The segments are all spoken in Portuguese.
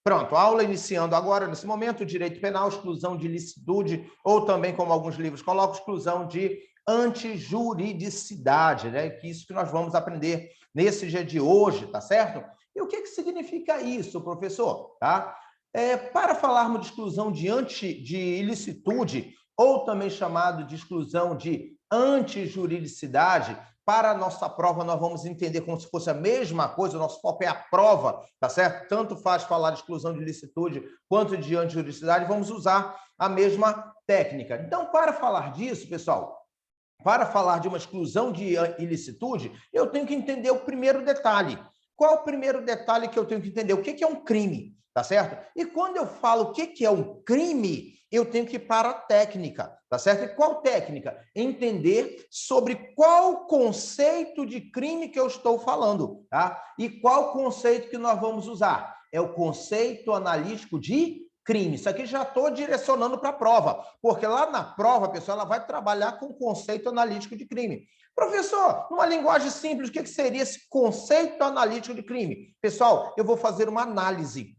Pronto, aula iniciando agora, nesse momento, direito penal, exclusão de ilicitude, ou também, como alguns livros colocam, exclusão de antijuridicidade, né? Que isso que nós vamos aprender nesse dia de hoje, tá certo? E o que significa isso, professor? Tá? Para falarmos de exclusão de ilicitude, ou também chamado de exclusão de antijuridicidade, para a nossa prova, nós vamos entender como se fosse a mesma coisa, o nosso foco é a prova, tá certo? Tanto faz falar de exclusão de ilicitude quanto de antijuridicidade, vamos usar a mesma técnica. Então, para falar disso, pessoal, para falar de uma exclusão de ilicitude, eu tenho que entender o primeiro detalhe. Qual é o primeiro detalhe que eu tenho que entender? O que é um crime, tá certo? E quando eu falo o que é um crime, eu tenho que ir para a técnica, tá certo? E qual técnica? Entender sobre qual conceito de crime que eu estou falando, tá? E qual conceito que nós vamos usar? É o conceito analítico de crime. Isso aqui já estou direcionando para a prova, porque lá na prova, pessoal, ela vai trabalhar com o conceito analítico de crime. Professor, numa linguagem simples, o que seria esse conceito analítico de crime? Pessoal, eu vou fazer uma análise.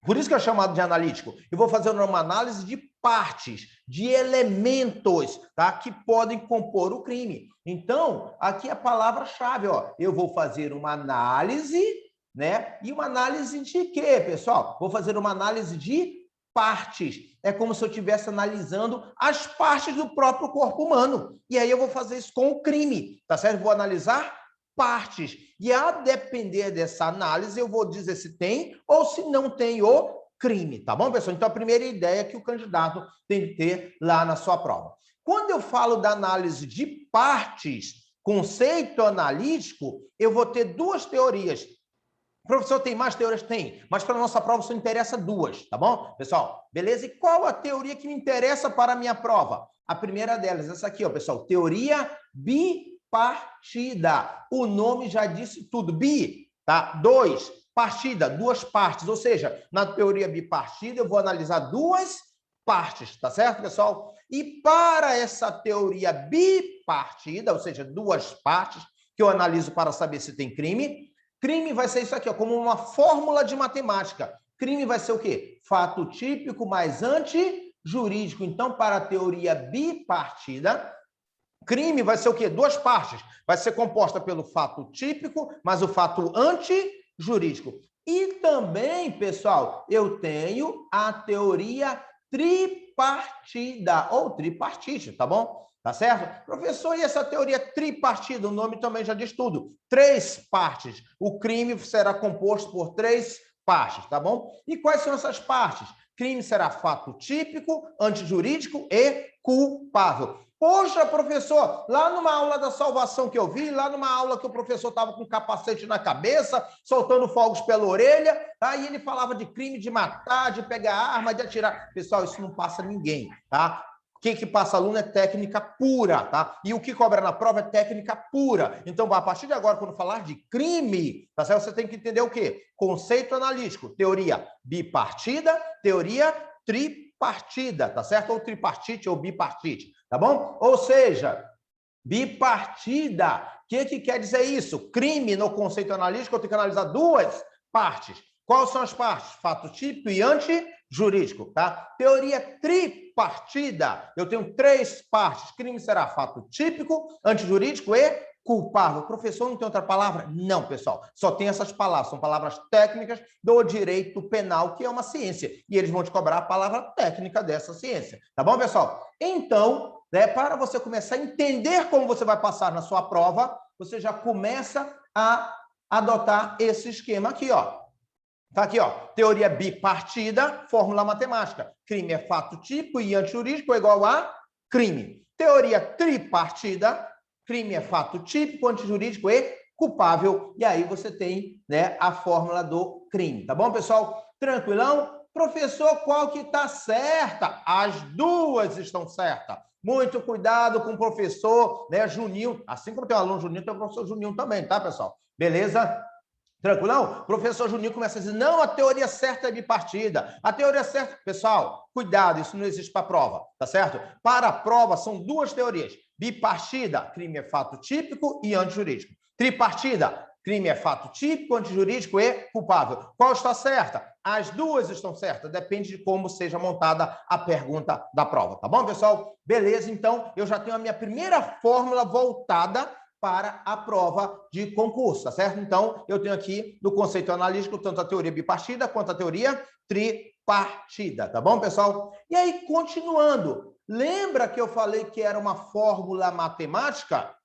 Por isso que é chamado de analítico. Eu vou fazer uma análise de partes, de elementos, tá? Que podem compor o crime. Então, aqui é a palavra-chave, ó. Eu vou fazer uma análise, né? E uma análise de quê, pessoal? Vou fazer uma análise de partes. É como se eu estivesse analisando as partes do próprio corpo humano. E aí eu vou fazer isso com o crime, tá certo? Vou analisar partes. E a depender dessa análise, eu vou dizer se tem ou se não tem o crime, tá bom, pessoal? Então, a primeira ideia que o candidato tem que ter lá na sua prova. Quando eu falo da análise de partes, conceito analítico, eu vou ter duas teorias. Professor, tem mais teorias? Tem, mas para a nossa prova só interessa duas, tá bom? Pessoal, beleza? E qual a teoria que me interessa para a minha prova? A primeira delas, essa aqui, ó, pessoal, teoria bipartida. O nome já disse tudo. Bi, tá? Dois, partida, duas partes. Ou seja, na teoria bipartida, eu vou analisar duas partes, tá certo, pessoal? E para essa teoria bipartida, ou seja, duas partes, que eu analiso para saber se tem crime, crime vai ser isso aqui, ó, como uma fórmula de matemática. Crime vai ser o quê? Fato típico mais antijurídico. Então, para a teoria bipartida, crime vai ser o quê? Duas partes. Vai ser composta pelo fato típico, mais o fato antijurídico. E também, pessoal, eu tenho a teoria tripartida, ou tripartite, tá bom? Tá certo? Professor, e essa teoria tripartida? O nome também já diz tudo. Três partes. O crime será composto por três partes, tá bom? E quais são essas partes? Crime será fato típico, antijurídico e culpável. Poxa, professor, lá numa aula da salvação que eu vi, lá numa aula que o professor estava com capacete na cabeça, soltando fogos pela orelha, aí ele falava de crime de matar, de pegar arma, de atirar. Pessoal, isso não passa ninguém, tá? O que passa aluno é técnica pura, tá? E o que cobra na prova é técnica pura. Então, a partir de agora, quando falar de crime, tá certo? Você tem que entender o quê? Conceito analítico, teoria bipartida, teoria tripartida, tá certo? Ou tripartite ou bipartite, tá bom? Ou seja, bipartida. O que quer dizer isso? Crime, no conceito analítico, eu tenho que analisar duas partes. Quais são as partes? Fato típico e antijurídico, tá? Teoria tripartida, eu tenho três partes. Crime será fato típico, antijurídico e culpável. Professor, não tem outra palavra? Não, pessoal. Só tem essas palavras. São palavras técnicas do direito penal, que é uma ciência. E eles vão te cobrar a palavra técnica dessa ciência. Tá bom, pessoal? Então, né, para você começar a entender como você vai passar na sua prova, você já começa a adotar esse esquema aqui, ó. Tá aqui, ó. Teoria bipartida, fórmula matemática. Crime é fato típico e antijurídico é igual a crime. Teoria tripartida, crime é fato típico, antijurídico e culpável. E aí você tem, né, a fórmula do crime. Tá bom, pessoal? Tranquilão? Professor, qual que está certa? As duas estão certas. Muito cuidado com o professor, né, Juninho. Assim como tem o aluno Juninho, tem o professor Juninho também, tá, pessoal? Beleza? Tranquilão? Professor Juninho começa a dizer, não, a teoria certa é bipartida. A teoria certa... Pessoal, cuidado, isso não existe para a prova, tá certo? Para a prova, são duas teorias. Bipartida, crime é fato típico e antijurídico. Tripartida, Crime é fato típico, antijurídico e culpável. Qual está certa? As duas estão certas, depende de como seja montada a pergunta da prova, tá bom, pessoal? Beleza, então eu já tenho a minha primeira fórmula voltada para a prova de concurso, tá certo? Então, eu tenho aqui no conceito analítico tanto a teoria bipartida quanto a teoria tripartida, tá bom, pessoal? E aí, continuando, lembra que eu falei que era uma fórmula matemática?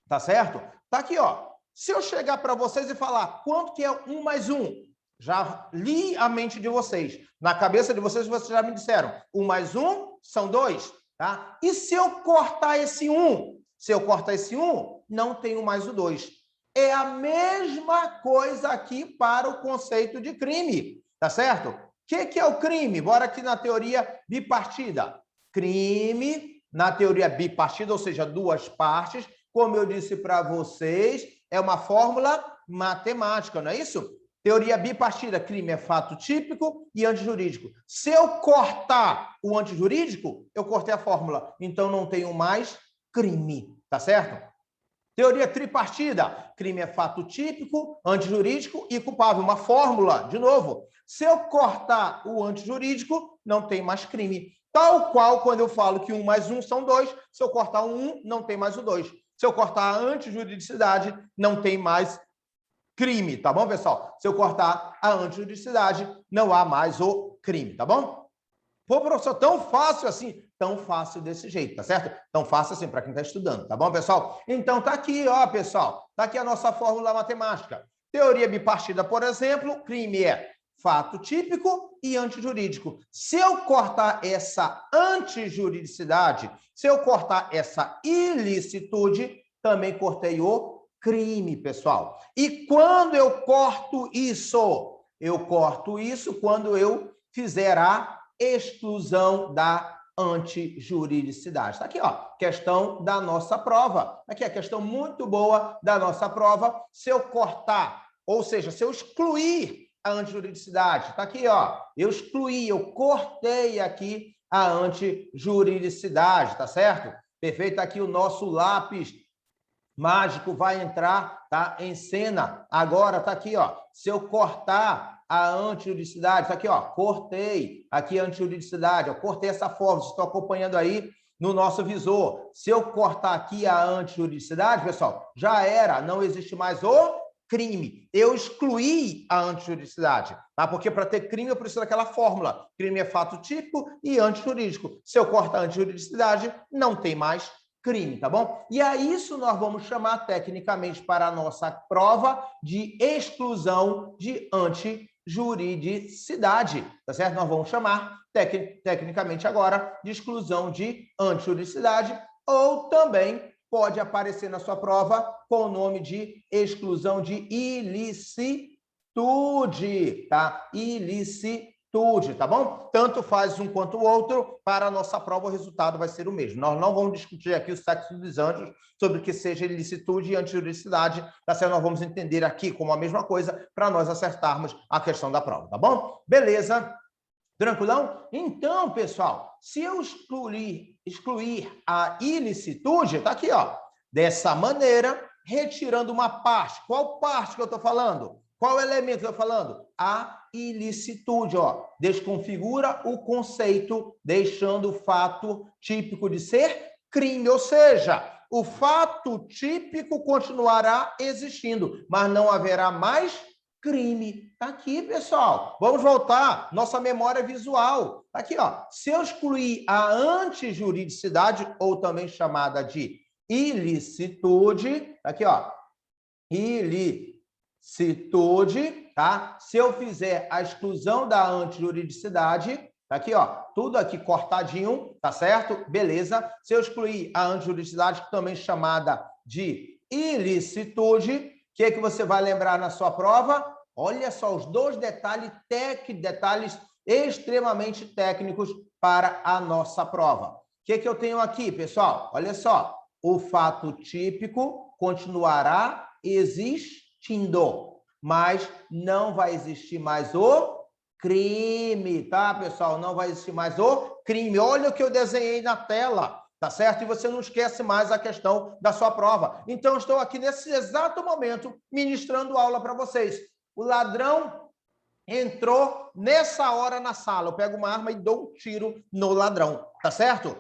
Tá certo? Tá aqui, ó. Se eu chegar para vocês e falar quanto que é 1 mais 1, já li a mente de vocês. Na cabeça de vocês, vocês já me disseram, 1 mais 1 são 2, tá? E se eu cortar esse 1? Se eu cortar esse 1, não tenho mais o 2. É a mesma coisa aqui para o conceito de crime, tá certo? O que é o crime? Bora aqui na teoria bipartida. Crime, na teoria bipartida, ou seja, duas partes, como eu disse para vocês, é uma fórmula matemática, não é isso? Teoria bipartida, crime é fato típico e antijurídico. Se eu cortar o antijurídico, eu cortei a fórmula, então não tenho mais crime, tá certo? Teoria tripartida, crime é fato típico, antijurídico e culpável. Uma fórmula, de novo, se eu cortar o antijurídico, não tem mais crime. Tal qual quando eu falo que 1 mais 1 são 2, se eu cortar o 1, não tem mais o 2. Se eu cortar a antijuridicidade, não tem mais crime, tá bom, pessoal? Se eu cortar a antijuridicidade, não há mais o crime, tá bom? Pô, professor, tão fácil assim? Tão fácil desse jeito, tá certo? Tão fácil assim para quem está estudando, tá bom, pessoal? Então, tá aqui, ó, pessoal. Tá aqui a nossa fórmula matemática. Teoria bipartida, por exemplo, crime é fato típico e antijurídico. Se eu cortar essa antijuridicidade, se eu cortar essa ilicitude, também cortei o crime, pessoal. E quando eu corto isso? Eu corto isso quando eu fizer a exclusão da antijuridicidade. Está aqui, ó, questão da nossa prova. Aqui a questão muito boa da nossa prova. Se eu cortar, ou seja, se eu excluir a antijuridicidade, está aqui, ó, eu excluí, eu cortei aqui a antijuridicidade, tá certo? Perfeito, aqui o nosso lápis mágico vai entrar, tá, em cena. Agora tá aqui, ó, se eu cortar a antijuridicidade, tá aqui, ó, cortei aqui a antijuridicidade, ó, cortei essa fórmula, vocês estão acompanhando aí no nosso visor. Se eu cortar aqui a antijuridicidade, pessoal, já era, não existe mais o crime. Eu excluí a antijuridicidade, tá? Porque para ter crime eu preciso daquela fórmula. Crime é fato típico e antijurídico. Se eu cortar a antijuridicidade, não tem mais crime, tá bom? E a isso nós vamos chamar tecnicamente para a nossa prova de exclusão de antijuridicidade, tá certo? Nós vamos chamar tecnicamente agora de exclusão de antijuridicidade, ou também pode aparecer na sua prova com o nome de exclusão de ilicitude, tá? Ilicitude, tá bom? Tanto faz um quanto o outro, para a nossa prova o resultado vai ser o mesmo. Nós não vamos discutir aqui o sexo dos anjos sobre o que seja ilicitude e antijuridicidade, tá certo? Nós vamos entender aqui como a mesma coisa para nós acertarmos a questão da prova, tá bom? Beleza? Tranquilão? Então, pessoal, se eu excluir a ilicitude, tá aqui, ó, dessa maneira, retirando uma parte. Qual parte que eu estou falando? Qual elemento que eu estou falando? A ilicitude, ó. Desconfigura o conceito, deixando o fato típico de ser crime, ou seja, o fato típico continuará existindo, mas não haverá mais crime. Tá aqui, pessoal. Vamos voltar. Nossa memória visual. Tá aqui, ó. Se eu excluir a antijuridicidade, ou também chamada de ilicitude, tá aqui, ó. Ilicitude, tá? Se eu fizer a exclusão da antijuridicidade, tá aqui, ó. Tudo aqui cortadinho, tá certo? Beleza. Se eu excluir a antijuridicidade, também chamada de ilicitude, o que você vai lembrar na sua prova? Olha só os dois detalhes extremamente técnicos para a nossa prova. O que eu tenho aqui, pessoal? Olha só, o fato típico continuará existindo, mas não vai existir mais o crime, tá, pessoal? Não vai existir mais o crime. Olha o que eu desenhei na tela. tá certo? E você não esquece mais a questão da sua prova. Então, eu estou aqui nesse exato momento ministrando aula para vocês. O ladrão entrou nessa hora na sala. Eu pego uma arma e dou um tiro no ladrão, tá certo?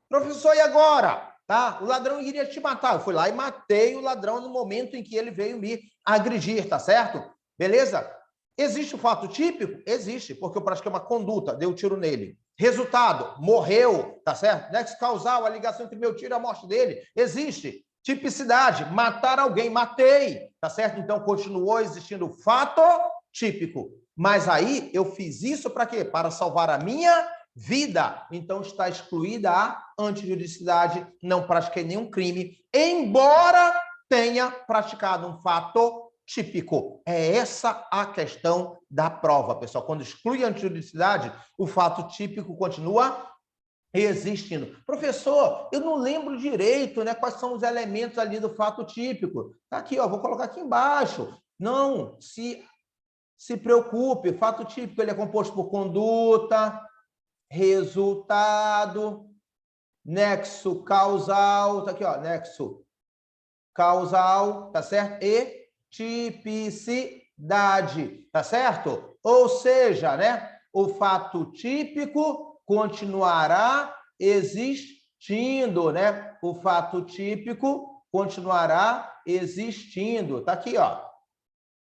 Professor, e agora? Tá? O ladrão iria te matar. Eu fui lá e matei o ladrão no momento em que ele veio me agredir, tá certo? Beleza? Existe o fato típico? Existe, porque eu pratiquei uma conduta, dei um tiro nele. Resultado, morreu, tá certo? Nexo causal, a ligação entre meu tiro e a morte dele, existe. Tipicidade, matar alguém, matei, tá certo? Então, continuou existindo o fato típico. Mas aí, eu fiz isso para quê? Para salvar a minha vida. Então, está excluída a antijuridicidade, não pratiquei nenhum crime, embora tenha praticado um fato típico. É essa a questão da prova, pessoal. Quando exclui a antijuridicidade, o fato típico continua existindo. Professor, eu não lembro direito, né, quais são os elementos ali do fato típico. Tá aqui, ó, vou colocar aqui embaixo. Não se preocupe, fato típico ele é composto por conduta, resultado, nexo causal, tá aqui, ó, nexo causal, tá certo? E tipicidade, tá certo? Ou seja, né, o fato típico continuará existindo, né? O fato típico continuará existindo. Tá aqui, ó.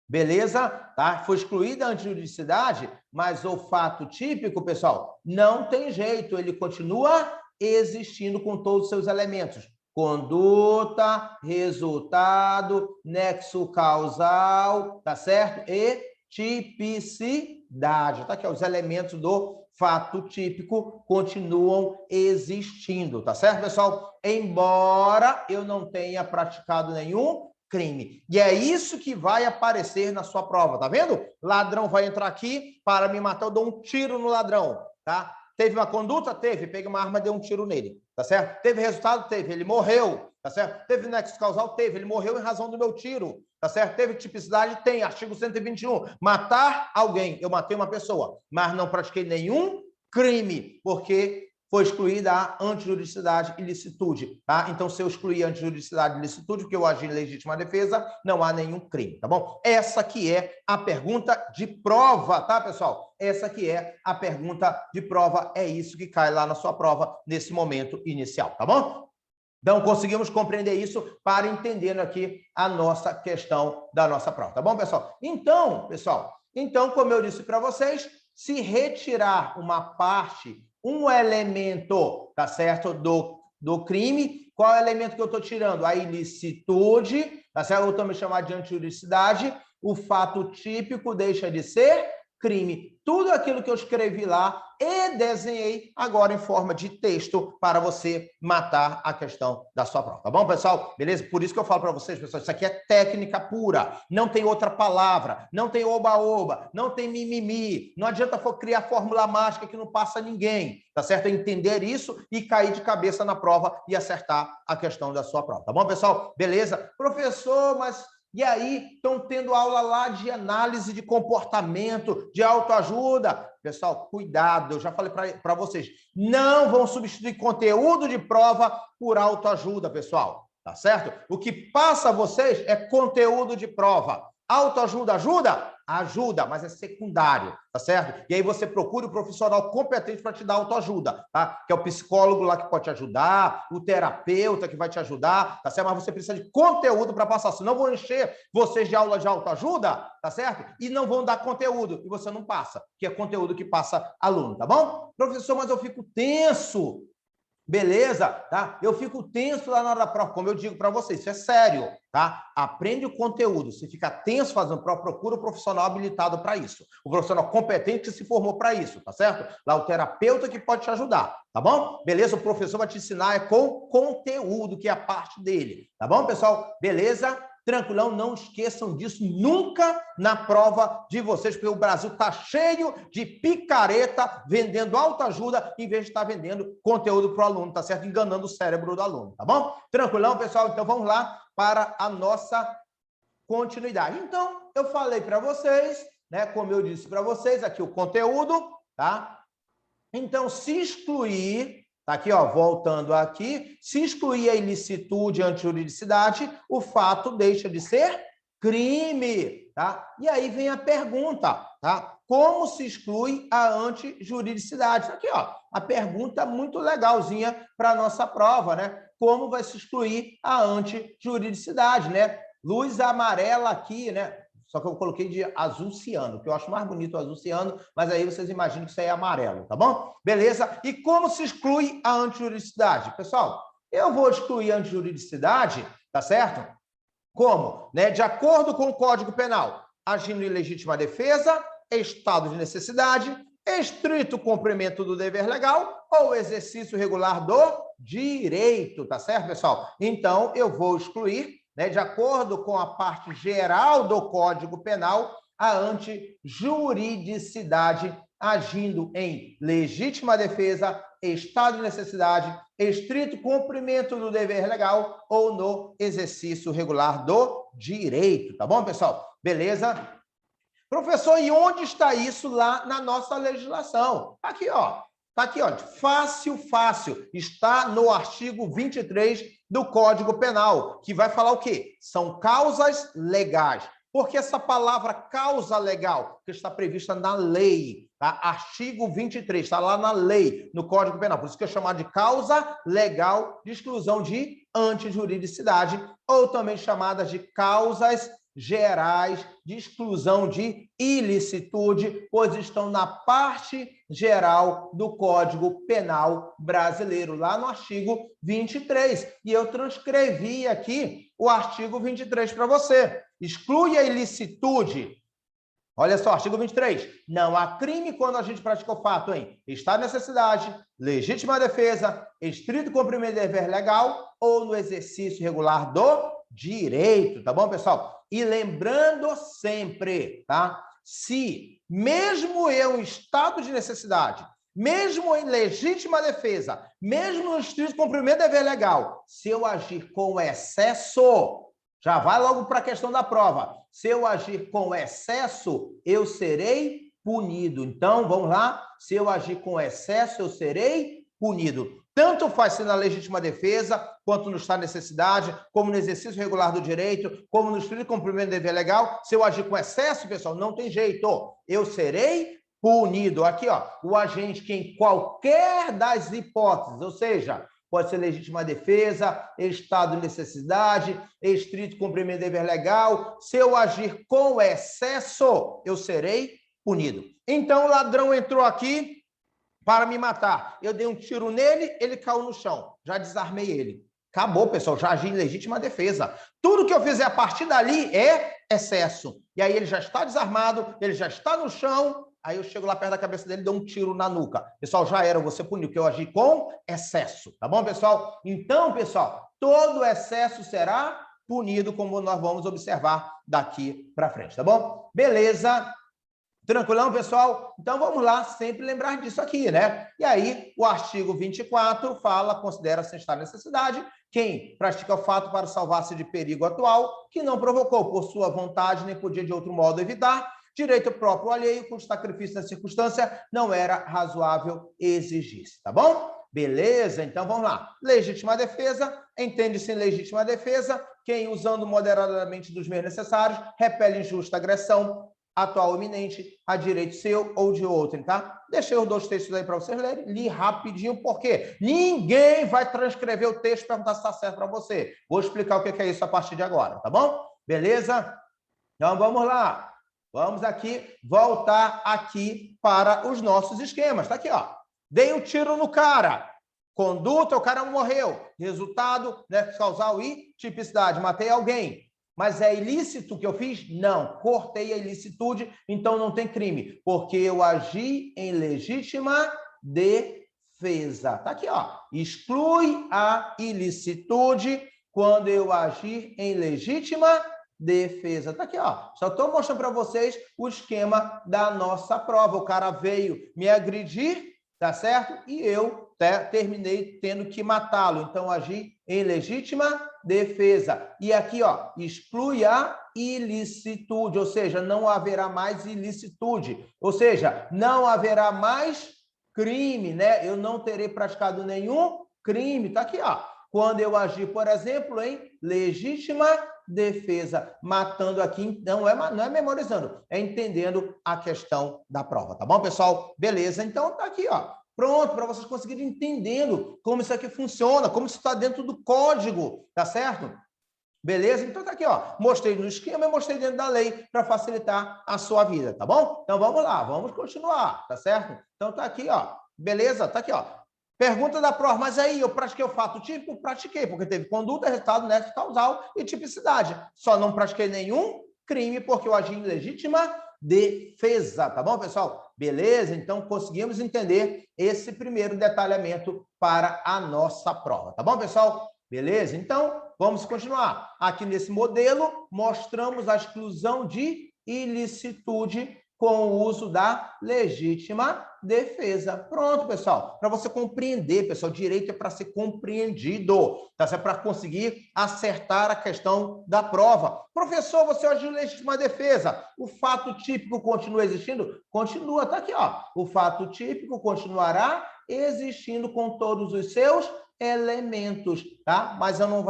Beleza? Tá? Foi excluída a antijuridicidade, mas o fato típico, pessoal, não tem jeito, ele continua existindo com todos os seus elementos. Conduta, resultado, nexo causal, tá certo? E tipicidade. Tá aqui, ó, os elementos do fato típico continuam existindo, tá certo, pessoal? Embora eu não tenha praticado nenhum crime. E é isso que vai aparecer na sua prova, tá vendo? Ladrão vai entrar aqui para me matar, eu dou um tiro no ladrão, tá? Teve uma conduta? Teve. Peguei uma arma e dei um tiro nele, tá certo? Teve resultado? Teve. Ele morreu, tá certo? Teve nexo causal? Teve. Ele morreu em razão do meu tiro, tá certo? Teve tipicidade? Tem. Artigo 121. Matar alguém. Eu matei uma pessoa, mas não pratiquei nenhum crime, porque foi excluída a antijuridicidade e licitude, tá? Então, se eu excluir a antijuridicidade e licitude, porque eu agi em legítima defesa, não há nenhum crime, tá bom? Essa que é a pergunta de prova, tá, pessoal? Essa que é a pergunta de prova, é isso que cai lá na sua prova nesse momento inicial, tá bom? Então, conseguimos compreender isso para entender aqui a nossa questão da nossa prova, tá bom, pessoal? Então, como eu disse para vocês, se retirar uma parte, um elemento, tá certo, do crime, qual é o elemento que eu estou tirando? A ilicitude, tá certo? Eu também chamar de antijuridicidade, o fato típico deixa de ser crime. Tudo aquilo que eu escrevi lá e desenhei agora em forma de texto para você matar a questão da sua prova, tá bom, pessoal? Beleza? Por isso que eu falo para vocês, pessoal, isso aqui é técnica pura, não tem outra palavra, não tem oba-oba, não tem mimimi, não adianta criar fórmula mágica que não passa ninguém, tá certo? É entender isso e cair de cabeça na prova e acertar a questão da sua prova, tá bom, pessoal? Beleza? Professor, mas... E aí, estão tendo aula lá de análise de comportamento, de autoajuda. Pessoal, cuidado, eu já falei para vocês, não vão substituir conteúdo de prova por autoajuda, pessoal, tá certo? O que passa a vocês é conteúdo de prova. Autoajuda ajuda? Ajuda, mas é secundário, tá certo? E aí você procura o profissional competente para te dar autoajuda, tá? Que é o psicólogo lá que pode te ajudar, o terapeuta que vai te ajudar, tá certo? Mas você precisa de conteúdo para passar, senão vão encher vocês de aula de autoajuda, tá certo? E não vão dar conteúdo, e você não passa, que é conteúdo que passa aluno, tá bom? Professor, mas eu fico tenso. Beleza, tá? Eu fico tenso lá na hora da prova, como eu digo para vocês, isso é sério, tá? Aprende o conteúdo. Se fica tenso fazendo prova, procura o profissional habilitado para isso. O profissional competente que se formou para isso, tá certo? Lá o terapeuta que pode te ajudar, tá bom? Beleza? O professor vai te ensinar é com conteúdo, que é a parte dele, tá bom, pessoal? Beleza? Tranquilão, não esqueçam disso nunca na prova de vocês, porque o Brasil está cheio de picareta vendendo autoajuda em vez de estar vendendo conteúdo para o aluno, tá certo? Enganando o cérebro do aluno, tá bom? Tranquilão, pessoal? Então vamos lá para a nossa continuidade. Então, eu falei para vocês, né? Como eu disse para vocês, aqui o conteúdo, tá? Então, se excluir, Tá aqui, ó, voltando aqui, se excluir a ilicitude e a antijuridicidade, o fato deixa de ser crime, tá? E aí vem a pergunta, tá? Como se exclui a antijuridicidade? Tá aqui, ó, a pergunta muito legalzinha para a nossa prova, né? Como vai se excluir a antijuridicidade, né? Luz amarela aqui, né? Só que eu coloquei de azul ciano, que eu acho mais bonito o azul ciano, mas aí vocês imaginam que isso aí é amarelo, tá bom? Beleza? E como se exclui a antijuridicidade? Pessoal, eu vou excluir a antijuridicidade, tá certo? Como? Né? De acordo com o Código Penal, agindo em legítima defesa, estado de necessidade, estrito cumprimento do dever legal ou exercício regular do direito, tá certo, pessoal? Então, eu vou excluir, né, de acordo com a parte geral do Código Penal, a antijuridicidade agindo em legítima defesa, estado de necessidade, estrito cumprimento do dever legal ou no exercício regular do direito, tá bom, pessoal? Beleza? Professor, e onde está isso lá na nossa legislação? Aqui, ó. Está aqui, ó. Fácil, fácil. Está no artigo 23 do Código Penal, que vai falar o quê? São causas legais. Porque essa palavra causa legal, que está prevista na lei, tá? Artigo 23, está lá na lei, no Código Penal. Por isso que é chamado de causa legal de exclusão de antijuridicidade, ou também chamadas de causas gerais de exclusão de ilicitude, pois estão na parte geral do Código Penal brasileiro, lá no artigo 23. E eu transcrevi aqui o artigo 23 para você. Exclui a ilicitude. Olha só, artigo 23. Não há crime quando a gente pratica o fato em estado de necessidade, legítima defesa, estrito cumprimento de dever legal ou no exercício regular do direito, tá bom, pessoal? E lembrando sempre, tá? Se mesmo eu em estado de necessidade, mesmo em legítima defesa, mesmo no estrito cumprimento de dever legal, se eu agir com excesso, já vai logo para a questão da prova. Se eu agir com excesso, eu serei punido. Então, vamos lá. Se eu agir com excesso, eu serei punido. Tanto faz se na legítima defesa, quanto no estado de necessidade, como no exercício regular do direito, como no estrito cumprimento do dever legal. Se eu agir com excesso, pessoal, não tem jeito. Eu serei punido. Aqui, ó, o agente que em qualquer das hipóteses, ou seja, pode ser legítima defesa, estado de necessidade, estrito cumprimento de dever legal. Se eu agir com excesso, eu serei punido. Então, o ladrão entrou aqui para me matar. Eu dei um tiro nele, ele caiu no chão. Já desarmei ele. Acabou, pessoal. Já agi em legítima defesa. Tudo que eu fizer a partir dali é excesso. E aí ele já está desarmado, ele já está no chão. Aí eu chego lá perto da cabeça dele e dou um tiro na nuca. Pessoal, já era, você puniu, porque eu agi com excesso. Tá bom, pessoal? Então, pessoal, todo excesso será punido, como nós vamos observar daqui para frente, tá bom? Beleza? Tranquilão, pessoal? Então, vamos lá, sempre lembrar disso aqui, né? E aí, o artigo 24 fala, considera-se estar necessidade quem pratica o fato para salvar-se de perigo atual, que não provocou por sua vontade, nem podia de outro modo evitar, direito próprio alheio, cujo sacrifício na circunstância não era razoável exigir-se, tá bom? Beleza? Então, vamos lá. Legítima defesa, entende-se em legítima defesa quem, usando moderadamente dos meios necessários, repele injusta agressão, atual ou iminente, a direito seu ou de outrem, tá? Deixei os dois textos aí para vocês lerem, li rapidinho, porque ninguém vai transcrever o texto e perguntar se está certo para você. Vou explicar o que é isso a partir de agora, tá bom? Beleza? Então, vamos lá. Vamos aqui, voltar aqui para os nossos esquemas. Tá aqui, ó. Dei um tiro no cara. Conduta, o cara morreu. Resultado, né, causal e tipicidade. Matei alguém. Mas é ilícito o que eu fiz? Não. Cortei a ilicitude, então não tem crime. Porque eu agi em legítima defesa. Tá aqui, ó. Exclui a ilicitude quando eu agir em legítima defesa. Tá aqui, ó. Só estou mostrando para vocês o esquema da nossa prova. O cara veio me agredir, tá certo? E eu terminei tendo que matá-lo. Então, agi em legítima defesa. E aqui, ó, exclui a ilicitude, ou seja, não haverá mais ilicitude. Ou seja, não haverá mais crime, né? Eu não terei praticado nenhum crime. Tá aqui, ó. Quando eu agir, por exemplo, em legítima defesa, matando aqui, não é memorizando, é entendendo a questão da prova, tá bom, pessoal? Beleza, então tá aqui, ó. Pronto, para vocês conseguirem entendendo como isso aqui funciona, como isso está dentro do código, tá certo? Beleza? Então tá aqui, ó. Mostrei no esquema e mostrei dentro da lei para facilitar a sua vida, tá bom? Então vamos lá, vamos continuar, tá certo? Então tá aqui, ó. Beleza? Tá aqui, ó. Pergunta da prova, mas aí eu pratiquei o fato típico? Pratiquei, porque teve conduta, resultado, nexo causal e tipicidade. Só não pratiquei nenhum crime porque eu agi em legítima defesa, tá bom, pessoal? Beleza? Então conseguimos entender esse primeiro detalhamento para a nossa prova, tá bom, pessoal? Beleza? Então, vamos continuar. Aqui nesse modelo, mostramos a exclusão de ilicitude com o uso da legítima defesa. Pronto, pessoal. Para você compreender, pessoal, direito é para ser compreendido, tá? É para conseguir acertar a questão da prova. Professor, você agiu em legítima defesa. O fato típico continua existindo? Continua, tá aqui, ó. O fato típico continuará existindo com todos os seus elementos, tá? Mas eu não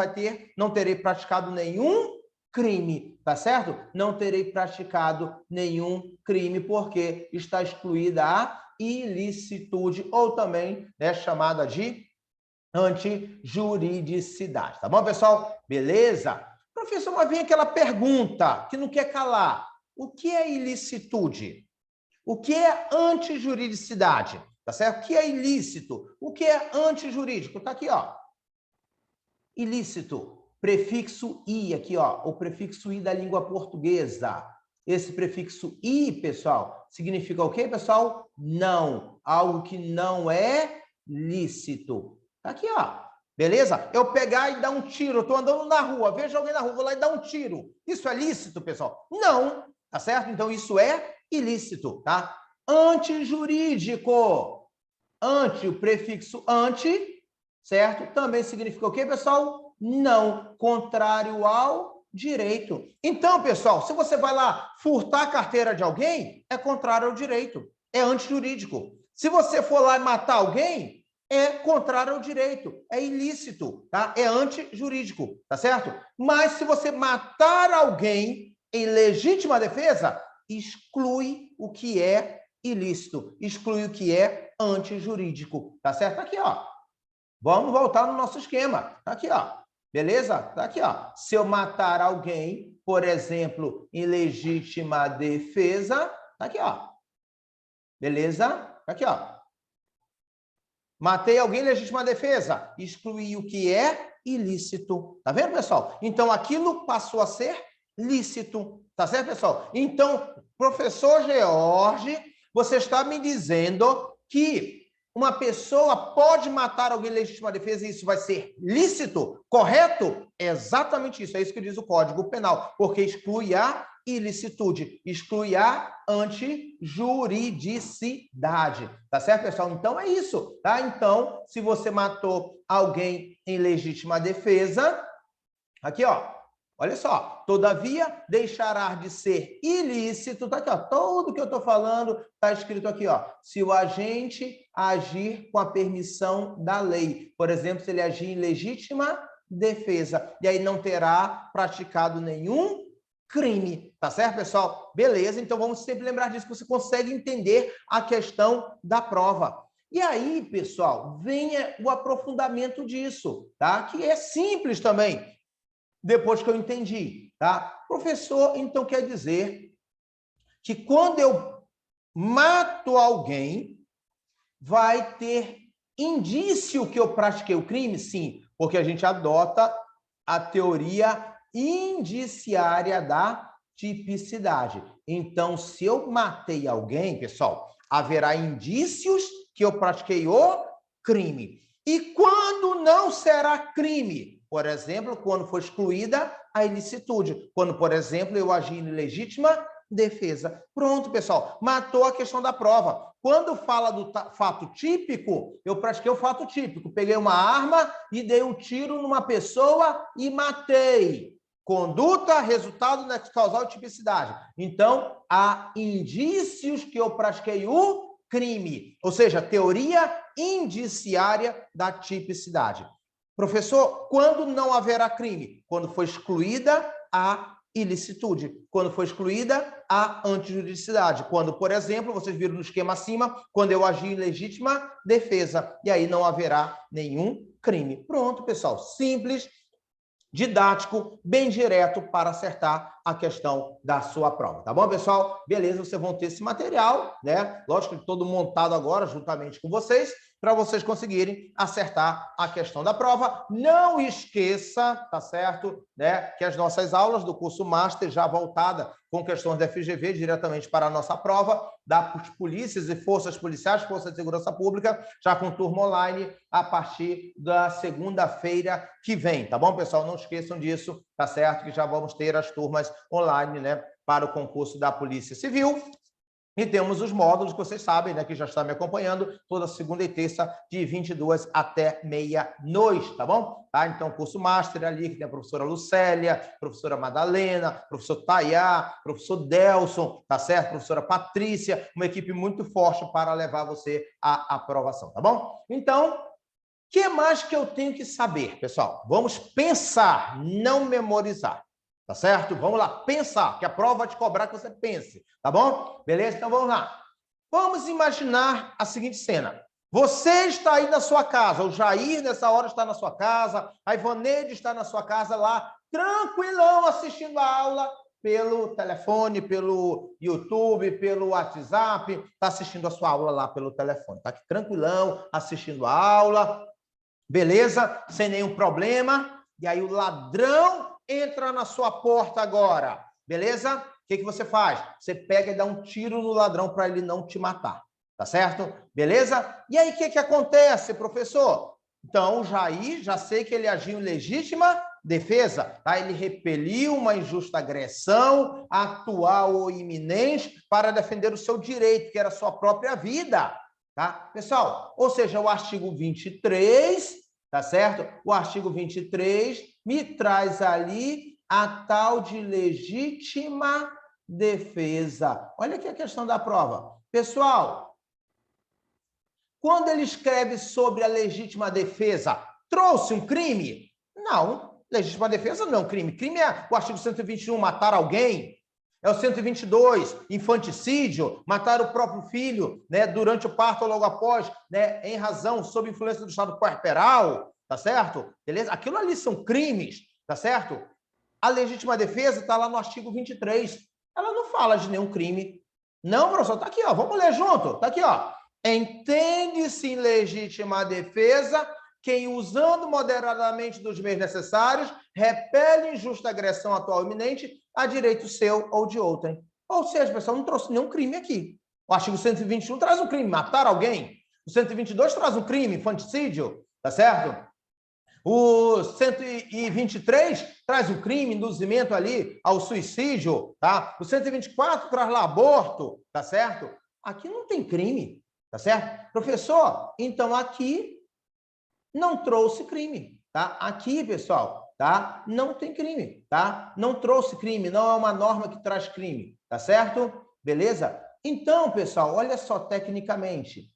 terei praticado nenhum crime, tá certo? Não terei praticado nenhum crime porque está excluída a ilicitude ou também é chamada de antijuridicidade, tá bom, pessoal? Beleza? Professor, mas vem aquela pergunta que não quer calar. O que é ilicitude? O que é antijuridicidade? Tá certo? O que é ilícito? O que é antijurídico? Tá aqui, ó. Ilícito, prefixo i aqui, ó, o prefixo i da língua portuguesa. Esse prefixo i, pessoal, significa o quê, pessoal? Não, algo que não é lícito. Tá aqui, ó. Beleza? Eu pegar e dar um tiro, eu tô andando na rua, vejo alguém na rua, vou lá e dar um tiro. Isso é lícito, pessoal? Não, tá certo? Então isso é ilícito, tá? Antijurídico. Anti, o prefixo anti, certo? Também significa o quê, pessoal? Não, contrário ao direito. Então, pessoal, se você vai lá furtar a carteira de alguém, é contrário ao direito, é antijurídico. Se você for lá e matar alguém, é contrário ao direito, é ilícito, tá? É antijurídico, tá certo? Mas se você matar alguém em legítima defesa, exclui o que é ilícito, exclui o que é antijurídico, tá certo? Tá aqui, ó. Vamos voltar no nosso esquema. Tá aqui, ó. Beleza? Tá aqui, ó. Se eu matar alguém, por exemplo, em legítima defesa, tá aqui, ó. Beleza? Tá aqui, ó. Matei alguém em legítima defesa, excluí o que é ilícito. Tá vendo, pessoal? Então, aquilo passou a ser lícito. Tá certo, pessoal? Então, professor George, você está me dizendo que uma pessoa pode matar alguém em legítima defesa e isso vai ser lícito? Correto? É exatamente isso. É isso que diz o Código Penal, porque exclui a ilicitude, exclui a antijuridicidade. Tá certo, pessoal? Então é isso, tá? Então, se você matou alguém em legítima defesa, aqui, ó, olha só, todavia deixará de ser ilícito, tá aqui, ó, tudo que eu tô falando tá escrito aqui, ó, se o agente agir com a permissão da lei, por exemplo, se ele agir em legítima defesa, e aí não terá praticado nenhum crime, tá certo, pessoal? Beleza, então vamos sempre lembrar disso, que você consegue entender a questão da prova. E aí, pessoal, vem o aprofundamento disso, tá? Que é simples também, depois que eu entendi, tá? Professor, então quer dizer que quando eu mato alguém, vai ter indício que eu pratiquei o crime? Sim, porque a gente adota a teoria indiciária da tipicidade. Então, se eu matei alguém, pessoal, haverá indícios que eu pratiquei o crime. E quando não será crime? Por exemplo, quando for excluída a ilicitude. Quando, por exemplo, eu agi em legítima defesa. Pronto, pessoal. Matou a questão da prova. Quando fala do fato típico, eu pratiquei o fato típico. Peguei uma arma e dei um tiro numa pessoa e matei. Conduta, resultado, nexo causal e tipicidade. Então, há indícios que eu pratiquei o crime, ou seja, teoria indiciária da tipicidade. Professor, quando não haverá crime? Quando for excluída a ilicitude, quando for excluída a antijuridicidade, quando, por exemplo, vocês viram no esquema acima, quando eu agir em legítima defesa, e aí não haverá nenhum crime. Pronto, pessoal, simples, didático, bem direto para acertar a questão da sua prova. Tá bom, pessoal? Beleza, vocês vão ter esse material, né? Lógico que todo montado agora, juntamente com vocês, para vocês conseguirem acertar a questão da prova. Não esqueça, tá certo, né, que as nossas aulas do curso Master, já voltada com questões da FGV diretamente para a nossa prova, das polícias e forças policiais, forças de segurança pública, já com turma online a partir da segunda-feira que vem, tá bom, pessoal? Não esqueçam disso, tá certo? Que já vamos ter as turmas online, né, para o concurso da Polícia Civil. E temos os módulos que vocês sabem, né, que já está me acompanhando, toda segunda e terça, de 22 até meia-noite, tá bom? Tá? Então, curso Master ali, que tem a professora Lucélia, professora Madalena, professor Tayá, professor Delson, tá certo? Professora Patrícia, uma equipe muito forte para levar você à aprovação, tá bom? Então, o que mais que eu tenho que saber, pessoal? Vamos pensar, não memorizar. Tá certo? Vamos lá, pensar, que a prova vai te cobrar que você pense, tá bom? Beleza? Então vamos lá. Vamos imaginar a seguinte cena. Você está aí na sua casa, o Jair nessa hora está na sua casa, a Ivaneide está na sua casa lá, tranquilão, assistindo a aula pelo telefone, pelo YouTube, pelo WhatsApp, está assistindo a sua aula lá pelo telefone, está aqui tranquilão, assistindo a aula, beleza? Sem nenhum problema. E aí o ladrão entra na sua porta agora, beleza? O que você faz? Você pega e dá um tiro no ladrão para ele não te matar, tá certo? Beleza? E aí o que acontece, professor? Então, o Jair, já sei que ele agiu em legítima defesa, tá? Ele repeliu uma injusta agressão atual ou iminente para defender o seu direito, que era a sua própria vida, tá? Pessoal, ou seja, o artigo 23, tá certo? O artigo 23 me traz ali a tal de legítima defesa. Olha aqui a questão da prova. Pessoal, quando ele escreve sobre a legítima defesa, trouxe um crime? Não, legítima defesa não é um crime. Crime é o artigo 121, matar alguém. É o 122, infanticídio, matar o próprio filho, né, durante o parto ou logo após, né, em razão, sob influência do estado puerperal, tá certo? Beleza? Aquilo ali são crimes, tá certo? A legítima defesa está lá no artigo 23. Ela não fala de nenhum crime. Não, professor, tá aqui, ó, vamos ler junto. Tá aqui, ó. Entende-se em legítima defesa quem, usando moderadamente dos meios necessários, repele injusta agressão atual iminente a direito seu ou de outrem. Ou seja, pessoal, não trouxe nenhum crime aqui. O artigo 121 traz um crime, matar alguém. O 122 traz um crime, infanticídio, tá certo? O 123 traz um crime, induzimento ali ao suicídio, tá? O 124 traz lá aborto, tá certo? Aqui não tem crime, tá certo? Professor, então aqui não trouxe crime, tá? Aqui, pessoal, tá? Não tem crime, tá? Não trouxe crime, não é uma norma que traz crime, tá certo? Beleza? Então, pessoal, olha só tecnicamente.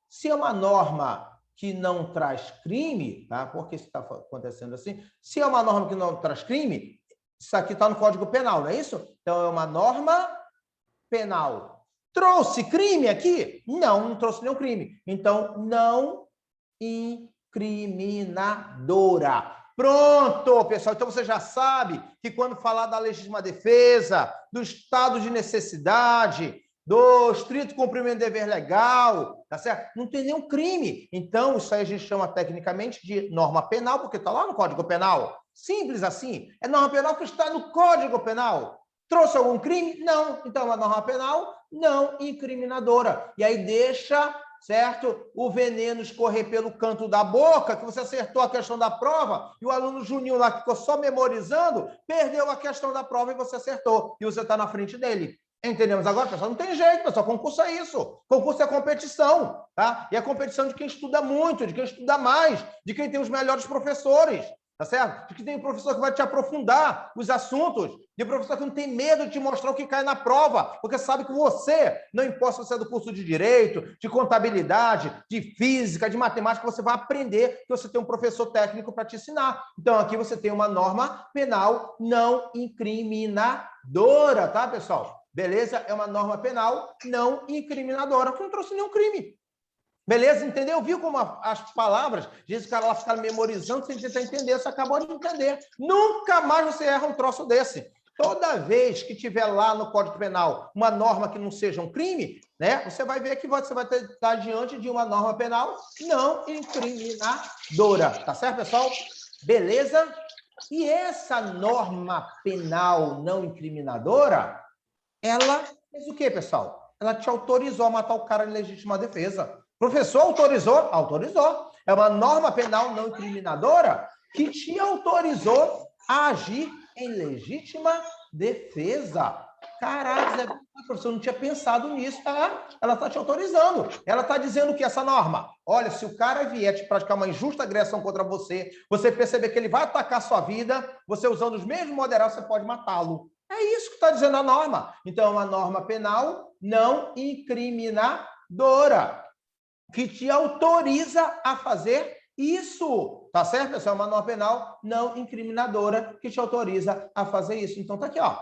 Se é uma norma que não traz crime, tá? Por que isso está acontecendo assim? Se é uma norma que não traz crime, isso aqui está no Código Penal, não é isso? Então, é uma norma penal. Trouxe crime aqui? Não, não trouxe nenhum crime. Então, não incriminadora. Pronto, pessoal. Então, você já sabe que quando falar da legítima defesa, do estado de necessidade, do estrito cumprimento de dever legal, tá certo? Não tem nenhum crime. Então, isso aí a gente chama tecnicamente de norma penal, porque está lá no Código Penal. Simples assim. É norma penal que está no Código Penal. Trouxe algum crime? Não. Então, a norma penal não incriminadora. E aí deixa, certo, o veneno escorrer pelo canto da boca, que você acertou a questão da prova, e o aluno Juninho lá que ficou só memorizando, perdeu a questão da prova e você acertou. E você está na frente dele. Entendemos agora, pessoal? Não tem jeito, pessoal. Concurso é isso. Concurso é competição, tá? E é competição de quem estuda muito, de quem estuda mais, de quem tem os melhores professores. tá certo? Porque tem professor que vai te aprofundar os assuntos, tem professor que não tem medo de te mostrar o que cai na prova, porque sabe que você, não importa se você é do curso de Direito, de Contabilidade, de Física, de Matemática, você vai aprender que você tem um professor técnico para te ensinar. Então, aqui você tem uma norma penal não incriminadora, tá, pessoal? Beleza? É uma norma penal não incriminadora, que não trouxe nenhum crime. Beleza? Entendeu? Viu como as palavras, diz que o cara lá ficaram memorizando sem tentar entender, você acabou de entender. Nunca mais você erra um troço desse. Toda vez que tiver lá no Código Penal uma norma que não seja um crime, né? Você vai ver que você vai estar diante de uma norma penal não incriminadora. Tá certo, pessoal? Beleza? E essa norma penal não incriminadora, ela fez o quê, pessoal? Ela te autorizou a matar o cara em legítima defesa. Professor autorizou? Autorizou. É uma norma penal não incriminadora que te autorizou a agir em legítima defesa. Caraca, professor, eu não tinha pensado nisso. Ela está te autorizando. Ela está dizendo que essa norma, olha, se o cara vier te praticar uma injusta agressão contra você, você perceber que ele vai atacar a sua vida, você usando os mesmos moderados, você pode matá-lo. É isso que está dizendo a norma. Então, é uma norma penal não incriminadora, que te autoriza a fazer isso. Tá certo, pessoal? É uma norma penal não incriminadora que te autoriza a fazer isso. Então, tá aqui, ó.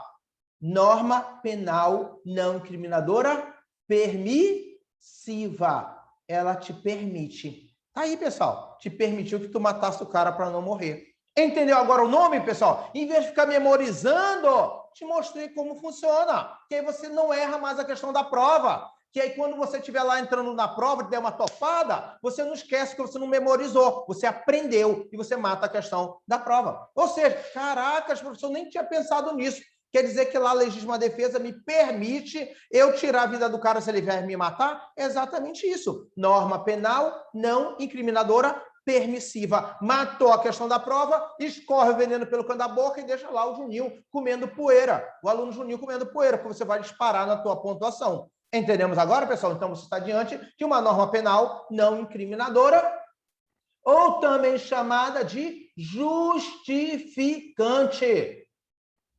Norma penal não incriminadora permissiva. Ela te permite. Tá aí, pessoal. Te permitiu que tu matasse o cara para não morrer. Entendeu agora o nome, pessoal? Em vez de ficar memorizando, te mostrei como funciona. Que aí você não erra mais a questão da prova. Que aí quando você estiver lá entrando na prova e der uma topada, você não esquece que você não memorizou, você aprendeu e você mata a questão da prova. Ou seja, caracas, professor, nem tinha pensado nisso. Quer dizer que lá a legítima defesa me permite eu tirar a vida do cara se ele vier me matar? É exatamente isso. Norma penal não incriminadora permissiva. Matou a questão da prova, escorre o veneno pelo canto da boca e deixa lá o Juninho comendo poeira. O aluno Juninho comendo poeira, porque você vai disparar na tua pontuação. Entendemos agora, pessoal? Então, você está diante de uma norma penal não incriminadora, ou também chamada de justificante.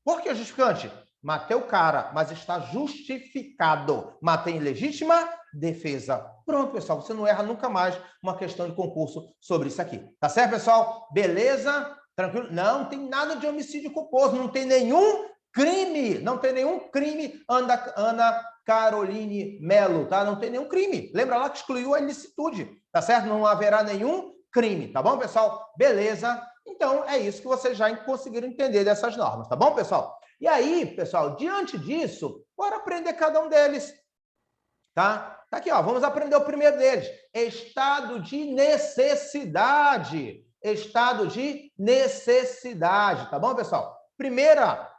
Por que justificante? Matei o cara, mas está justificado. Matei em legítima defesa. Pronto, pessoal, você não erra nunca mais uma questão de concurso sobre isso aqui. Tá certo, pessoal? Beleza? Tranquilo? Não tem nada de homicídio culposo, não tem nenhum crime, não tem nenhum crime, Ana Caroline Melo, tá? Não tem nenhum crime. Lembra lá que excluiu a ilicitude, tá certo? Não haverá nenhum crime, tá bom, pessoal? Beleza? Então, é isso que vocês já conseguiram entender dessas normas, tá bom, pessoal? E aí, pessoal, diante disso, bora aprender cada um deles, tá? Tá aqui, ó, vamos aprender o primeiro deles. Estado de necessidade. Estado de necessidade, tá bom, pessoal? Primeira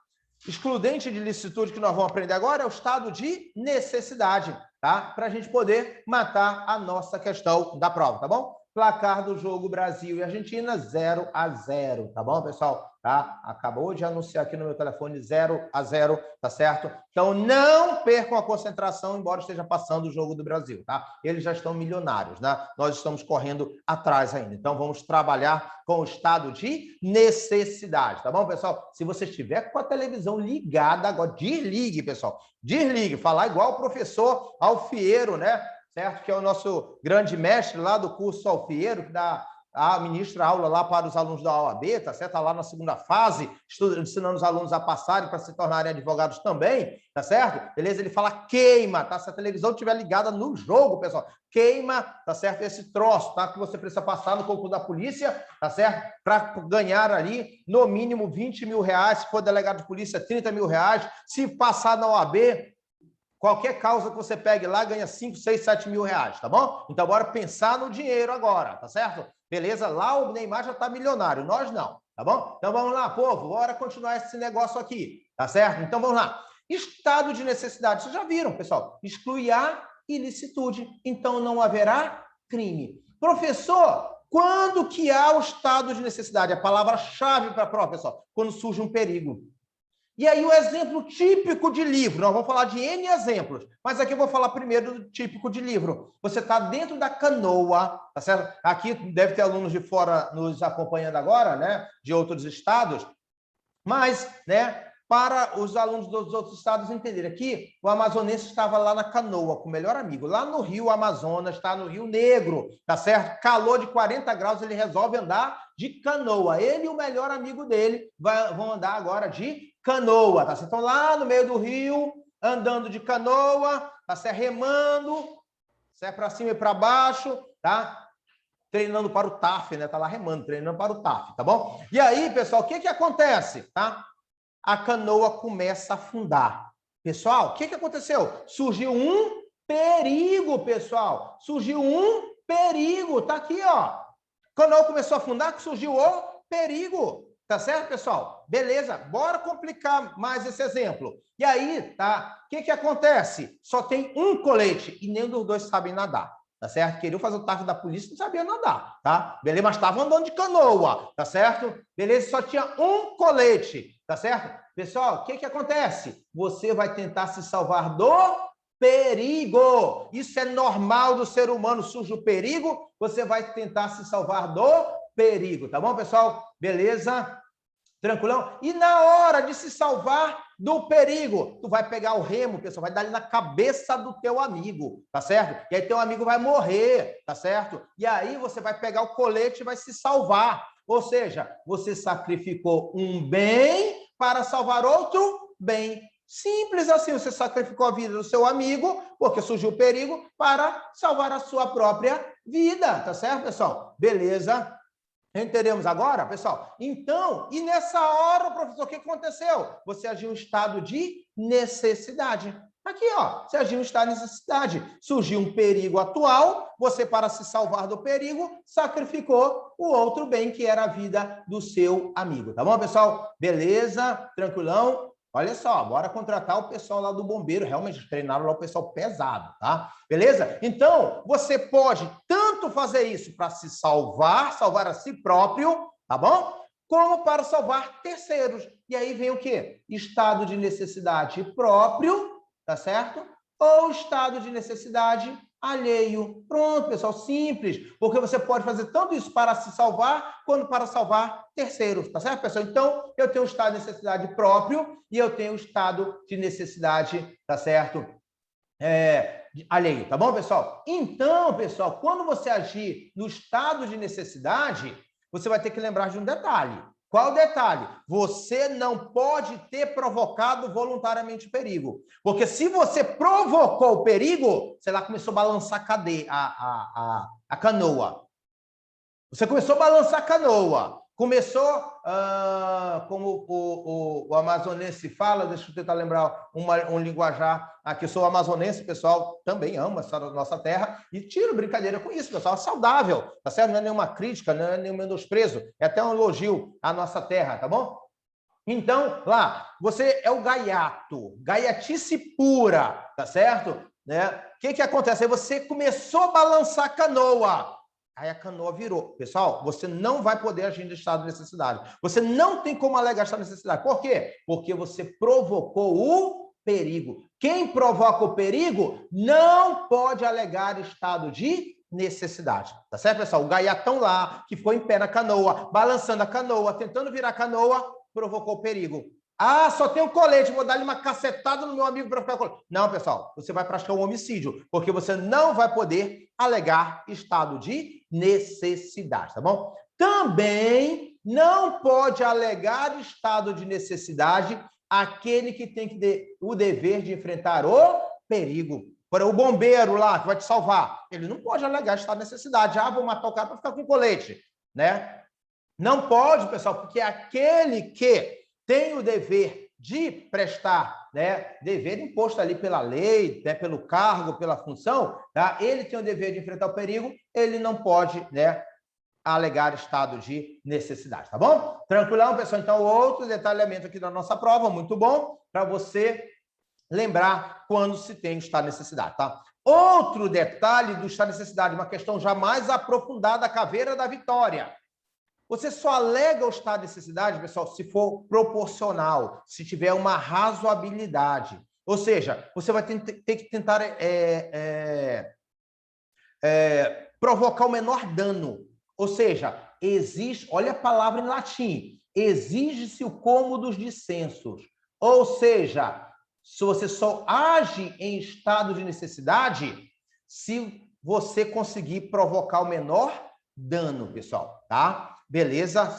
excludente de licitude que nós vamos aprender agora é o estado de necessidade, tá? Para a gente poder matar a nossa questão da prova, tá bom? Placar do jogo Brasil e Argentina, 0-0, tá bom, pessoal? Tá? Acabou de anunciar aqui no meu telefone 0-0, tá certo? Então, não percam a concentração, embora esteja passando o jogo do Brasil, tá? Eles já estão milionários, né? Nós estamos correndo atrás ainda. Então, vamos trabalhar com o estado de necessidade, tá bom, pessoal? Se você estiver com a televisão ligada agora, desligue, pessoal. Desligue, falar igual o professor Alfiero, né? Certo? Que é o nosso grande mestre lá do curso Alfiero, que ministra aula lá para os alunos da OAB, tá certo? Está lá na segunda fase, ensinando os alunos a passarem para se tornarem advogados também, tá certo? Beleza? Ele fala queima, tá? Se a televisão estiver ligada no jogo, pessoal, queima, tá certo? Esse troço, tá? Que você precisa passar no concurso da polícia, tá certo? Para ganhar ali, no mínimo, 20 mil reais, se for delegado de polícia, 30 mil reais, se passar na OAB, qualquer causa que você pegue lá ganha 5, 6, 7 mil reais, tá bom? Então, bora pensar no dinheiro agora, tá certo? Beleza? Lá o Neymar já tá milionário, nós não, tá bom? Então, vamos lá, povo, bora continuar esse negócio aqui, tá certo? Então, vamos lá. Estado de necessidade, vocês já viram, pessoal? Exclui a ilicitude, então não haverá crime. Professor, quando que há o estado de necessidade? A palavra-chave para a prova, pessoal, quando surge um perigo. E aí o exemplo típico de livro, nós vamos falar de N exemplos, mas aqui eu vou falar primeiro do típico de livro. Você está dentro da canoa, tá certo? Aqui deve ter alunos de fora nos acompanhando agora, né? De outros estados, mas, né? Para os alunos dos outros estados entenderem, aqui o amazonense estava lá na canoa com o melhor amigo, lá no Rio Amazonas, está no Rio Negro, tá certo? Calor de 40 graus, ele resolve andar de canoa. Ele e o melhor amigo dele vão andar agora de canoa, tá certo? Então, lá no meio do rio, andando de canoa, tá certo? Remando, certo? Para cima e para baixo, tá? Treinando para o TAF, né? Tá lá remando, treinando para o TAF, tá bom? E aí, pessoal, o que que acontece, tá? A canoa começa a afundar. Pessoal, o que que aconteceu? Surgiu um perigo, pessoal. Surgiu um perigo. Tá aqui, ó. A canoa começou a afundar, surgiu o perigo. Tá certo, pessoal? Beleza. Bora complicar mais esse exemplo. E aí, tá? O que que acontece? Só tem um colete e nenhum dos dois sabem nadar. Tá certo? Queriam fazer o TAF da polícia, não sabia nadar, tá? Beleza, mas estavam andando de canoa, tá certo? Beleza, só tinha um colete, tá certo? Pessoal, o que que acontece? Você vai tentar se salvar do perigo. Isso é normal do ser humano, surge o perigo, você vai tentar se salvar do perigo, tá bom, pessoal? Beleza? Tranquilão? E na hora de se salvar do perigo, tu vai pegar o remo, pessoal, vai dar ali na cabeça do teu amigo, tá certo? E aí teu amigo vai morrer, tá certo? E aí você vai pegar o colete e vai se salvar. Ou seja, você sacrificou um bem para salvar outro bem. Simples assim, você sacrificou a vida do seu amigo, porque surgiu o perigo, para salvar a sua própria vida, tá certo, pessoal? Beleza? Entendemos agora, pessoal? Então, e nessa hora, professor, o que aconteceu? Você agiu em estado de necessidade. Aqui, ó, você agiu em estado de necessidade. Surgiu um perigo atual, você, para se salvar do perigo, sacrificou o outro bem, que era a vida do seu amigo. Tá bom, pessoal? Beleza? Tranquilão? Olha só, bora contratar o pessoal lá do bombeiro, realmente treinaram lá o pessoal pesado, tá? Beleza? Então, você pode tanto fazer isso para se salvar, salvar a si próprio, tá bom? Como para salvar terceiros. E aí vem o quê? Estado de necessidade próprio, tá certo? Ou estado de necessidade alheio. Pronto, pessoal, simples. Porque você pode fazer tanto isso para se salvar, quanto para salvar terceiros, tá certo, pessoal? Então, eu tenho o estado de necessidade próprio e eu tenho o estado de necessidade, tá certo? Alheio, tá bom, pessoal? Então, pessoal, quando você agir no estado de necessidade, você vai ter que lembrar de um detalhe. Qual o detalhe? Você não pode ter provocado voluntariamente o perigo. Porque se você provocou o perigo, você lá começou a balançar a canoa. Você começou a balançar a canoa. Começou, como o amazonense fala, deixa eu tentar lembrar um linguajar. Aqui eu sou amazonense, pessoal, também amo essa nossa terra e tiro brincadeira com isso, pessoal. É saudável, tá certo? Não é nenhuma crítica, não é nenhum menosprezo, é até um elogio à nossa terra, tá bom? Então, lá, você é o gaiato, gaiatice pura, tá certo? Né? O que que acontece? Aí você começou a balançar a canoa. Aí a canoa virou. Pessoal, você não vai poder agir em estado de necessidade. Você não tem como alegar estado de necessidade. Por quê? Porque você provocou o perigo. Quem provoca o perigo não pode alegar estado de necessidade. Tá certo, pessoal? O gaiatão lá, que foi em pé na canoa, balançando a canoa, tentando virar a canoa, provocou o perigo. Ah, só tem um colete, vou dar-lhe uma cacetada no meu amigo para ficar com colete. Não, pessoal, você vai praticar um homicídio, porque você não vai poder alegar estado de necessidade, tá bom? Também não pode alegar estado de necessidade aquele que tem o dever de enfrentar o perigo. Para o bombeiro lá, que vai te salvar, ele não pode alegar estado de necessidade. Ah, vou matar o cara para ficar com colete, né? Não pode, pessoal, porque aquele que tem o dever de prestar, né, dever imposto ali pela lei, né, pelo cargo, pela função, tá? Ele tem o dever de enfrentar o perigo, ele não pode, né, alegar estado de necessidade, tá bom? Tranquilão, pessoal? Então, outro detalhamento aqui da nossa prova, muito bom, para você lembrar quando se tem estado de necessidade, tá? Outro detalhe do estado de necessidade, uma questão já mais aprofundada, a caveira da vitória. Você só alega o estado de necessidade, pessoal, se for proporcional, se tiver uma razoabilidade. Ou seja, você vai ter que tentar provocar o menor dano. Ou seja, existe, olha a palavra em latim, exige-se o cúmulo dos dissensos. Ou seja, se você só age em estado de necessidade, se você conseguir provocar o menor dano, pessoal, tá? Beleza?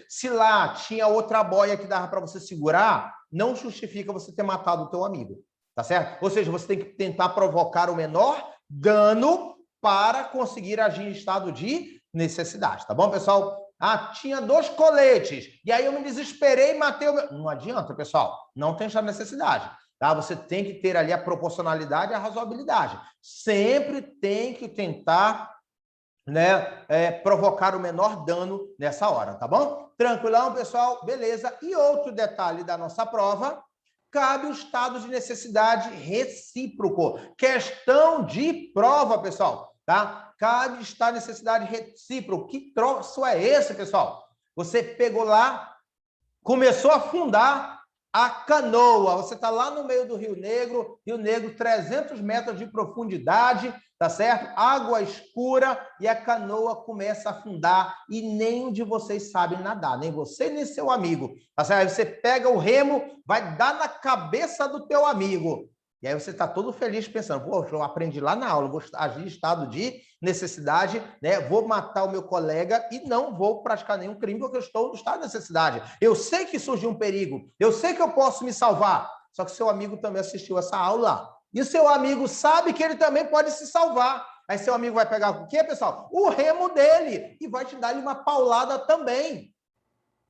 Se lá tinha outra boia que dava para você segurar, não justifica você ter matado o teu amigo, tá certo? Ou seja, você tem que tentar provocar o menor dano para conseguir agir em estado de necessidade, tá bom, pessoal? Ah, tinha 2 coletes, e aí eu me desesperei e matei o meu... Não adianta, pessoal, não tem essa necessidade, tá? Você tem que ter ali a proporcionalidade e a razoabilidade. Sempre tem que tentar, né, provocar o menor dano nessa hora, tá bom? Tranquilão, pessoal? Beleza. E outro detalhe da nossa prova, cabe o estado de necessidade recíproco. Questão de prova, pessoal, tá? Cabe estado de necessidade recíproco. Que troço é esse, pessoal? Você pegou lá, começou a afundar a canoa. Você está lá no meio do Rio Negro, 300 metros de profundidade, tá certo? Água escura e a canoa começa a afundar e nenhum de vocês sabe nadar, nem você nem seu amigo, tá certo? Aí você pega o remo, vai dar na cabeça do teu amigo. E aí você está todo feliz pensando, poxa, eu aprendi lá na aula, vou agir em estado de necessidade, né? Vou matar o meu colega e não vou praticar nenhum crime porque eu estou no estado de necessidade. Eu sei que surgiu um perigo, eu sei que eu posso me salvar. Só que seu amigo também assistiu essa aula. E o seu amigo sabe que ele também pode se salvar. Aí seu amigo vai pegar o quê, pessoal? O remo dele e vai te dar uma paulada também.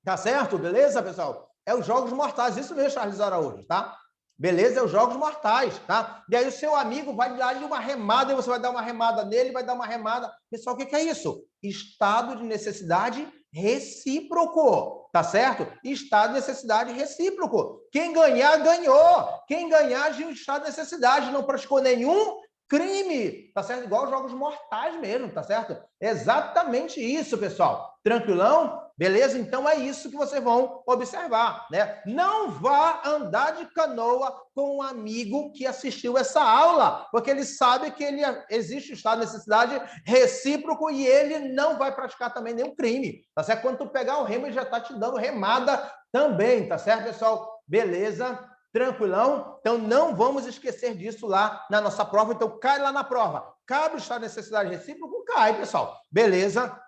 Tá certo? Beleza, pessoal? É os jogos mortais, isso mesmo, Charles Araújo, tá? Beleza? É os jogos mortais, tá? E aí o seu amigo vai dar uma remada, e você vai dar uma remada nele, vai dar uma remada. Pessoal, o que é isso? Estado de necessidade recíproco, tá certo? Estado de necessidade recíproco. Quem ganhar, ganhou. Quem ganhar, agiu em estado de necessidade, não praticou nenhum crime, tá certo? Igual os jogos mortais mesmo, tá certo? Exatamente isso, pessoal. Tranquilão? Beleza? Então é isso que vocês vão observar, né? Não vá andar de canoa com um amigo que assistiu essa aula, porque ele sabe que existe o estado de necessidade recíproco e ele não vai praticar também nenhum crime, tá certo? Quando tu pegar o remo, ele já tá te dando remada também, tá certo, pessoal? Beleza? Tranquilão? Então não vamos esquecer disso lá na nossa prova. Então cai lá na prova. Cabe o estado de necessidade recíproco? Cai, pessoal. Beleza?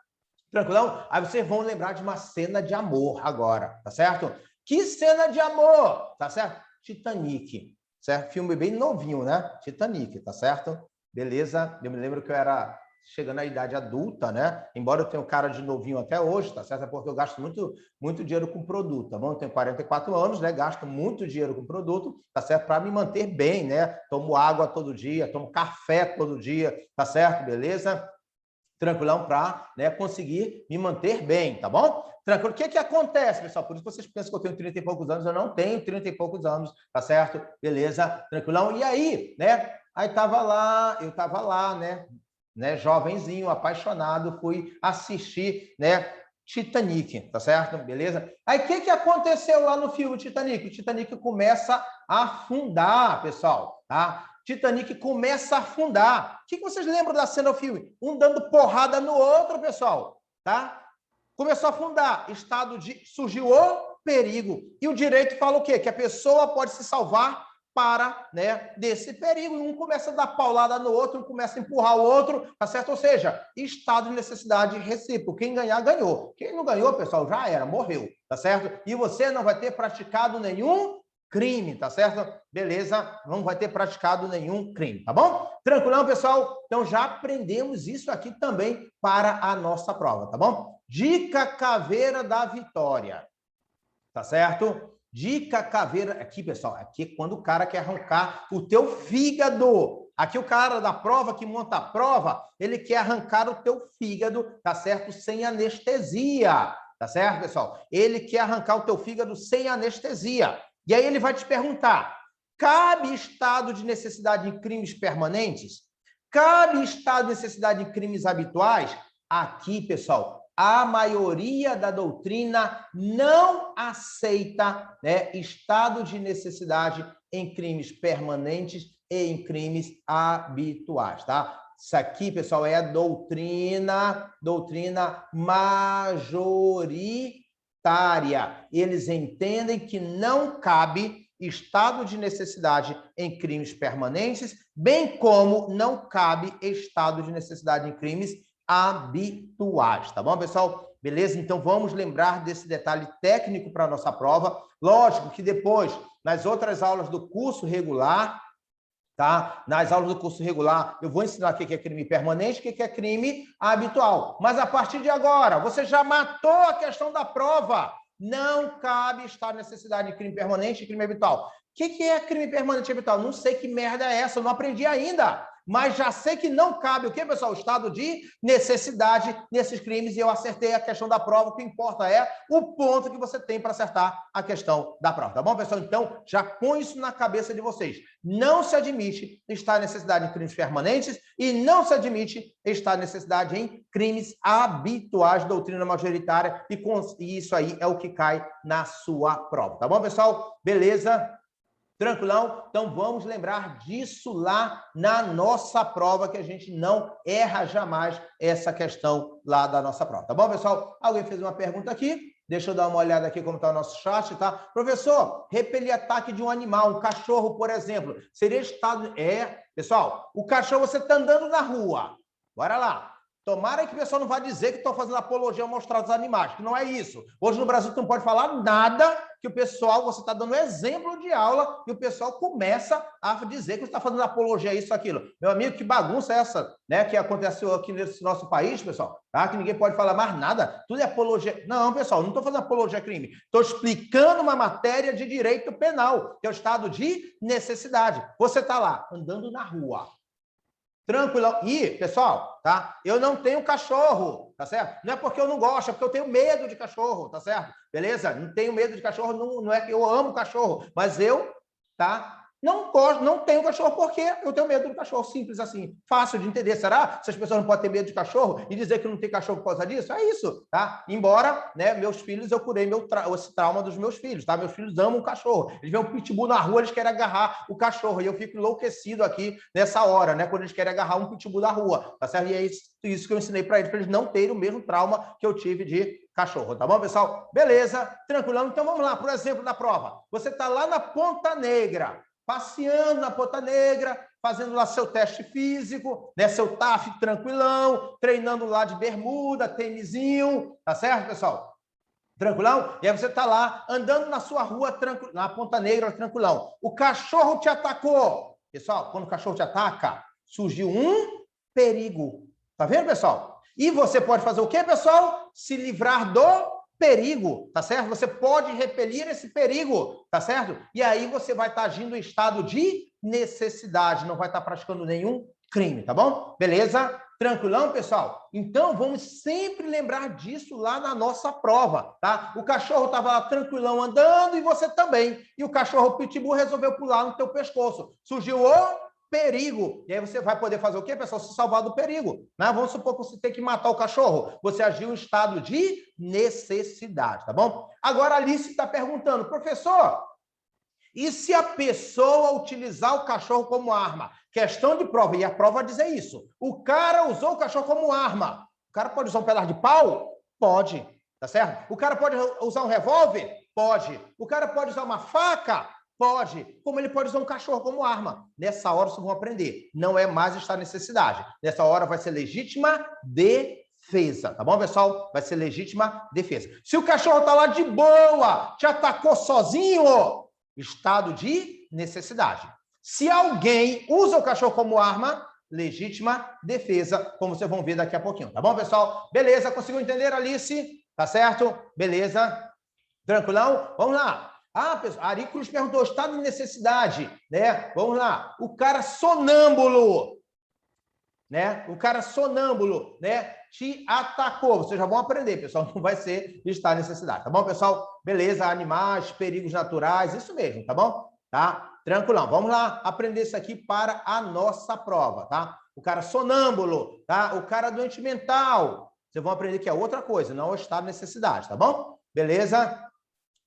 Tranquilão? Aí vocês vão lembrar de uma cena de amor agora, tá certo? Que cena de amor, tá certo? Titanic, certo? Filme bem novinho, né? Titanic, tá certo? Beleza? Eu me lembro que eu era chegando à idade adulta, né? Embora eu tenha cara de novinho até hoje, tá certo? É porque eu gasto muito dinheiro com produto, tá bom? Eu tenho 44 anos, né? Gasto muito dinheiro com produto, tá certo? Para me manter bem, né? Tomo água todo dia, tomo café todo dia, tá certo? Beleza? Tranquilão, para, né, conseguir me manter bem, tá bom? Tranquilo. O que acontece, pessoal? Por isso vocês pensam que eu tenho 30 e poucos anos, eu não tenho 30 e poucos anos, tá certo? Beleza? Tranquilão? E aí, né? Aí eu tava lá, né, jovenzinho, apaixonado, fui assistir, né, Titanic, tá certo? Beleza? Aí o que aconteceu lá no filme Titanic? O Titanic começa a afundar, pessoal, tá? Titanic começa a afundar. O que vocês lembram da cena do filme? Um dando porrada no outro, pessoal, tá? Começou a afundar. Surgiu o perigo. E o direito fala o quê? Que a pessoa pode se salvar para, né, desse perigo. Um começa a dar paulada no outro, um começa a empurrar o outro, tá certo? Ou seja, estado de necessidade recíproco. Quem ganhar, ganhou. Quem não ganhou, pessoal, já era, morreu, tá certo? E você não vai ter praticado nenhum crime, tá certo? Beleza, não vai ter praticado nenhum crime, tá bom? Tranquilão, pessoal? Então já aprendemos isso aqui também para a nossa prova, tá bom? Dica caveira da vitória, tá certo? Dica caveira, aqui, pessoal, aqui é quando o cara quer arrancar o teu fígado. Aqui o cara da prova, que monta a prova, ele quer arrancar o teu fígado, tá certo? Sem anestesia, tá certo, pessoal? Ele quer arrancar o teu fígado sem anestesia. E aí ele vai te perguntar, cabe estado de necessidade em crimes permanentes? Cabe estado de necessidade em crimes habituais? Aqui, pessoal, a maioria da doutrina não aceita, né, estado de necessidade em crimes permanentes e em crimes habituais, tá? Isso aqui, pessoal, é a doutrina majoritária. Eles entendem que não cabe estado de necessidade em crimes permanentes, bem como não cabe estado de necessidade em crimes habituais, tá bom, pessoal? Beleza? Então, vamos lembrar desse detalhe técnico para a nossa prova. Lógico que depois, nas outras aulas do curso regular, tá? Nas aulas do curso regular, eu vou ensinar o que é crime permanente, o que é crime habitual. Mas, a partir de agora, você já matou a questão da prova. Não cabe estar necessidade de crime permanente e crime habitual. O que é crime permanente e habitual? Não sei que merda é essa, eu não aprendi ainda. Mas já sei que não cabe o quê, pessoal? O estado de necessidade nesses crimes, e eu acertei a questão da prova. O que importa é o ponto que você tem para acertar a questão da prova, tá bom, pessoal? Então, já põe isso na cabeça de vocês. Não se admite estar necessidade em crimes permanentes e não se admite estar necessidade em crimes habituais, doutrina majoritária, e isso aí é o que cai na sua prova, tá bom, pessoal? Beleza? Tranquilão? Então, vamos lembrar disso lá na nossa prova, que a gente não erra jamais essa questão lá da nossa prova. Tá bom, pessoal? Alguém fez uma pergunta aqui? Deixa eu dar uma olhada aqui como está o nosso chat, tá? Professor, repelir ataque de um animal, um cachorro, por exemplo, seria estado... pessoal, o cachorro, você está andando na rua. Bora lá. Tomara que o pessoal não vá dizer que estou fazendo apologia ao mostrar dos animais, que não é isso. Hoje no Brasil tu não pode falar nada que o pessoal, você está dando exemplo de aula e o pessoal começa a dizer que você está fazendo apologia a isso, aquilo. Meu amigo, que bagunça é essa, né, que aconteceu aqui nesse nosso país, pessoal? Tá? Que ninguém pode falar mais nada. Tudo é apologia. Não, pessoal, não estou fazendo apologia a crime. Estou explicando uma matéria de direito penal, que é o estado de necessidade. Você está lá, andando na rua. Tranquilo. E, pessoal, tá? Eu não tenho cachorro, tá certo? Não é porque eu não gosto, é porque eu tenho medo de cachorro, tá certo? Beleza? Não tenho medo de cachorro, não é que eu amo cachorro, mas eu, tá? Não gosto, não tenho cachorro porque eu tenho medo do cachorro, simples assim. Fácil de entender. Será? Se as pessoas não podem ter medo de cachorro e dizer que não tem cachorro por causa disso? É isso, tá? Embora, né, meus filhos, eu curei esse trauma dos meus filhos, tá? Meus filhos amam o cachorro. Eles veem um pitbull na rua, eles querem agarrar o cachorro. E eu fico enlouquecido aqui nessa hora, né? Quando eles querem agarrar um pitbull da rua, tá certo? E é isso que eu ensinei para eles não terem o mesmo trauma que eu tive de cachorro, tá bom, pessoal? Beleza, tranquilão. Então, vamos lá, por exemplo, na prova. Você está lá na Ponta Negra, passeando na Ponta Negra, fazendo lá seu teste físico, né, seu TAF tranquilão, treinando lá de bermuda, tênisinho, tá certo, pessoal? Tranquilão? E aí você tá lá, andando na sua rua, na Ponta Negra, tranquilão. O cachorro te atacou. Pessoal, quando o cachorro te ataca, surgiu um perigo. Tá vendo, pessoal? E você pode fazer o quê, pessoal? Se livrar do perigo, tá certo? Você pode repelir esse perigo, tá certo? E aí você vai estar agindo em estado de necessidade, não vai estar praticando nenhum crime, tá bom? Beleza? Tranquilão, pessoal? Então, vamos sempre lembrar disso lá na nossa prova, tá? O cachorro estava lá tranquilão andando e você também. E o cachorro pitbull resolveu pular no teu pescoço. Surgiu o perigo. E aí você vai poder fazer o quê, pessoal? Se salvar do perigo. Né? Vamos supor que você tem que matar o cachorro. Você agiu em estado de necessidade, tá bom? Agora a Alice está perguntando, professor, e se a pessoa utilizar o cachorro como arma? Questão de prova, e a prova vai dizer isso. O cara usou o cachorro como arma. O cara pode usar um pedaço de pau? Pode, tá certo? O cara pode usar um revólver? Pode. O cara pode usar uma faca? Pode. Como ele pode usar um cachorro como arma? Nessa hora vocês vão aprender. Não é mais estar necessidade. Nessa hora vai ser legítima defesa, tá bom, pessoal? Vai ser legítima defesa. Se o cachorro tá lá de boa, te atacou sozinho, estado de necessidade. Se alguém usa o cachorro como arma, legítima defesa, como vocês vão ver daqui a pouquinho, tá bom, pessoal? Beleza, conseguiu entender, Alice? Tá certo? Beleza? Tranquilão? Vamos lá. Ah, pessoal, Ari Cruz perguntou, estado de necessidade, né? Vamos lá. O cara sonâmbulo, né? O cara sonâmbulo, né? Te atacou. Vocês já vão aprender, pessoal. Não vai ser estar de necessidade, tá bom, pessoal? Beleza, animais, perigos naturais, isso mesmo, tá bom? Tá? Tranquilão. Vamos lá aprender isso aqui para a nossa prova, tá? O cara sonâmbulo, tá? O cara doente mental, Vocês vão aprender que é outra coisa, não é o estado de necessidade, tá bom? Beleza?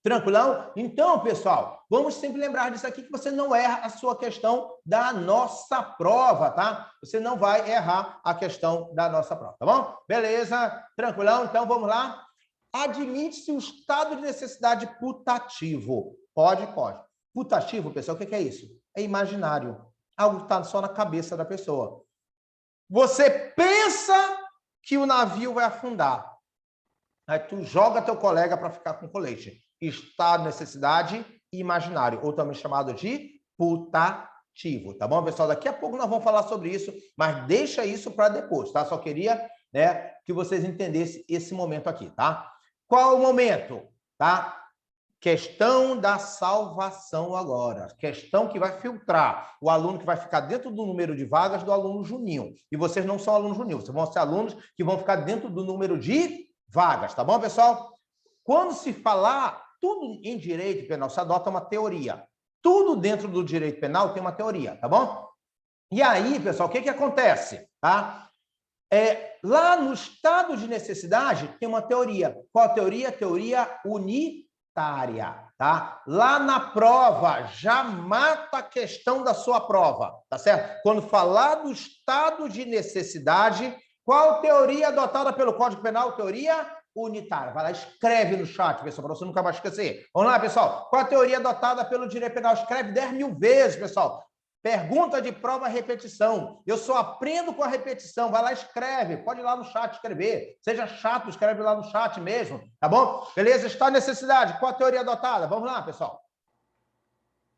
Tranquilão? Então, pessoal, vamos sempre lembrar disso aqui, que você não erra a sua questão da nossa prova, tá? Você não vai errar a questão da nossa prova, tá bom? Beleza? Tranquilão? Então, vamos lá. Admite-se o estado de necessidade putativo. Pode, pode. Putativo, pessoal, o que é isso? É imaginário. Algo que está só na cabeça da pessoa. Você pensa que o navio vai afundar. Aí tu joga teu colega para ficar com colete. Estado de necessidade imaginário, ou também chamado de putativo, tá bom, pessoal? Daqui a pouco nós vamos falar sobre isso, mas deixa isso para depois, tá? Só queria, né, que vocês entendessem esse momento aqui, tá? Qual é o momento, tá? Questão da salvação agora. Questão que vai filtrar o aluno que vai ficar dentro do número de vagas do aluno juninho. E vocês não são alunos juninho, vocês vão ser alunos que vão ficar dentro do número de vagas, tá bom, pessoal? Quando se falar tudo em direito penal, se adota uma teoria. Tudo dentro do direito penal tem uma teoria, tá bom? E aí, pessoal, o que acontece, tá? Lá no estado de necessidade tem uma teoria. Qual a teoria? Teoria unitária, tá? Lá na prova, já mata a questão da sua prova, tá certo? Quando falar do estado de necessidade, qual teoria adotada pelo Código Penal? Teoria unitária. Vai lá, escreve no chat, pessoal, para você nunca mais esquecer. Vamos lá, pessoal. Qual a teoria adotada pelo direito penal? Escreve 10.000 vezes, pessoal. Pergunta de prova, repetição. Eu só aprendo com a repetição. Vai lá, escreve. Pode ir lá no chat escrever. Seja chato, escreve lá no chat mesmo, tá bom? Beleza? Está necessidade. Qual a teoria adotada? Vamos lá, pessoal.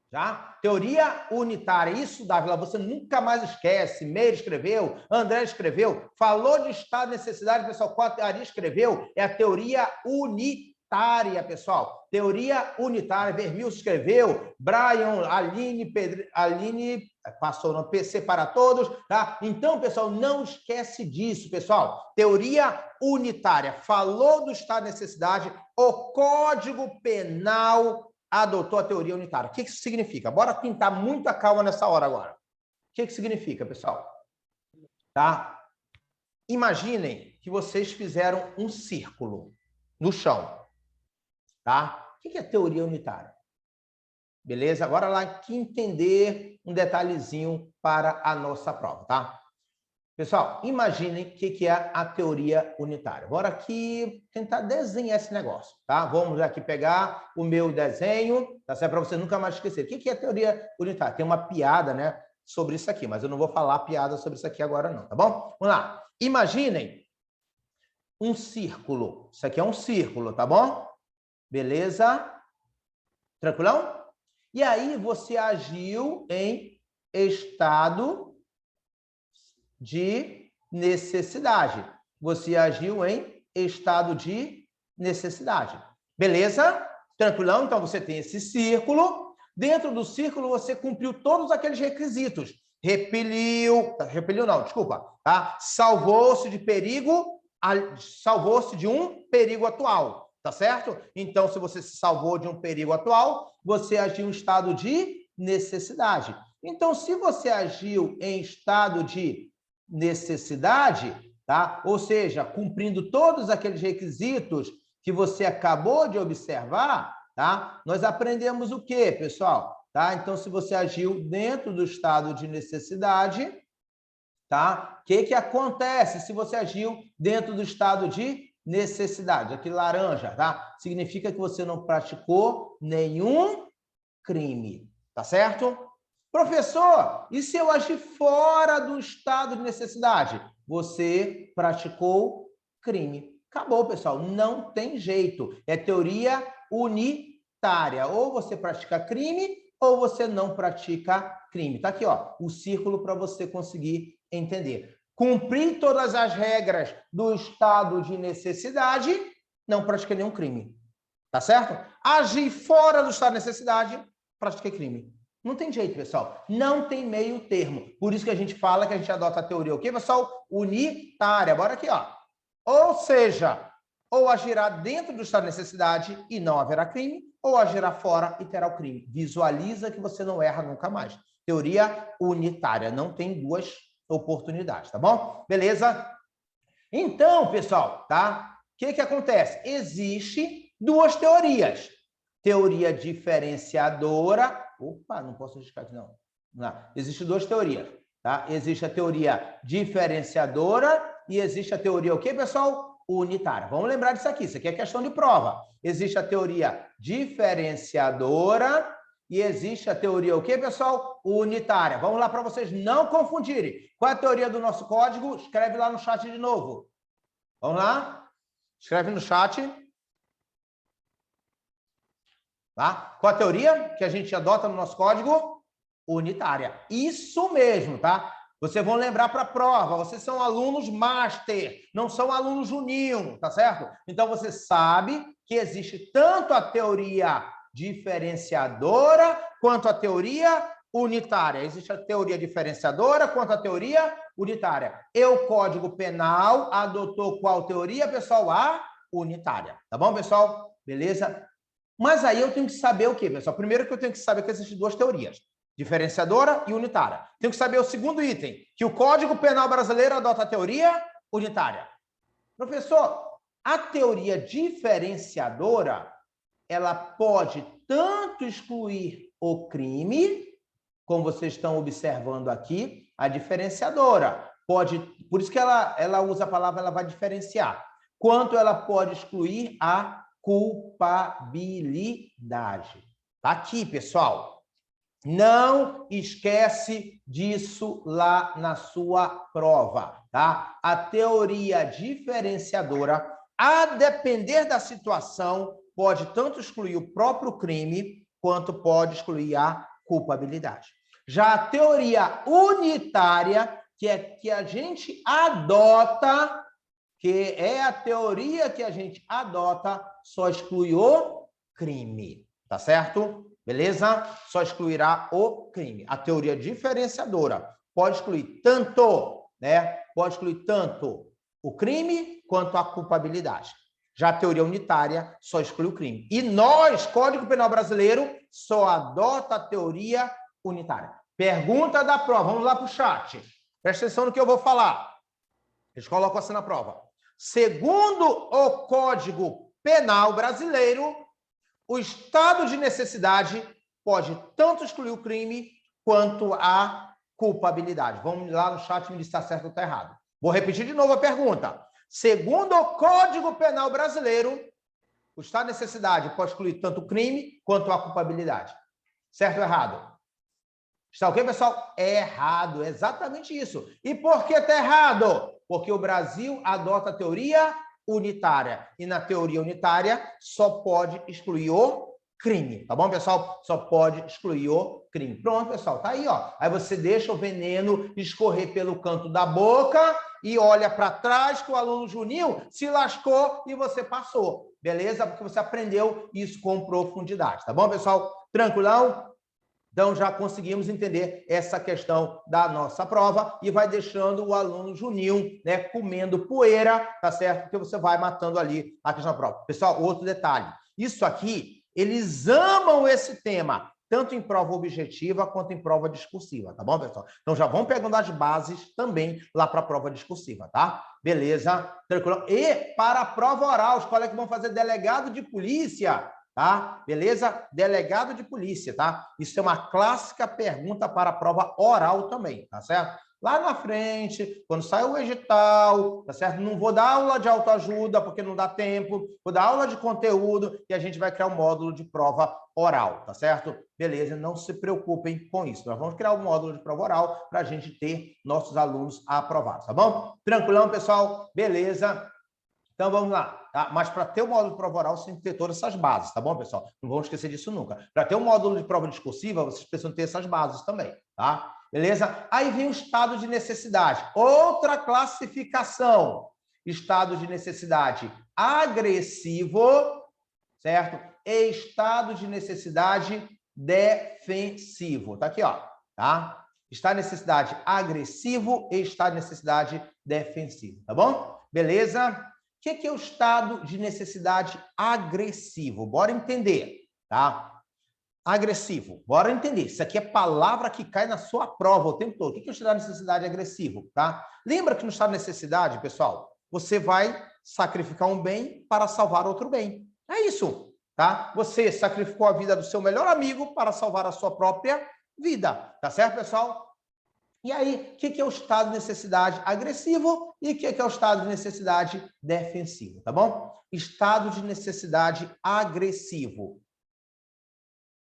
Já? Teoria unitária. Isso, Dávila, você nunca mais esquece. Meire escreveu, André escreveu, falou de estado de necessidade, pessoal, qual a teoria escreveu? É a teoria unitária, pessoal. Teoria unitária. Vermil escreveu, Brian, Aline, passou no PC para todos, tá? Então, pessoal, não esquece disso, pessoal. Teoria unitária. Falou do estado de necessidade, o Código Penal adotou a teoria unitária. O que isso significa? Bora pintar muita calma nessa hora agora. O que significa, pessoal? Tá? Imaginem que vocês fizeram um círculo no chão. Tá? O que é teoria unitária? Beleza? Agora lá aqui entender um detalhezinho para a nossa prova, tá? Pessoal, imaginem o que é a teoria unitária. Bora aqui tentar desenhar esse negócio, tá? Vamos aqui pegar o meu desenho, tá certo? Para você nunca mais esquecer. O que é a teoria unitária? Tem uma piada, né, sobre isso aqui, mas eu não vou falar piada sobre isso aqui agora não, tá bom? Vamos lá. Imaginem um círculo. Isso aqui é um círculo, tá bom? Beleza? Tranquilão? E aí você agiu em estado de necessidade. Você agiu em estado de necessidade. Beleza? Tranquilão? Então, você tem esse círculo. Dentro do círculo, você cumpriu todos aqueles requisitos. Repeliu não, desculpa. Tá? Salvou-se de perigo, salvou-se de um perigo atual. Tá certo? Então, se você se salvou de um perigo atual, você agiu em estado de necessidade. Então, se você agiu em estado de necessidade, tá? Ou seja, cumprindo todos aqueles requisitos que você acabou de observar, tá? Nós aprendemos o quê, pessoal? Tá? Então, se você agiu dentro do estado de necessidade, tá? O que acontece se você agiu dentro do estado de necessidade? Aqui laranja, tá? Significa que você não praticou nenhum crime, tá certo? Professor, e se eu agir fora do estado de necessidade? Você praticou crime. Acabou, pessoal. Não tem jeito. É teoria unitária. Ou você pratica crime, ou você não pratica crime. Tá aqui, ó, o círculo para você conseguir entender. Cumprir todas as regras do estado de necessidade, não pratiquei nenhum crime. Tá certo? Agir fora do estado de necessidade, pratiquei crime. Não tem jeito, pessoal. Não tem meio termo. Por isso que a gente fala que a gente adota a teoria o quê, pessoal? Unitária. Bora aqui, ó. Ou seja, ou agirá dentro do estado de necessidade e não haverá crime, ou agirá fora e terá o crime. Visualiza que você não erra nunca mais. Teoria unitária. Não tem duas oportunidades, tá bom? Beleza? Então, pessoal, tá? O que acontece? Existe duas teorias. Teoria diferenciadora. Opa, não posso riscar aqui, não. Existem duas teorias, tá? Existe a teoria diferenciadora e existe a teoria o quê, pessoal? Unitária. Vamos lembrar disso aqui. Isso aqui é questão de prova. Existe a teoria diferenciadora e existe a teoria o quê, pessoal? Unitária. Vamos lá para vocês não confundirem. Qual é a teoria do nosso código? Escreve lá no chat de novo. Vamos lá? Escreve no chat. Tá? Qual a teoria que a gente adota no nosso código? Unitária. Isso mesmo, tá? Vocês vão lembrar para a prova. Vocês são alunos master, não são alunos juninho, tá certo? Então, você sabe que existe tanto a teoria diferenciadora quanto a teoria unitária. Existe a teoria diferenciadora quanto a teoria unitária. E o Código Penal adotou qual teoria, pessoal? A unitária. Tá bom, pessoal? Beleza? Mas aí eu tenho que saber o quê, pessoal? Primeiro que eu tenho que saber que existem duas teorias, diferenciadora e unitária. Tenho que saber o segundo item, que o Código Penal brasileiro adota a teoria unitária. Professor, a teoria diferenciadora, ela pode tanto excluir o crime, como vocês estão observando aqui, a diferenciadora pode, por isso que ela usa a palavra, ela vai diferenciar, quanto ela pode excluir a culpabilidade. Tá aqui, pessoal. Não esquece disso lá na sua prova, tá? A teoria diferenciadora, a depender da situação, pode tanto excluir o próprio crime, quanto pode excluir a culpabilidade. Já a teoria unitária, que é que a gente adota, que é a teoria que a gente adota, só exclui o crime, tá certo? Beleza? Só excluirá o crime. A teoria diferenciadora pode excluir tanto, né? Pode excluir tanto o crime quanto a culpabilidade. Já a teoria unitária só exclui o crime. E nós, Código Penal Brasileiro, só adota a teoria unitária. Pergunta da prova. Vamos lá para o chat. Presta atenção no que eu vou falar. Eles colocam assim na prova. Segundo o Código Penal Brasileiro, o estado de necessidade pode tanto excluir o crime quanto a culpabilidade. Vamos lá no chat me dizer se está certo ou está errado. Vou repetir de novo a pergunta. Segundo o Código Penal Brasileiro, o estado de necessidade pode excluir tanto o crime quanto a culpabilidade. Certo ou errado? Está ok, pessoal? É errado, é exatamente isso. E por que está errado? Porque o Brasil adota a teoria unitária. E na teoria unitária só pode excluir o crime. Tá bom, pessoal? Só pode excluir o crime. Pronto, pessoal. Tá aí, ó. Aí você deixa o veneno escorrer pelo canto da boca e olha para trás que o aluno Juninho se lascou e você passou. Beleza? Porque você aprendeu isso com profundidade. Tá bom, pessoal? Tranquilão? Então, já conseguimos entender essa questão da nossa prova e vai deixando o aluno Juninho, né, comendo poeira, tá certo? Porque você vai matando ali a questão da prova. Pessoal, outro detalhe. Isso aqui, eles amam esse tema, tanto em prova objetiva quanto em prova discursiva, tá bom, pessoal? Então, já vão pegando as bases também lá para a prova discursiva, tá? Beleza? Tranquilo? E para a prova oral, os colegas vão fazer delegado de polícia, tá? Beleza? Delegado de polícia, tá? Isso é uma clássica pergunta para a prova oral também, tá certo? Lá na frente, quando sai o edital, tá certo? Não vou dar aula de autoajuda, porque não dá tempo, vou dar aula de conteúdo e a gente vai criar um módulo de prova oral, tá certo? Beleza, não se preocupem com isso. Nós vamos criar um módulo de prova oral para a gente ter nossos alunos aprovados, tá bom? Tranquilão, pessoal? Beleza? Então, vamos lá. Tá? Mas para ter o módulo de prova oral, você tem que ter todas essas bases, tá bom, pessoal? Não vamos esquecer disso nunca. Para ter um módulo de prova discursiva, vocês precisam ter essas bases também, tá? Beleza? Aí vem o estado de necessidade. Outra classificação. Estado de necessidade agressivo, certo? E estado de necessidade defensivo. Tá aqui, ó. Tá? Estado de necessidade agressivo e estado de necessidade defensivo. Tá bom? Beleza? O que é o estado de necessidade agressivo? Bora entender, tá? Agressivo, bora entender. Isso aqui é palavra que cai na sua prova o tempo todo. O que é o estado de necessidade agressivo, tá? Lembra que no estado de necessidade, pessoal, você vai sacrificar um bem para salvar outro bem. É isso, tá? Você sacrificou a vida do seu melhor amigo para salvar a sua própria vida, tá certo, pessoal? E aí, o que é o estado de necessidade agressivo e o que é o estado de necessidade defensivo, tá bom? Estado de necessidade agressivo.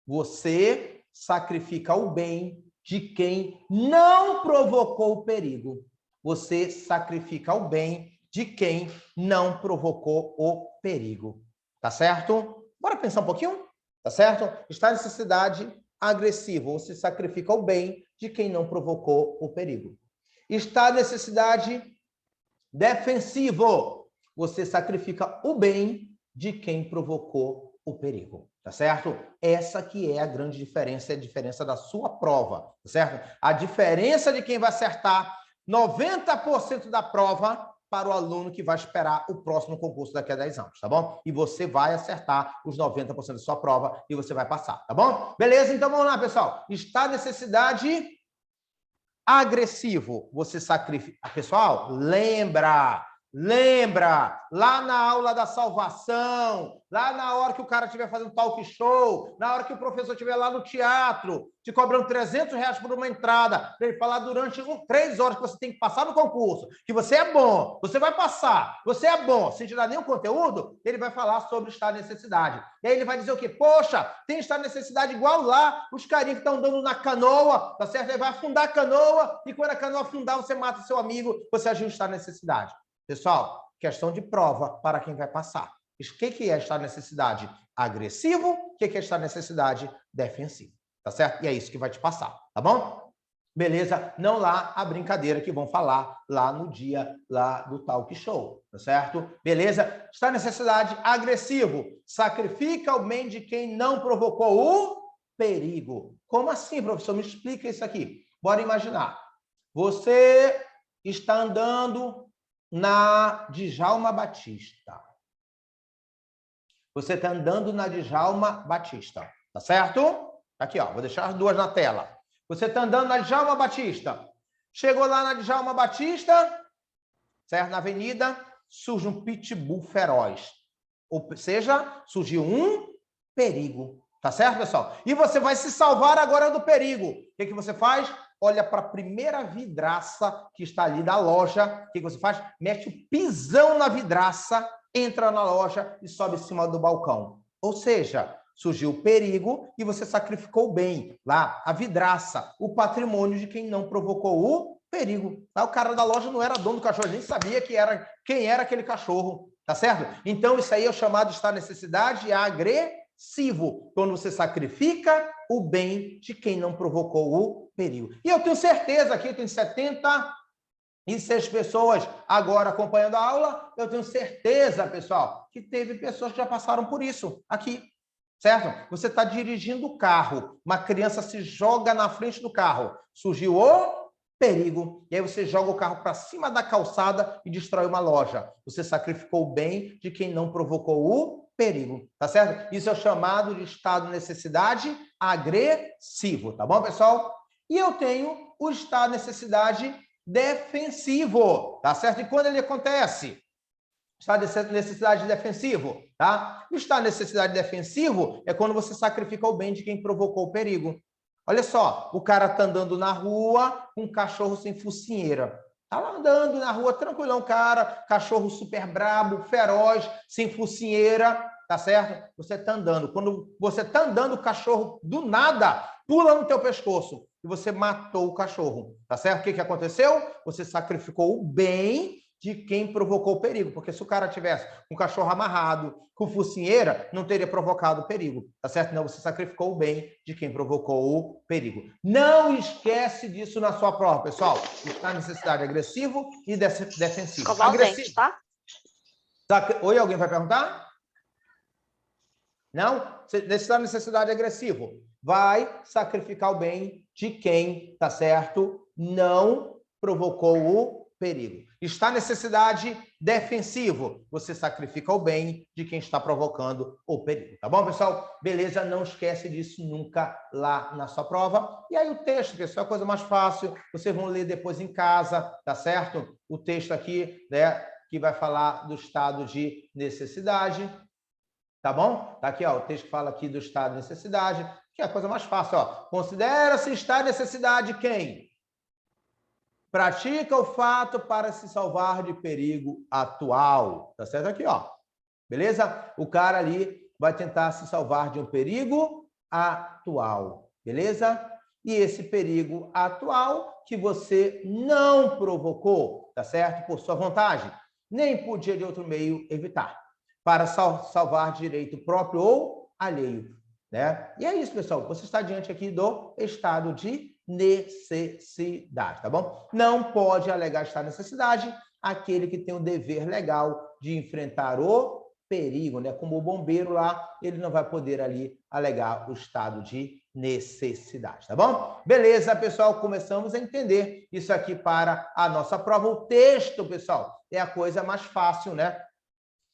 Você sacrifica o bem de quem não provocou o perigo. Você sacrifica o bem de quem não provocou o perigo. Tá certo? Bora pensar um pouquinho? Tá certo? Estado de necessidade agressivo. Você sacrifica o bem de quem não provocou o perigo. Estado de necessidade defensivo. Você sacrifica o bem de quem provocou o perigo, tá certo? Essa que é a grande diferença, é a diferença da sua prova, tá certo? A diferença de quem vai acertar 90% da prova para o aluno que vai esperar o próximo concurso daqui a 10 anos, tá bom? E você vai acertar os 90% da sua prova e você vai passar, tá bom? Beleza? Então vamos lá, pessoal. Estado de necessidade agressivo. Você sacrifica... Pessoal, lembra, lá na aula da salvação, lá na hora que o cara estiver fazendo talk show, na hora que o professor estiver lá no teatro, te cobrando R$300 por uma entrada, para ele falar durante 3 horas que você tem que passar no concurso, que você é bom, você vai passar, você é bom, sem te dar nenhum conteúdo, ele vai falar sobre estado de necessidade. E aí ele vai dizer o quê? Poxa, tem estado de necessidade igual lá, os carinhos que estão andando na canoa, tá certo? Ele vai afundar a canoa, e quando a canoa afundar, você mata o seu amigo, você agiu em estado de necessidade. Pessoal, questão de prova para quem vai passar. O que é estado de necessidade agressivo? O que é estado de necessidade defensivo? Tá certo? E é isso que vai te passar, tá bom? Beleza? Não lá a brincadeira que vão falar lá no dia lá do talk show, tá certo? Beleza? Estado de necessidade agressivo. Sacrifica o bem de quem não provocou o perigo. Como assim, professor? Me explica isso aqui. Bora imaginar. Você está andando na Djalma Batista. Você está andando na Djalma Batista, tá certo? Aqui, ó, vou deixar as duas na tela. Você está andando na Djalma Batista. Chegou lá na Djalma Batista, certo? Na avenida, surge um pitbull feroz. Ou seja, surgiu um perigo. Tá certo, pessoal? E você vai se salvar agora do perigo. O que você faz? Olha para a primeira vidraça que está ali da loja. O que você faz? Mete o pisão na vidraça, entra na loja e sobe em cima do balcão. Ou seja, surgiu o perigo e você sacrificou o bem. Lá, a vidraça, o patrimônio de quem não provocou o perigo. Lá, o cara da loja não era dono do cachorro, nem sabia quem era aquele cachorro. Tá certo? Então, isso aí é o chamado de estado de necessidade agressivo, quando você sacrifica o bem de quem não provocou o perigo. E eu tenho certeza que tem 76 pessoas agora acompanhando a aula, eu tenho certeza, pessoal, que teve pessoas que já passaram por isso aqui, certo? Você está dirigindo o carro, uma criança se joga na frente do carro, surgiu o perigo, e aí você joga o carro para cima da calçada e destrói uma loja. Você sacrificou o bem de quem não provocou o perigo, tá certo? Isso é o chamado de estado de necessidade agressivo, tá bom, pessoal? E eu tenho o estado de necessidade defensivo, tá certo? E quando ele acontece? Estado de necessidade defensivo, tá? O estado de necessidade defensivo é quando você sacrifica o bem de quem provocou o perigo. Olha só, o cara tá andando na rua com um cachorro sem focinheira. Tá lá andando na rua, tranquilão, cara, cachorro super brabo, feroz, sem focinheira, tá certo? Você tá andando. Quando você tá andando, o cachorro, do nada, pula no teu pescoço e você matou o cachorro, tá certo? O que aconteceu? Você sacrificou o bem de quem provocou o perigo, porque se o cara tivesse um cachorro amarrado, com focinheira, não teria provocado o perigo, tá certo? Não, você sacrificou o bem de quem provocou o perigo. Não esquece disso na sua prova, pessoal. Está necessidade agressivo e defensivo. Escovar os dentes, tá? Oi, alguém vai perguntar? Não? Necessidade agressivo. Vai sacrificar o bem de quem, tá certo? Não provocou o perigo. Está necessidade defensivo. Você sacrifica o bem de quem está provocando o perigo. Tá bom, pessoal? Beleza? Não esquece disso nunca lá na sua prova. E aí o texto, pessoal, é a coisa mais fácil. Vocês vão ler depois em casa, tá certo? O texto aqui, né? Que vai falar do estado de necessidade. Tá bom? Tá aqui, ó, o texto que fala aqui do estado de necessidade, que é a coisa mais fácil, ó. Considera-se estar em necessidade quem pratica o fato para se salvar de perigo atual. Tá certo aqui, ó. Beleza? O cara ali vai tentar se salvar de um perigo atual. Beleza? E esse perigo atual que você não provocou, tá certo? Por sua vontade, nem podia de outro meio evitar, para salvar direito próprio ou alheio, né? E é isso, pessoal. Você está diante aqui do estado de necessidade, tá bom? Não pode alegar estado de necessidade aquele que tem o dever legal de enfrentar o perigo, né? Como o bombeiro lá, ele não vai poder ali alegar o estado de necessidade, tá bom? Beleza, pessoal, começamos a entender isso aqui para a nossa prova. O texto, pessoal, é a coisa mais fácil, né?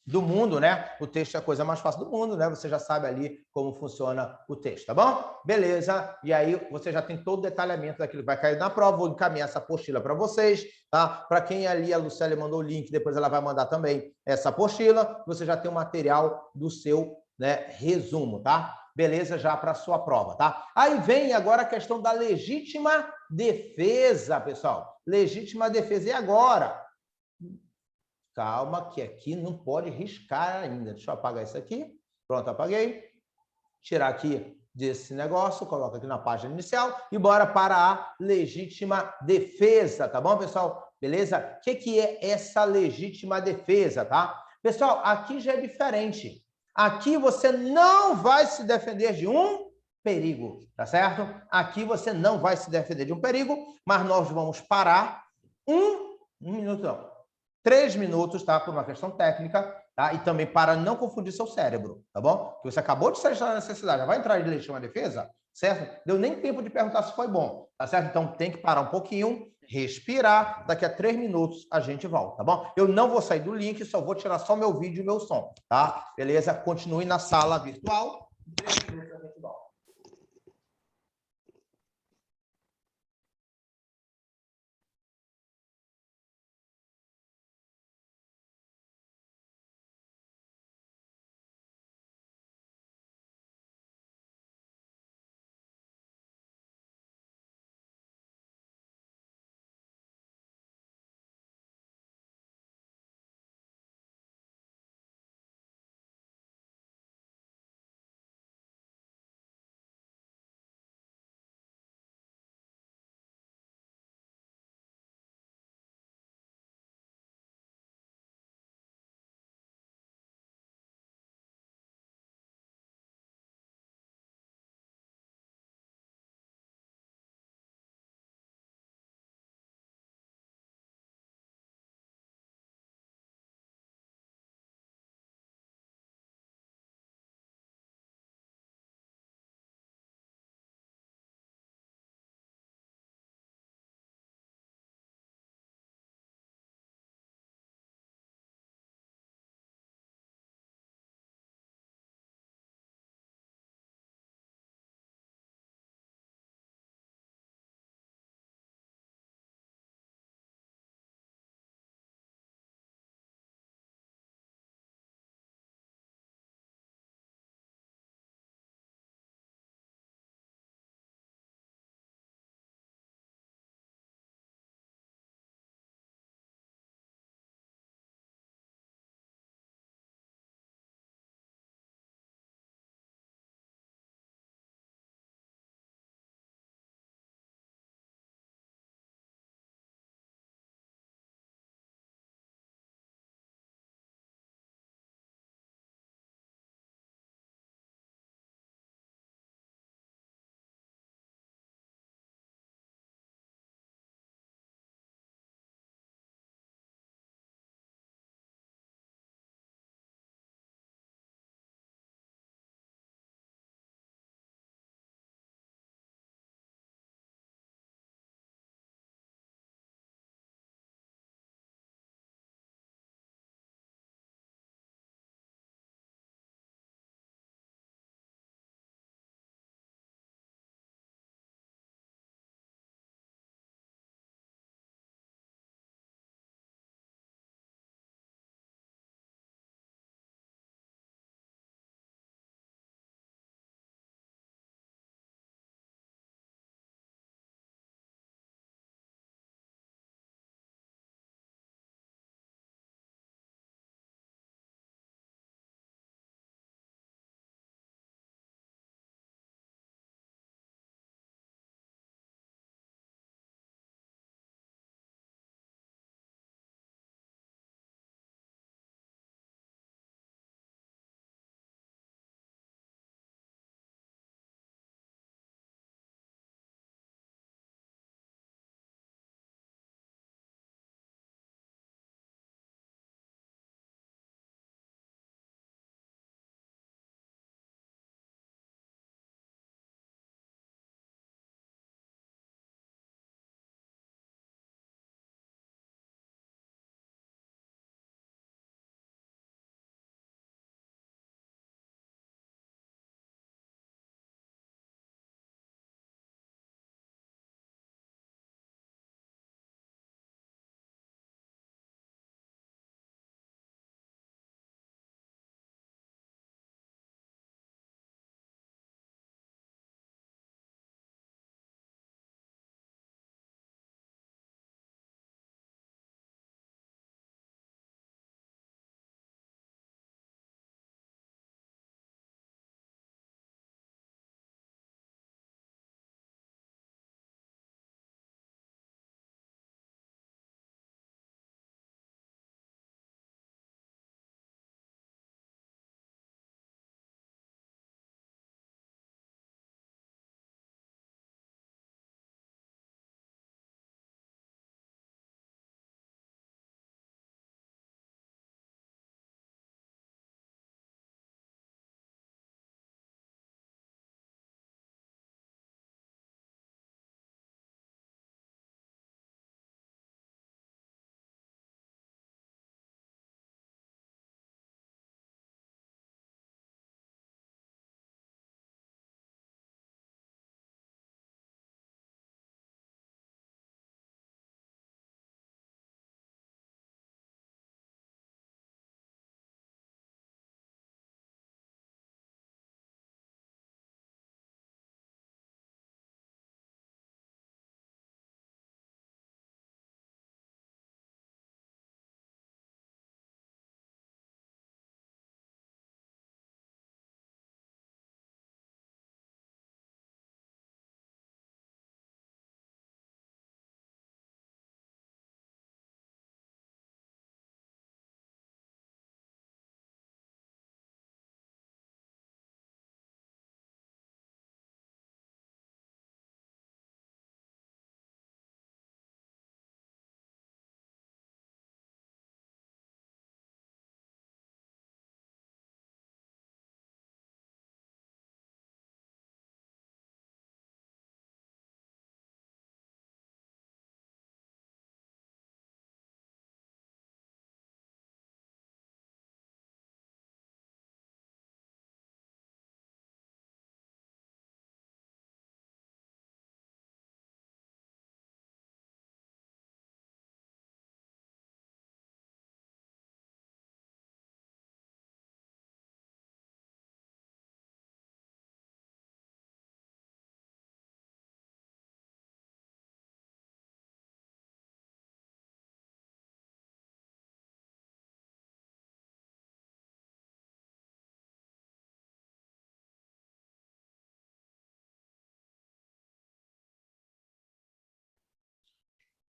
Do mundo, né? O texto é a coisa mais fácil do mundo, né? Você já sabe ali como funciona o texto, tá bom? Beleza. E aí você já tem todo o detalhamento daquilo que vai cair na prova. Vou encaminhar essa apostila para vocês, tá? Para quem ali, a Lucélia mandou o link, depois ela vai mandar também essa apostila. Você já tem o material do seu, né, resumo, tá? Beleza, já para a sua prova, tá? Aí vem agora a questão da legítima defesa, pessoal. Legítima defesa. E agora? Calma, que aqui não pode riscar ainda. Deixa eu apagar isso aqui. Pronto, apaguei. Tirar aqui desse negócio, coloca aqui na página inicial e bora para a legítima defesa, tá bom, pessoal? Beleza? O que é essa legítima defesa, tá? Pessoal, aqui já é diferente. Aqui você não vai se defender de um perigo, tá certo? Aqui você não vai se defender de um perigo, mas nós vamos parar um minuto, não. 3 minutos, tá? Por uma questão técnica, tá? E também para não confundir seu cérebro, tá bom? Que você acabou de sair da necessidade, já vai entrar em legítima defesa, certo? Deu nem tempo de perguntar se foi bom, tá certo? Então tem que parar um pouquinho, respirar, daqui a 3 minutos a gente volta, tá bom? Eu não vou sair do link, só vou tirar só meu vídeo e meu som, tá? Beleza? Continue na sala virtual. 3 minutos a gente volta.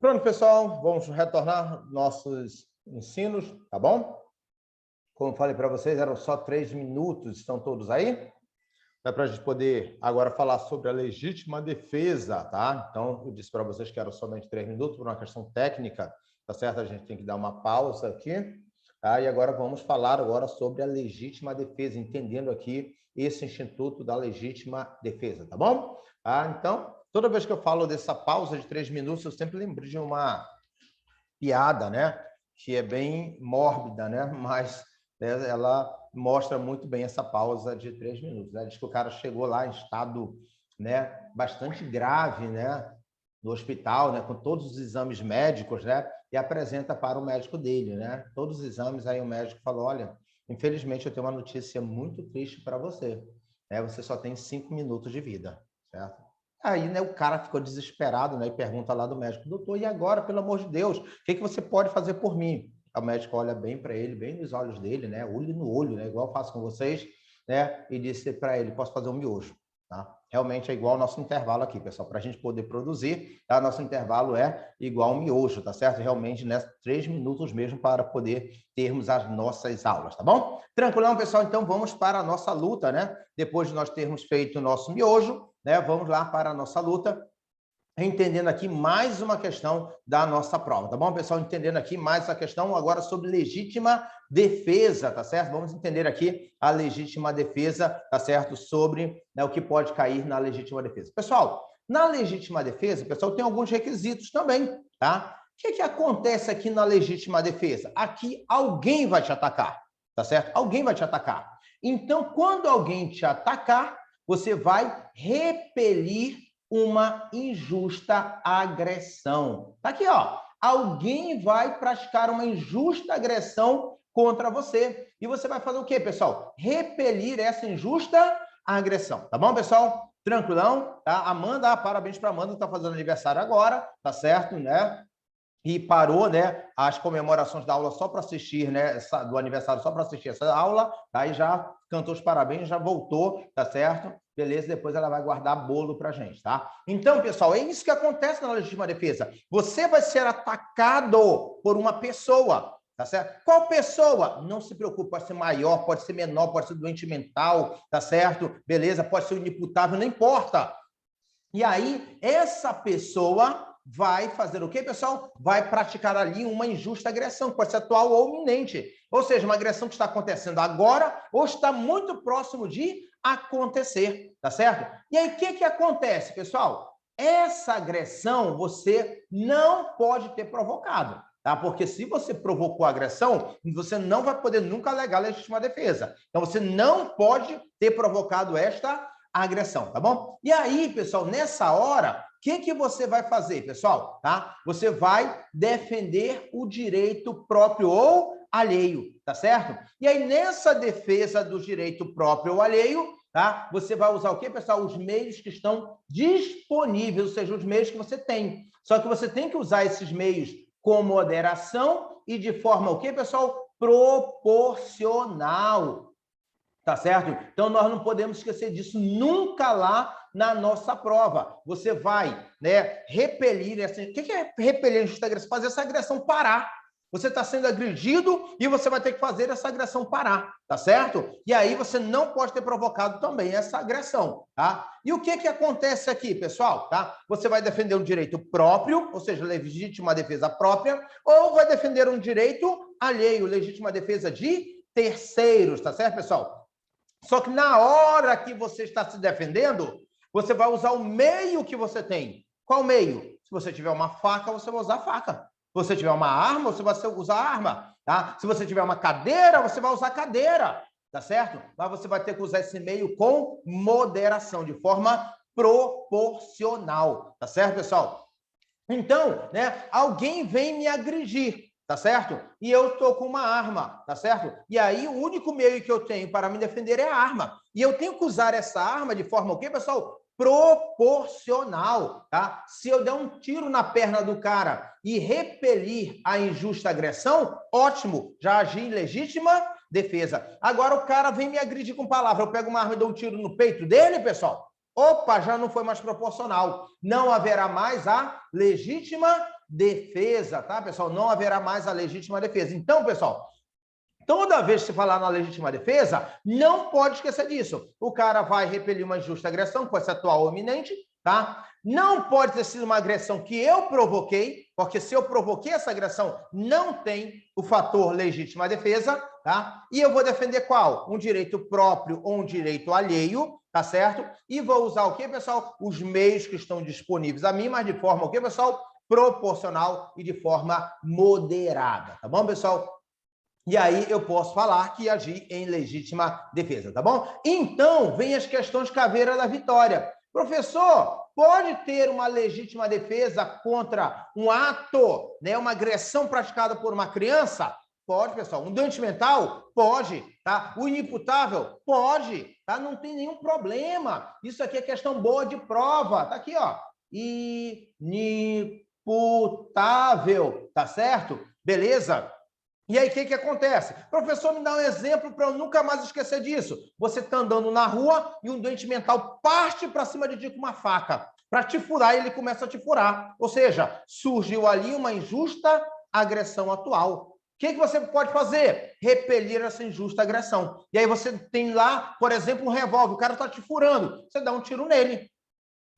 Pronto, pessoal, vamos retornar nossos ensinos, tá bom? Como falei para vocês, eram só 3 minutos, estão todos aí? É para a gente poder agora falar sobre a legítima defesa, tá? Então, eu disse para vocês que eram somente 3 minutos, por uma questão técnica, tá certo? A gente tem que dar uma pausa aqui, tá? E agora vamos falar agora sobre a legítima defesa, entendendo aqui esse instituto da legítima defesa, tá bom? Então, toda vez que eu falo dessa pausa de 3 minutos, eu sempre lembro de uma piada, né? Que é bem mórbida, né? Mas ela mostra muito bem essa pausa de 3 minutos. Né? Diz que o cara chegou lá em estado, né, bastante grave, né, no hospital, né, com todos os exames médicos, né, e apresenta para o médico dele, né? Todos os exames, aí o médico falou, olha, infelizmente eu tenho uma notícia muito triste para você, né? Você só tem 5 minutos de vida, certo? Aí, né, o cara ficou desesperado, né, e pergunta lá do médico, doutor, e agora, pelo amor de Deus, o que você pode fazer por mim? O médico olha bem para ele, bem nos olhos dele, né, olho no olho, né, igual eu faço com vocês, né, e disse para ele, posso fazer um miojo, tá? Realmente é igual ao nosso intervalo aqui, pessoal, para a gente poder produzir, tá? Nosso intervalo é igual ao miojo, tá certo? Realmente, né, 3 minutos mesmo para poder termos as nossas aulas, tá bom? Tranquilão, pessoal? Então, vamos para a nossa luta, né? Depois de nós termos feito o nosso miojo, né? Vamos lá para a nossa luta, entendendo aqui mais uma questão da nossa prova, tá bom, pessoal? Entendendo aqui mais essa questão agora sobre legítima defesa, tá certo? Vamos entender aqui a legítima defesa, tá certo? Sobre, né, o que pode cair na legítima defesa. Pessoal, na legítima defesa, pessoal, tem alguns requisitos também, tá? O que acontece aqui na legítima defesa? Aqui alguém vai te atacar, tá certo? Alguém vai te atacar. Então, quando alguém te atacar, você vai repelir uma injusta agressão. Tá aqui, ó. Alguém vai praticar uma injusta agressão contra você. E você vai fazer o quê, pessoal? Repelir essa injusta agressão. Tá bom, pessoal? Tranquilão? Tá? Amanda, parabéns para Amanda, que tá fazendo aniversário agora, tá certo, né? E parou, né, as comemorações da aula só para assistir, né, do aniversário só para assistir essa aula, aí já cantou os parabéns, já voltou, tá certo? Beleza, depois ela vai guardar bolo para a gente, tá? Então, pessoal, é isso que acontece na legítima defesa. Você vai ser atacado por uma pessoa, tá certo? Qual pessoa? Não se preocupe, pode ser maior, pode ser menor, pode ser doente mental, tá certo? Beleza, pode ser inimputável, não importa. E aí, essa pessoa vai fazer o quê, pessoal? Vai praticar ali uma injusta agressão, que pode ser atual ou iminente. Ou seja, uma agressão que está acontecendo agora ou está muito próximo de acontecer, tá certo? E aí, o que acontece, pessoal? Essa agressão você não pode ter provocado, tá? Porque se você provocou a agressão, você não vai poder nunca alegar legítima defesa. Então, você não pode ter provocado esta agressão, tá bom? E aí, pessoal, nessa hora, o que você vai fazer, pessoal? Tá? Você vai defender o direito próprio ou alheio, tá certo? E aí, nessa defesa do direito próprio ou alheio, tá? Você vai usar o quê, pessoal? Os meios que estão disponíveis, ou seja, os meios que você tem. Só que você tem que usar esses meios com moderação e de forma o quê, pessoal? Proporcional. Tá certo? Então, nós não podemos esquecer disso nunca lá na nossa prova. Você vai, né, repelir essa... O que é repelir a injusta agressão? Fazer essa agressão parar. Você está sendo agredido e você vai ter que fazer essa agressão parar, tá certo? E aí você não pode ter provocado também essa agressão, tá? E o que acontece aqui, pessoal, tá? Você vai defender um direito próprio, ou seja, legítima defesa própria, ou vai defender um direito alheio, legítima defesa de terceiros, tá certo, pessoal? Só que na hora que você está se defendendo, você vai usar o meio que você tem. Qual meio? Se você tiver uma faca, você vai usar a faca. Se você tiver uma arma, você vai usar a arma. Tá? Se você tiver uma cadeira, você vai usar a cadeira. Tá certo? Mas você vai ter que usar esse meio com moderação, de forma proporcional. Tá certo, pessoal? Então, né, alguém vem me agredir. Tá certo? E eu estou com uma arma, tá certo? E aí o único meio que eu tenho para me defender é a arma. E eu tenho que usar essa arma de forma o quê, pessoal? Proporcional, tá? Se eu der um tiro na perna do cara e repelir a injusta agressão, ótimo, já agi em legítima defesa. Agora o cara vem me agredir com palavra, eu pego uma arma e dou um tiro no peito dele, pessoal? Opa, já não foi mais proporcional. Não haverá mais a legítima defesa, tá, pessoal? Não haverá mais a legítima defesa. Então, pessoal, toda vez que se falar na legítima defesa, não pode esquecer disso. O cara vai repelir uma injusta agressão, pode ser atual ou iminente, tá? Não pode ter sido uma agressão que eu provoquei, porque se eu provoquei essa agressão, não tem o fator legítima defesa, tá? E eu vou defender qual? Um direito próprio ou um direito alheio, tá certo? E vou usar o quê, pessoal? Os meios que estão disponíveis a mim, mas de forma o quê, pessoal? Proporcional e de forma moderada, tá bom, pessoal? E aí eu posso falar que agi em legítima defesa, tá bom? Então, vem as questões caveira da vitória. Professor, pode ter uma legítima defesa contra um ato, né, uma agressão praticada por uma criança? Pode, pessoal. Um doente mental? Pode, tá? O inimputável? Pode, tá? Não tem nenhum problema. Isso aqui é questão boa de prova. Tá aqui, ó. Inimputável, tá certo? Beleza? E aí, o que acontece? Professor, me dá um exemplo para eu nunca mais esquecer disso. Você está andando na rua e um doente mental parte para cima de ti com uma faca para te furar e ele começa a te furar. Ou seja, surgiu ali uma injusta agressão atual. O que você pode fazer? Repelir essa injusta agressão. E aí você tem lá, por exemplo, um revólver, o cara está te furando, você dá um tiro nele.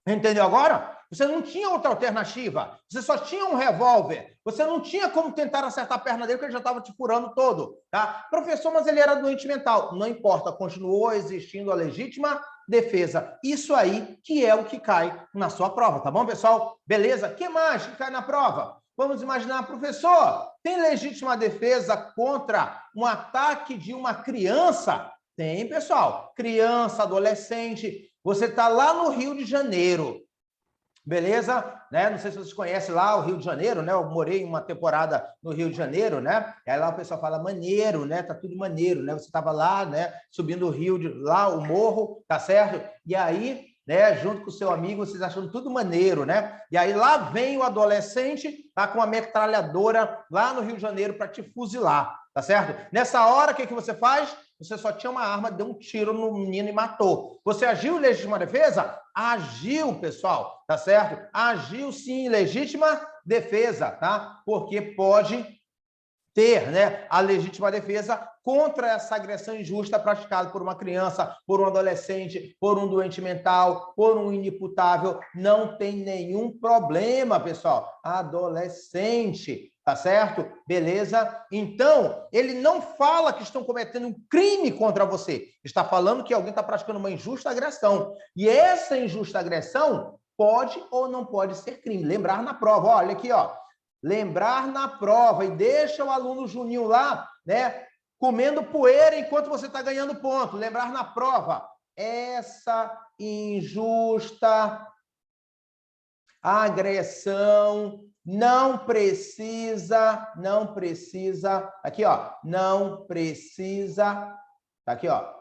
Entendeu agora? Você não tinha outra alternativa. Você só tinha um revólver. Você não tinha como tentar acertar a perna dele, porque ele já estava te furando todo. Tá? Professor, mas ele era doente mental. Não importa, continuou existindo a legítima defesa. Isso aí que é o que cai na sua prova, tá bom, pessoal? Beleza? O que mais que cai na prova? Vamos imaginar, professor, tem legítima defesa contra um ataque de uma criança? Tem, pessoal. Criança, adolescente. Você está lá no Rio de Janeiro, beleza? Né? Não sei se vocês conhecem lá o Rio de Janeiro, né? Eu morei uma temporada no Rio de Janeiro, né? Aí lá o pessoal fala maneiro, né? Tá tudo maneiro, né? Você estava lá, né? Subindo o rio, lá o morro, tá certo? E aí, né? Junto com o seu amigo, vocês achando tudo maneiro, né? E aí lá vem o adolescente, tá com uma metralhadora lá no Rio de Janeiro para te fuzilar, tá certo? Nessa hora, o que você faz? Você só tinha uma arma, deu um tiro no menino e matou. Você agiu em legítima defesa? Agiu, pessoal, tá certo? Agiu sim em legítima defesa, tá? Porque pode ter, né, a legítima defesa contra essa agressão injusta praticada por uma criança, por um adolescente, por um doente mental, por um inimputável. Não tem nenhum problema, pessoal. Adolescente, tá certo? Beleza? Então, ele não fala que estão cometendo um crime contra você. Está falando que alguém está praticando uma injusta agressão. E essa injusta agressão pode ou não pode ser crime. Lembrar na prova. Olha aqui, ó. Lembrar na prova e deixa o aluno Juninho lá, né, comendo poeira enquanto você está ganhando ponto. Lembrar na prova. Essa injusta agressão não precisa, aqui, ó, não precisa, tá aqui, ó,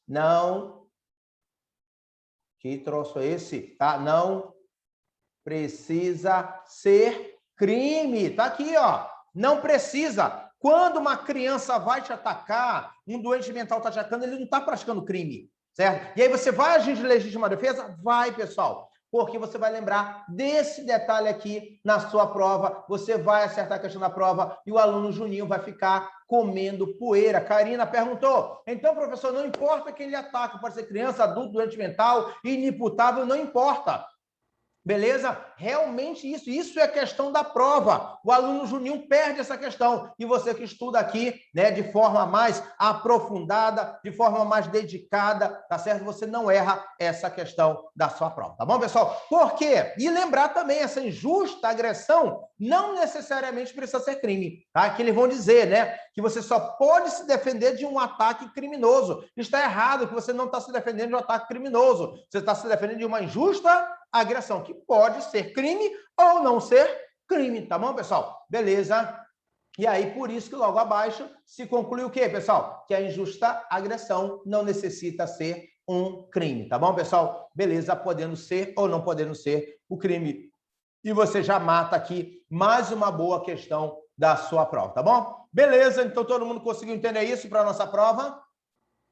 não, que troço é esse, tá? Não precisa ser crime, tá aqui, ó, não precisa. Quando uma criança vai te atacar, um doente mental está te atacando, ele não está praticando crime, certo? E aí você vai agir de legítima defesa? Vai, pessoal. Porque você vai lembrar desse detalhe aqui na sua prova, você vai acertar a questão da prova e o aluno Juninho vai ficar comendo poeira. Karina perguntou, então, professor, não importa quem ele ataca, pode ser criança, adulto, doente mental, inimputável, não importa. Beleza? Realmente isso é questão da prova. O aluno Juninho perde essa questão. E você que estuda aqui, né, de forma mais aprofundada, de forma mais dedicada, tá certo? Você não erra essa questão da sua prova, tá bom, pessoal? Por quê? E lembrar também, essa injusta agressão não necessariamente precisa ser crime, tá? Que eles vão dizer, né, que você só pode se defender de um ataque criminoso. Está errado, que você não está se defendendo de um ataque criminoso. Você está se defendendo de uma injusta agressão, que pode ser crime ou não ser crime, tá bom, pessoal? Beleza? E aí, por isso que logo abaixo se conclui o quê, pessoal? Que a injusta agressão não necessita ser um crime, tá bom, pessoal? Beleza, podendo ser ou não podendo ser o crime. E você já mata aqui mais uma boa questão da sua prova, tá bom? Beleza, então todo mundo conseguiu entender isso para a nossa prova?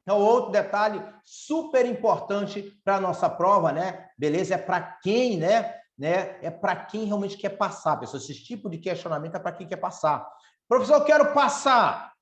Então, outro detalhe super importante para a nossa prova, né? Beleza? É para quem, né? né? É para quem realmente quer passar, pessoal. Esse tipo de questionamento é para quem quer passar. Professor, eu quero passar.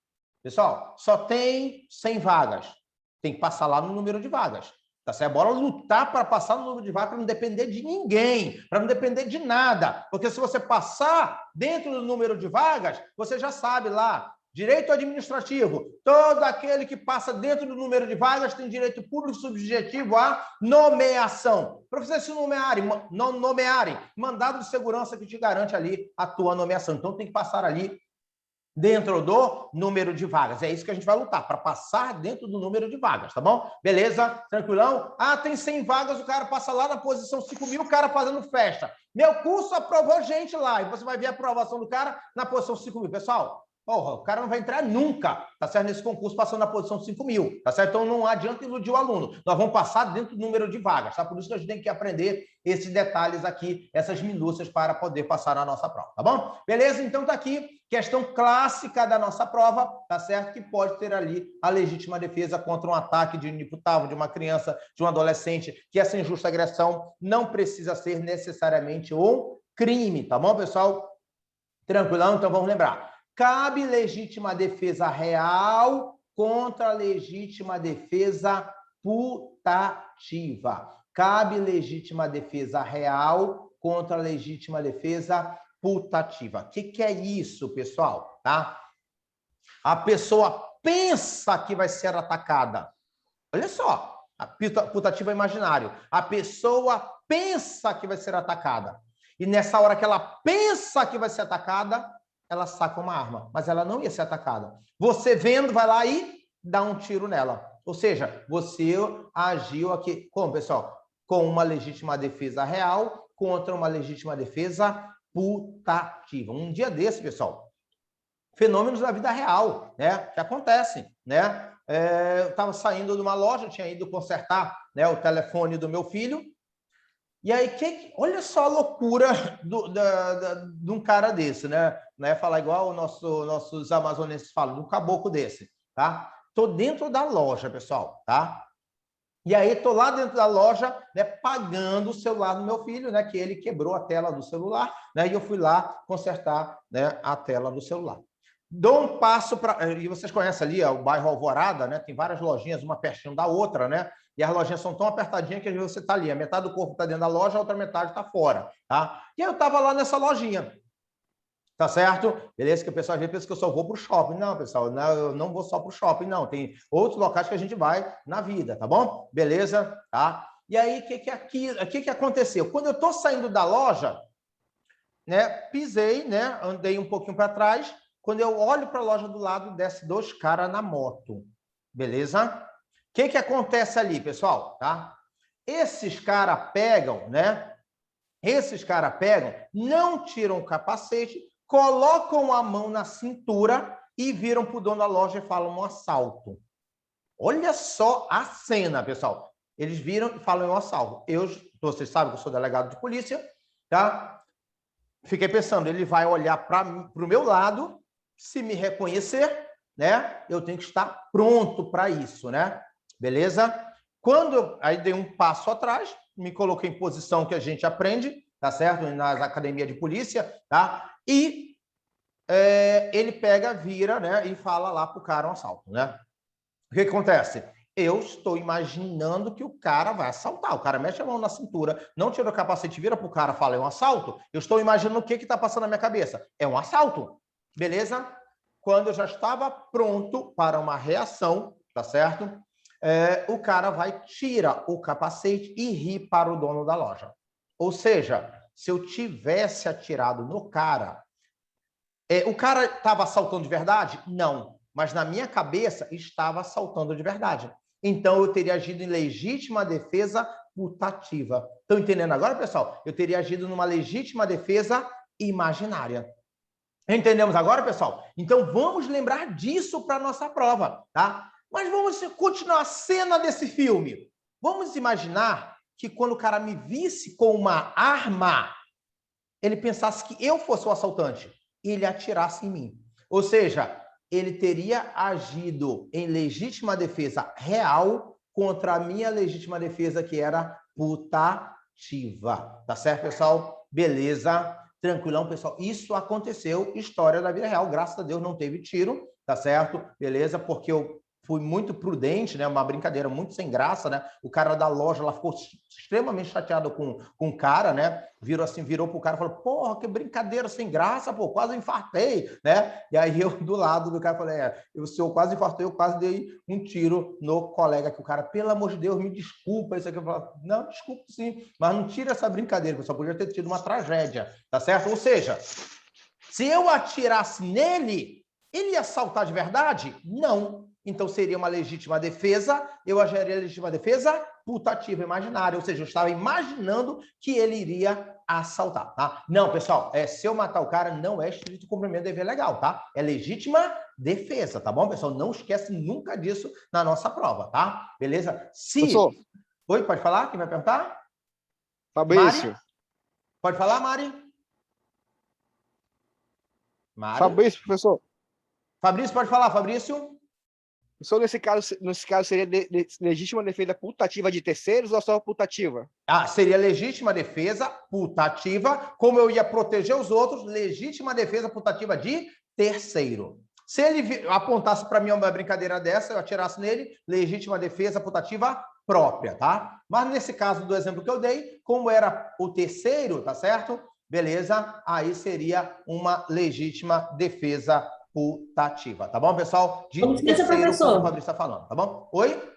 Pessoal, só tem 100 vagas. Tem que passar lá no número de vagas. Tá certo? Bora lutar para passar no número de vagas para não depender de ninguém, para não depender de nada. Porque se você passar dentro do número de vagas, você já sabe lá, direito administrativo, todo aquele que passa dentro do número de vagas tem direito público subjetivo à nomeação. Professor, se não nomearem, mandado de segurança que te garante ali a tua nomeação. Então tem que passar ali dentro do número de vagas. É isso que a gente vai lutar, para passar dentro do número de vagas, tá bom? Beleza? Tranquilão? Ah, tem 100 vagas, o cara passa lá na posição 5.000, o cara fazendo festa. Meu curso aprovou gente lá, e você vai ver a aprovação do cara na posição 5.000. Pessoal, porra, o cara não vai entrar nunca, tá certo? Nesse concurso passando na posição 5.000, tá certo? Então não adianta iludir o aluno. Nós vamos passar dentro do número de vagas, tá? Por isso que a gente tem que aprender esses detalhes aqui, essas minúcias para poder passar na nossa prova, tá bom? Beleza? Então tá aqui, questão clássica da nossa prova, tá certo? Que pode ter ali a legítima defesa contra um ataque de um inimputável, de uma criança, de um adolescente, que essa injusta agressão não precisa ser necessariamente um crime, tá bom, pessoal? Tranquilão? Então vamos lembrar. Cabe legítima defesa real contra legítima defesa putativa. Cabe legítima defesa real contra legítima defesa putativa. O que é isso, pessoal? Tá? A pessoa pensa que vai ser atacada. Olha só, a putativa é imaginário. A pessoa pensa que vai ser atacada. E nessa hora que ela pensa que vai ser atacada, ela saca uma arma, mas ela não ia ser atacada. Você vendo, vai lá e dá um tiro nela. Ou seja, você agiu aqui, como, pessoal? Com uma legítima defesa real contra uma legítima defesa putativa. Um dia desse, pessoal, fenômenos da vida real, né? Que acontecem, né? Eu estava saindo de uma loja, tinha ido consertar, né, o telefone do meu filho. E aí, olha só a loucura de um cara desse, né? Não é falar igual nossos amazonenses falam, de um caboclo desse, tá? Tô dentro da loja, pessoal, tá? E aí, tô lá dentro da loja, né, pagando o celular do meu filho, né, que ele quebrou a tela do celular, né, e eu fui lá consertar, né, a tela do celular. Dou um passo para... E vocês conhecem ali o bairro Alvorada, né? Tem várias lojinhas, uma pertinho da outra, né? E as lojinhas são tão apertadinhas que às vezes você está ali, a metade do corpo está dentro da loja, a outra metade está fora, tá? E aí eu estava lá nessa lojinha, tá certo? Beleza? Que o pessoal às vezes pensa que eu só vou para o shopping. Não, pessoal, não, eu não vou só para o shopping, não. Tem outros locais que a gente vai na vida, tá bom? Beleza? Tá? E aí, o que aconteceu? Quando eu estou saindo da loja, né, pisei, né, andei um pouquinho para trás. Quando eu olho para a loja do lado, desce 2 caras na moto. Beleza? O que acontece ali, pessoal? Tá? Esses caras pegam, né? Esses caras pegam, não tiram o capacete, colocam a mão na cintura e viram para o dono da loja e falam um assalto. Olha só a cena, pessoal. Eles viram e falam um assalto. Vocês sabem que eu sou delegado de polícia, tá? Fiquei pensando, ele vai olhar para o meu lado, se me reconhecer, né? Eu tenho que estar pronto para isso, né? Beleza? Aí dei um passo atrás, me coloquei em posição que a gente aprende, tá certo? Nas academias de polícia, tá? E ele pega, vira, né? E fala lá pro cara um assalto, né? O que acontece? Eu estou imaginando que o cara vai assaltar. O cara mexe a mão na cintura, não tira o capacete, vira pro cara e fala, é um assalto. Eu estou imaginando o que está passando na minha cabeça. É um assalto. Beleza? Quando eu já estava pronto para uma reação, tá certo? O cara vai, tira o capacete e ri para o dono da loja. Ou seja, se eu tivesse atirado no cara, o cara estava assaltando de verdade? Não. Mas na minha cabeça estava assaltando de verdade. Então eu teria agido em legítima defesa putativa. Estão entendendo agora, pessoal? Eu teria agido numa legítima defesa imaginária. Entendemos agora, pessoal? Então vamos lembrar disso para a nossa prova, tá? Mas vamos continuar a cena desse filme. Vamos imaginar que quando o cara me visse com uma arma, ele pensasse que eu fosse o assaltante e ele atirasse em mim. Ou seja, ele teria agido em legítima defesa real contra a minha legítima defesa, que era putativa. putativa. Tá certo, pessoal? Beleza? Tranquilão, pessoal? Isso aconteceu, história da vida real. Graças a Deus não teve tiro, tá certo? Beleza? Porque eu fui muito prudente, né? Uma brincadeira muito sem graça, né? O cara da loja lá ficou extremamente chateado com o cara, né? Virou pro cara e falou: porra, que brincadeira sem graça, pô, quase infartei, né? E aí eu do lado do cara falei: o senhor quase infartou, eu quase dei um tiro no colega, que o cara, pelo amor de Deus, me desculpa, isso aqui. Eu falei: não, desculpa sim, mas não tira essa brincadeira, pessoal, podia ter tido uma tragédia, tá certo? Ou seja, se eu atirasse nele, ele ia saltar de verdade? Não. Então, seria uma legítima defesa, eu agiria legítima defesa putativa imaginária, ou seja, eu estava imaginando que ele iria assaltar, tá? Não, pessoal, se eu matar o cara, não é estrito cumprimento de dever legal, tá? É legítima defesa, tá bom, pessoal? Não esquece nunca disso na nossa prova, tá? Beleza? Professor. Oi, pode falar? Quem vai perguntar? Fabrício. Mari? Pode falar, Mari? Mari? Fabrício, professor. Fabrício, pode falar, Fabrício? Professor, nesse caso seria legítima defesa putativa de terceiros ou só putativa? Seria legítima defesa putativa, como eu ia proteger os outros, legítima defesa putativa de terceiro. Se ele apontasse para mim uma brincadeira dessa, eu atirasse nele, legítima defesa putativa própria, tá? Mas nesse caso do exemplo que eu dei, como era o terceiro, tá certo? Beleza? Aí seria uma legítima defesa putativa, tá bom, pessoal? De terceiro, professor. como o Fabrício está falando, tá bom? Oi?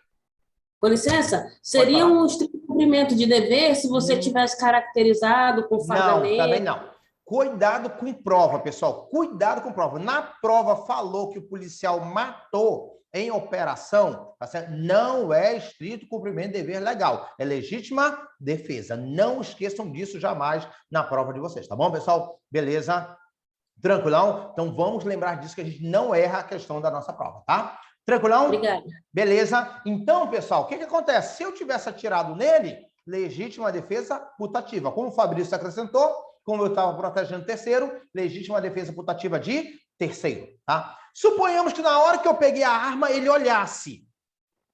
Com licença, seria um estrito cumprimento de dever se você tivesse caracterizado com farda negra? Não, também não. Cuidado com prova, pessoal. Cuidado com prova. Na prova falou que o policial matou em operação, tá certo? Não é estrito cumprimento de dever legal. É legítima defesa. Não esqueçam disso jamais na prova de vocês, tá bom, pessoal? Beleza? Tranquilão? Então, vamos lembrar disso, que a gente não erra a questão da nossa prova, tá? Tranquilão? Obrigada. Beleza? Então, pessoal, o que acontece? Se eu tivesse atirado nele, legítima defesa putativa. Como o Fabrício acrescentou, como eu estava protegendo terceiro, legítima defesa putativa de terceiro, tá? Suponhamos que na hora que eu peguei a arma, ele olhasse.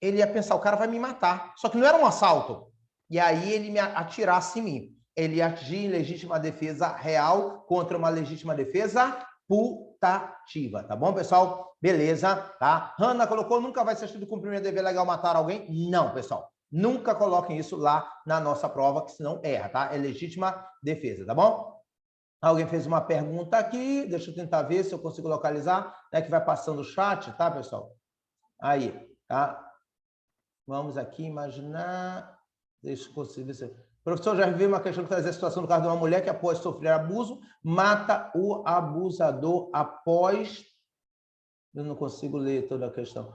Ele ia pensar: o cara vai me matar. Só que não era um assalto. E aí ele me atirasse em mim. Ele ia agir em legítima defesa real contra uma legítima defesa putativa, tá bom, pessoal? Beleza, tá? Hanna colocou: nunca vai ser estrito cumprimento de dever legal matar alguém. Não, pessoal. Nunca coloquem isso lá na nossa prova, que senão erra, tá? É legítima defesa, tá bom? Alguém fez uma pergunta aqui, deixa eu tentar ver se eu consigo localizar, né, que vai passando o chat, tá, pessoal? Aí, tá? Vamos aqui imaginar, deixa eu conseguir ver se... Professor, já vi uma questão que traz a situação do caso de uma mulher que, após sofrer abuso, mata o abusador após... Eu não consigo ler toda a questão.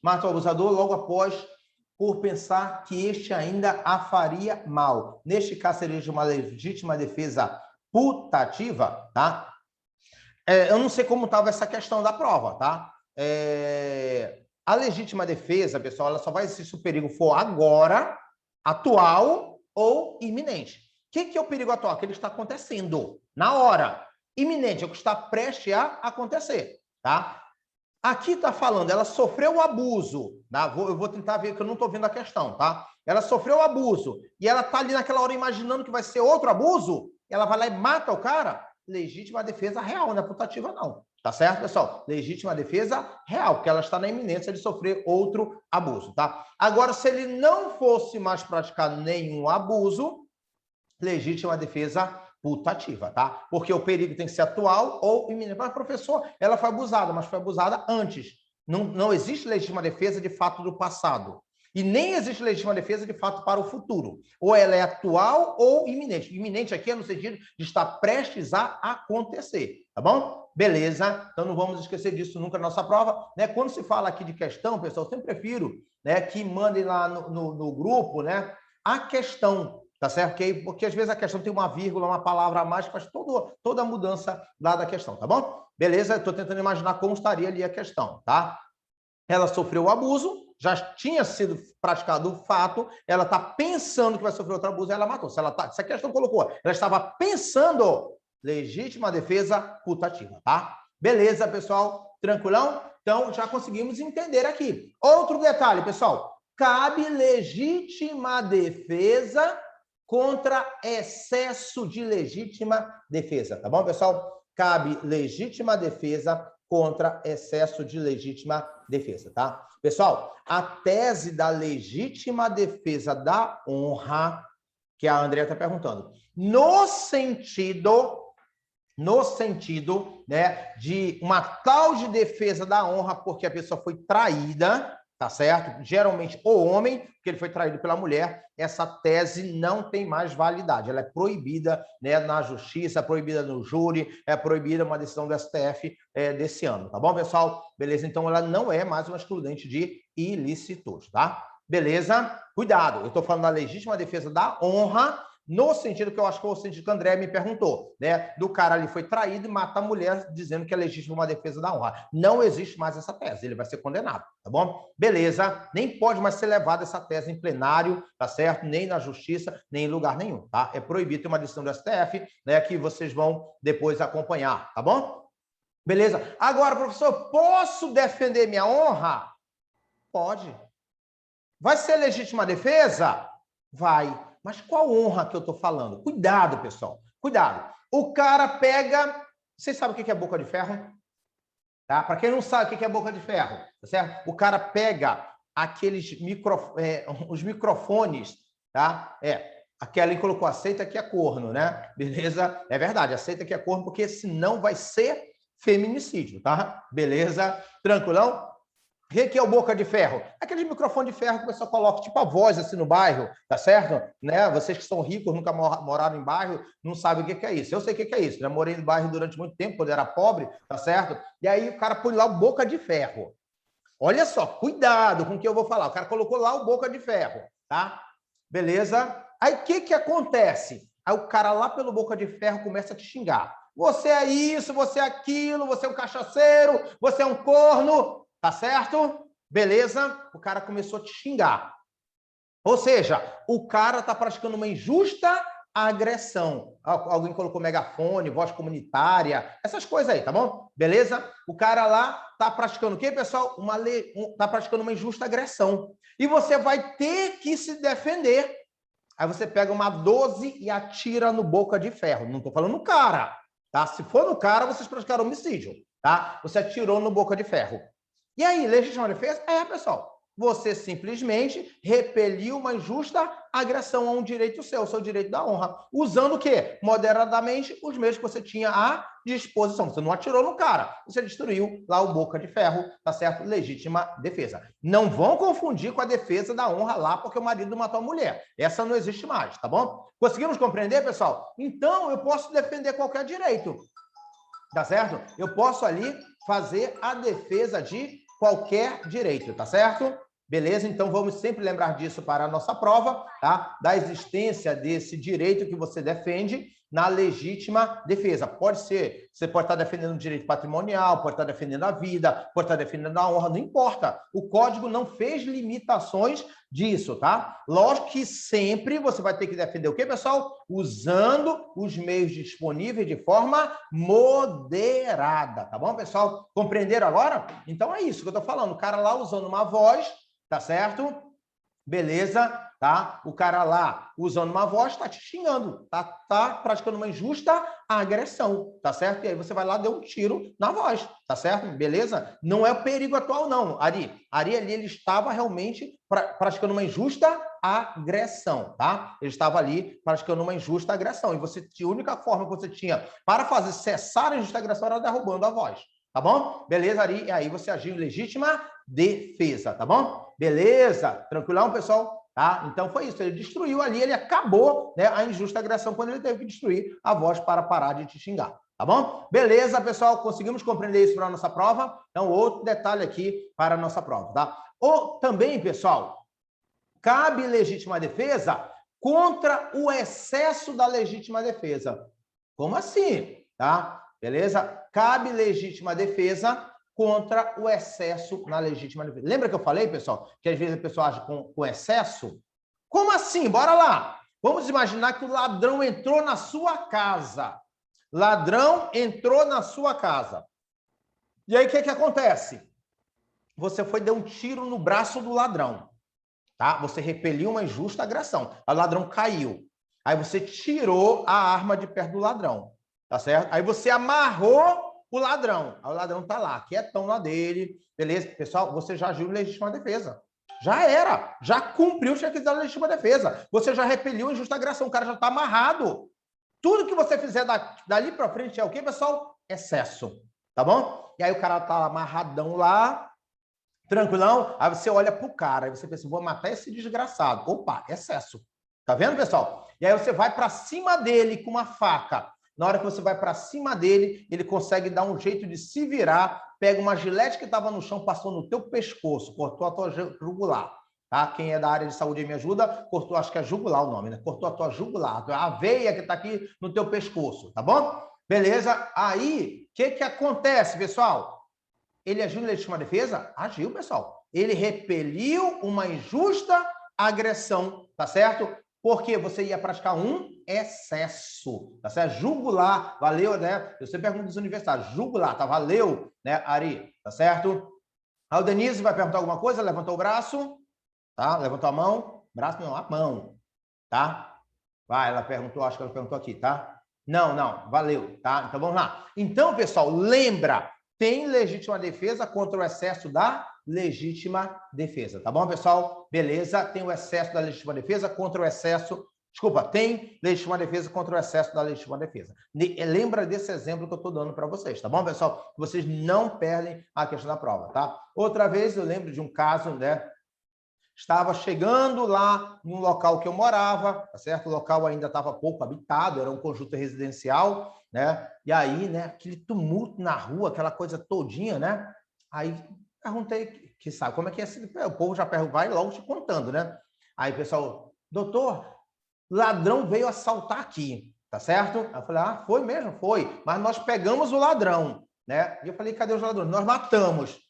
Mata o abusador logo após, por pensar que este ainda a faria mal. Neste caso, seria uma legítima defesa putativa, tá? Eu não sei como estava essa questão da prova, tá? A legítima defesa, pessoal, ela só vai existir se o perigo for agora, atual ou iminente. O que é o perigo atual? Que ele está acontecendo na hora. Iminente é o que está prestes a acontecer, tá? Aqui está falando, ela sofreu o abuso, tá? Eu vou tentar ver, que eu não estou vendo a questão, tá? Ela sofreu o abuso e ela está ali naquela hora imaginando que vai ser outro abuso, ela vai lá e mata o cara. Legítima defesa real, não é putativa não. Tá certo, pessoal? Legítima defesa real, porque ela está na iminência de sofrer outro abuso, tá? Agora, se ele não fosse mais praticar nenhum abuso, legítima defesa putativa, tá? Porque o perigo tem que ser atual ou iminente. Mas, professor, ela foi abusada, mas foi abusada antes. Não existe legítima defesa de fato do passado. E nem existe legítima defesa de fato para o futuro. Ou ela é atual ou iminente. Iminente aqui é no sentido de estar prestes a acontecer, tá bom? Beleza, então não vamos esquecer disso nunca na nossa prova, né? Quando se fala aqui de questão, pessoal, eu sempre prefiro, né, que mandem lá no grupo, né, a questão, tá certo? Porque às vezes a questão tem uma vírgula, uma palavra a mais, faz toda a mudança lá da questão, tá bom? Beleza, eu estou tentando imaginar como estaria ali a questão, tá? Ela sofreu o abuso, já tinha sido praticado o fato, ela está pensando que vai sofrer outro abuso, ela matou. Se a questão colocou, ela estava pensando, legítima defesa putativa, tá? Beleza, pessoal? Tranquilão? Então, já conseguimos entender aqui. Outro detalhe, pessoal. Cabe legítima defesa contra excesso de legítima defesa, tá bom, pessoal? Cabe legítima defesa contra excesso de legítima defesa, tá? Pessoal, a tese da legítima defesa da honra, que a Andrea está perguntando, no sentido, né, de uma tal de defesa da honra porque a pessoa foi traída, tá certo? Geralmente o homem, porque ele foi traído pela mulher, essa tese não tem mais validade. Ela é proibida, né, na justiça, é proibida no júri, é proibida uma decisão do STF desse ano, tá bom, pessoal? Beleza? Então ela não é mais uma excludente de ilícitos, tá? Beleza? Cuidado, eu estou falando da legítima defesa da honra, no sentido que eu acho que é o sentido que o André me perguntou, né? Do cara ali foi traído e mata a mulher dizendo que é legítima uma defesa da honra. Não existe mais essa tese, ele vai ser condenado, tá bom? Beleza, nem pode mais ser levada essa tese em plenário, tá certo? Nem na justiça, nem em lugar nenhum, tá? É proibido ter uma decisão do STF, né? Que vocês vão depois acompanhar, tá bom? Beleza. Agora, professor, posso defender minha honra? Pode. Vai ser legítima defesa? Vai. Mas qual honra que eu estou falando? Cuidado, pessoal. Cuidado. O cara pega... Vocês sabem o que é boca de ferro? Tá? Para quem não sabe o que é boca de ferro, tá certo? O cara pega aqueles os microfones, tá? Aqui ali colocou aceita que é corno, né? Beleza? É verdade, aceita que é corno, porque senão vai ser feminicídio, tá? Beleza? Tranquilão? O que é o boca de ferro? Aquele microfone de ferro que o pessoal coloca tipo a voz assim no bairro, tá certo? Né? Vocês que são ricos, nunca moraram em bairro, não sabem o que é isso. Eu sei o que é isso, né? Morei no bairro durante muito tempo, quando era pobre, tá certo? E aí o cara põe lá o boca de ferro. Olha só, cuidado com o que eu vou falar. O cara colocou lá o boca de ferro, tá? Beleza? Aí o que acontece? Aí o cara lá pelo boca de ferro começa a te xingar. Você é isso, você é aquilo, você é um cachaceiro, você é um corno. Tá certo? Beleza? O cara começou a te xingar. Ou seja, o cara está praticando uma injusta agressão. Alguém colocou megafone, voz comunitária, essas coisas aí, tá bom? Beleza? O cara lá está praticando o quê, pessoal? Está praticando uma injusta agressão. E você vai ter que se defender. Aí você pega uma 12 e atira no boca de ferro. Não estou falando no cara, tá? Se for no cara, vocês praticaram homicídio, tá? Você atirou no boca de ferro. E aí, legítima defesa? Pessoal, você simplesmente repeliu uma injusta agressão a um direito seu, o seu direito da honra, usando o quê? Moderadamente os meios que você tinha à disposição. Você não atirou no cara, você destruiu lá o boca de ferro, tá certo? Legítima defesa. Não vão confundir com a defesa da honra lá porque o marido matou a mulher. Essa não existe mais, tá bom? Conseguimos compreender, pessoal? Então, eu posso defender qualquer direito, tá certo? Eu posso ali fazer a defesa de qualquer direito, tá certo? Beleza? Então, vamos sempre lembrar disso para a nossa prova, tá? Da existência desse direito que você defende na legítima defesa. Pode ser, você pode estar defendendo o direito patrimonial, pode estar defendendo a vida, pode estar defendendo a honra, não importa. O código não fez limitações disso, tá? Lógico que sempre você vai ter que defender o quê, pessoal? Usando os meios disponíveis de forma moderada, tá bom, pessoal? Compreenderam agora? Então é isso que eu tô falando. O cara lá usando uma voz, tá certo? Beleza, tá? O cara lá usando uma voz tá te xingando, tá praticando uma injusta agressão, tá certo? E aí você vai lá e deu um tiro na voz, tá certo? Beleza? Não é o perigo atual, não, Ari. Ari ali, ele estava realmente praticando uma injusta agressão, tá? Ele estava ali praticando uma injusta agressão. E você, a única forma que você tinha para fazer cessar a injusta agressão era derrubando a voz. Tá bom? Beleza, Ari? E aí você agiu em legítima defesa, tá bom? Beleza? Tranquilão, pessoal? Tá? Então foi isso. Ele destruiu ali, ele acabou, né, a injusta agressão quando ele teve que destruir a voz para parar de te xingar. Tá bom? Beleza, pessoal? Conseguimos compreender isso para a nossa prova? Então, outro detalhe aqui para a nossa prova, tá? Ou também, pessoal, cabe legítima defesa contra o excesso da legítima defesa. Como assim? Tá? Beleza? Cabe legítima defesa contra o excesso na legítima defesa. Lembra que eu falei, pessoal, que às vezes a pessoa age com excesso? Como assim? Bora lá. Vamos imaginar que o ladrão entrou na sua casa. Ladrão entrou na sua casa. E aí, o que acontece? Você foi dar um tiro no braço do ladrão. Tá? Você repeliu uma injusta agressão. O ladrão caiu. Aí você tirou a arma de perto do ladrão, tá certo? Aí você amarrou o ladrão. Aí o ladrão tá lá, quietão lá dele, beleza? Pessoal, você já agiu em legítima defesa. Já era, já cumpriu os requisitos da legítima defesa. Você já repeliu a injusta agressão, o cara já tá amarrado. Tudo que você fizer dali para frente é o quê, pessoal? Excesso, tá bom? E aí o cara tá amarradão lá, tranquilão, aí você olha pro cara, aí você pensa, vou matar esse desgraçado. Opa, excesso. Tá vendo, pessoal? E aí você vai para cima dele com uma faca. Na hora que você vai para cima dele, ele consegue dar um jeito de se virar, pega uma gilete que estava no chão, passou no teu pescoço, cortou a tua jugular. Tá? Quem é da área de saúde me ajuda, cortou, acho que é jugular o nome, né? Cortou a tua jugular, a veia que está aqui no teu pescoço, tá bom? Beleza? Aí, o que acontece, pessoal? Ele agiu em legítima defesa? Agiu, pessoal. Ele repeliu uma injusta agressão, tá certo? Porque você ia praticar um excesso, tá certo? Jugular, valeu, né? Eu sempre pergunto dos universitários, jugular, tá? Valeu, né, Ari? Tá certo? Aí o Denise vai perguntar alguma coisa? Levantou o braço, tá? Levantou a mão, braço não, a mão, tá? Vai, ela perguntou, acho que ela perguntou aqui, tá? Não, valeu, tá? Então vamos lá. Então, pessoal, lembra, tem legítima defesa contra o excesso da legítima defesa, tá bom, pessoal? Beleza, tem o excesso da legítima defesa contra o excesso... Desculpa, tem legítima defesa contra o excesso da legítima defesa. Lembra desse exemplo que eu estou dando para vocês, tá bom, pessoal? Vocês não perdem a questão da prova, tá? Outra vez eu lembro de um caso, né? Estava chegando lá no local que eu morava, tá certo? O local ainda estava pouco habitado, era um conjunto residencial, né? E aí, né, aquele tumulto na rua, aquela coisa todinha, né? Aí perguntei, que sabe como é que é esse... O povo já vai logo te contando, né? Aí o pessoal, doutor, ladrão veio assaltar aqui, tá certo? Aí eu falei, ah, foi mesmo? Foi. Mas nós pegamos o ladrão, né? E eu falei, cadê os ladrões? Nós matamos.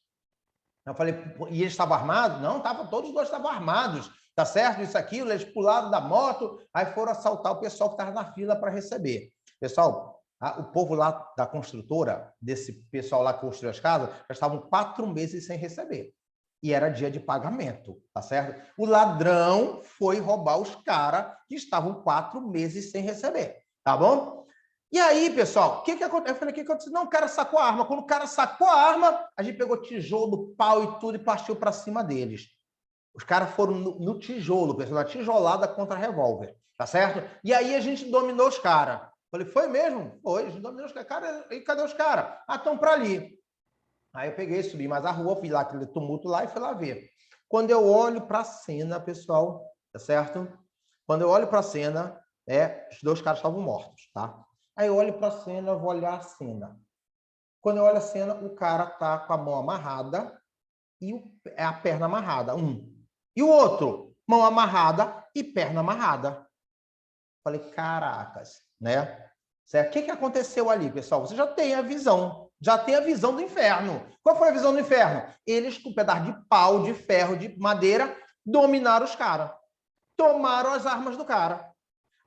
Eu falei, e eles estavam armados? Não, todos os dois estavam armados, tá certo? Isso, aquilo, eles pularam da moto, aí foram assaltar o pessoal que estava na fila para receber. Pessoal, o povo lá da construtora, desse pessoal lá que construiu as casas, já estavam 4 meses sem receber. E era dia de pagamento, tá certo? O ladrão foi roubar os caras que estavam 4 meses sem receber, tá bom? E aí, pessoal, o que aconteceu? Eu falei, o que aconteceu? Não, o cara sacou a arma. Quando o cara sacou a arma, a gente pegou tijolo, pau e tudo e partiu para cima deles. Os caras foram no tijolo, pessoal, na tijolada contra revólver, tá certo? E aí a gente dominou os caras. Falei, foi mesmo? Foi, a gente dominou os caras. Cara, e cadê os caras? Ah, estão para ali. Aí eu peguei, subi mais a rua, fui lá, aquele tumulto lá e fui lá ver. Quando eu olho para a cena, pessoal, tá certo? Quando eu olho para a cena, os 2 caras estavam mortos, tá? Aí eu olho para a cena, eu vou olhar a cena. Quando eu olho a cena, o cara tá com a mão amarrada e a perna amarrada, E o outro, mão amarrada e perna amarrada. Falei, caracas, né? Certo? O que aconteceu ali, pessoal? Você já tem a visão do inferno. Qual foi a visão do inferno? Eles, com um pedaço de pau, de ferro, de madeira, dominaram os caras. Tomaram as armas do cara.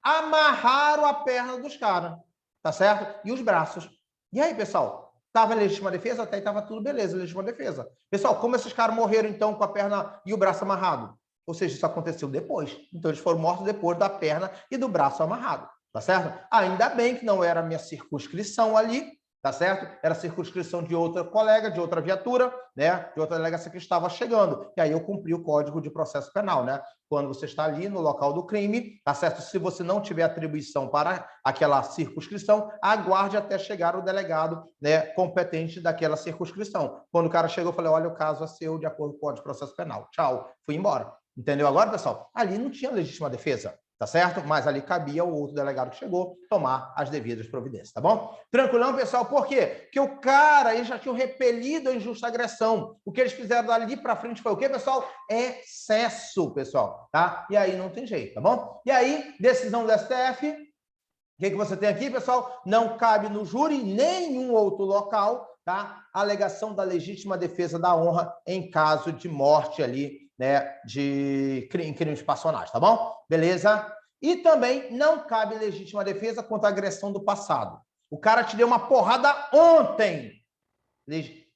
Amarraram a perna dos caras. Tá certo? E os braços. E aí, pessoal? Estava em legítima defesa? Até aí estava tudo beleza, legítima defesa. Pessoal, como esses caras morreram, então, com a perna e o braço amarrado? Ou seja, isso aconteceu depois. Então, eles foram mortos depois da perna e do braço amarrado. Tá certo? Ainda bem que não era a minha circunscrição ali, tá certo? Era a circunscrição de outra colega, de outra viatura, né? De outra delegacia que estava chegando. E aí eu cumpri o Código de Processo Penal, né? Quando você está ali no local do crime, tá certo? Se você não tiver atribuição para aquela circunscrição, aguarde até chegar o delegado, né, competente daquela circunscrição. Quando o cara chegou, eu falei, olha, o caso é seu de acordo com o Código de Processo Penal. Tchau. Fui embora. Entendeu agora, pessoal? Ali não tinha legítima defesa. Tá certo? Mas ali cabia ao outro delegado que chegou tomar as devidas providências, tá bom? Tranquilão, pessoal? Por quê? Porque o cara, eles já tinham repelido a injusta agressão. O que eles fizeram dali para frente foi o quê, pessoal? Excesso, pessoal, tá? E aí não tem jeito, tá bom? E aí, decisão do STF, o que você tem aqui, pessoal? Não cabe no júri nenhum outro local, tá? Alegação da legítima defesa da honra em caso de morte ali, né, de crimes passionais, tá bom? Beleza? E também não cabe legítima defesa contra a agressão do passado. O cara te deu uma porrada ontem.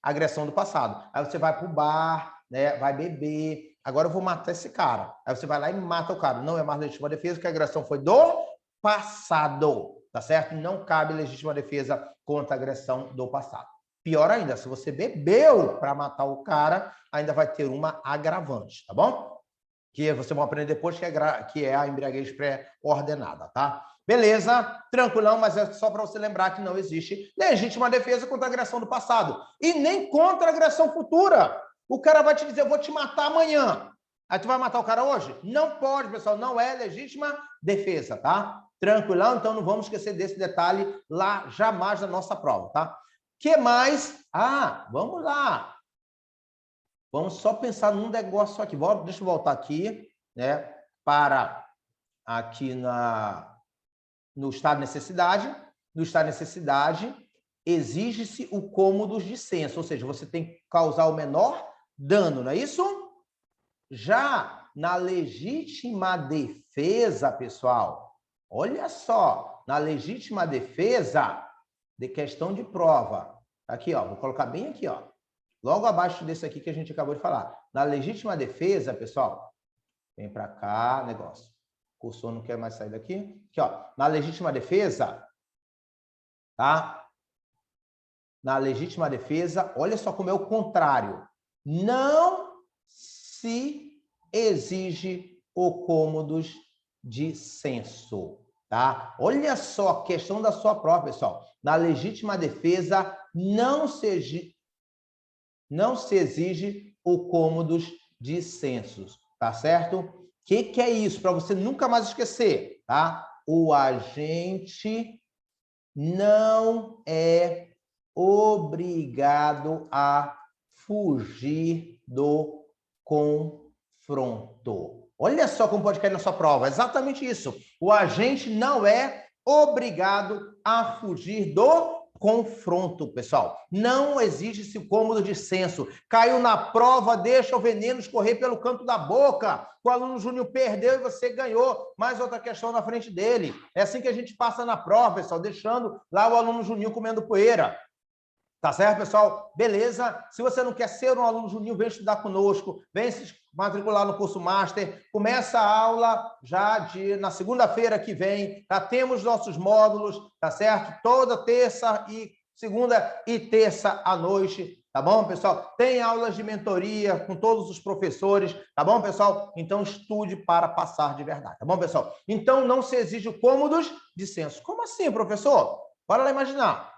Agressão do passado. Aí você vai pro bar, né, vai beber. Agora eu vou matar esse cara. Aí você vai lá e mata o cara. Não é mais legítima defesa, porque a agressão foi do passado, tá certo? Não cabe legítima defesa contra a agressão do passado. Pior ainda, se você bebeu para matar o cara, ainda vai ter uma agravante, tá bom? Que você vai aprender depois, que é a embriaguez pré-ordenada, tá? Beleza, tranquilão, mas é só para você lembrar que não existe legítima defesa contra a agressão do passado e nem contra a agressão futura. O cara vai te dizer, eu vou te matar amanhã. Aí tu vai matar o cara hoje? Não pode, pessoal, não é legítima defesa, tá? Tranquilão, então não vamos esquecer desse detalhe lá jamais na nossa prova, tá? Que mais? Ah, vamos lá. Vamos só pensar num negócio aqui. Deixa eu voltar aqui, né? Para aqui no estado de necessidade. No estado de necessidade, exige-se o cômodo de censo, ou seja, você tem que causar o menor dano, não é isso? Já na legítima defesa, pessoal, olha só, na legítima defesa de questão de prova, aqui, ó, vou colocar bem aqui, ó, logo abaixo desse aqui que a gente acabou de falar. Na legítima defesa, pessoal, vem para cá, negócio. O cursor não quer mais sair daqui. Aqui, ó, na legítima defesa, tá? Na legítima defesa, olha só como é o contrário. Não se exige o cômodos de censo, tá? Olha só a questão da sua prova, pessoal. Na legítima defesa, não se exige o cômodos de censos, tá certo? O que é isso? Para você nunca mais esquecer, tá? O agente não é obrigado a fugir do confronto. Olha só como pode cair na sua prova. Exatamente isso. O agente não é obrigado a fugir do confronto, pessoal. Não exige-se o cômodo de censo. Caiu na prova, deixa o veneno escorrer pelo canto da boca. O aluno Júnior perdeu e você ganhou. Mais outra questão na frente dele. É assim que a gente passa na prova, pessoal, deixando lá o aluno Juninho comendo poeira. Tá certo, pessoal? Beleza? Se você não quer ser um aluno Juninho, vem estudar conosco, vem se matricular no curso Master. Começa a aula já na segunda-feira que vem. Já temos nossos módulos, tá certo? Toda segunda e terça à noite, tá bom, pessoal? Tem aulas de mentoria com todos os professores, tá bom, pessoal? Então, estude para passar de verdade, tá bom, pessoal? Então, não se exige cômodos de censo. Como assim, professor? Bora lá imaginar.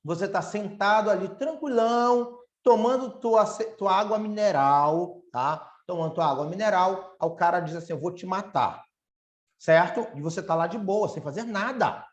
Você está sentado ali, tranquilão, tomando tua água mineral, tá? Tomando tua água mineral, aí o cara diz assim, eu vou te matar, certo? E você está lá de boa, sem fazer nada,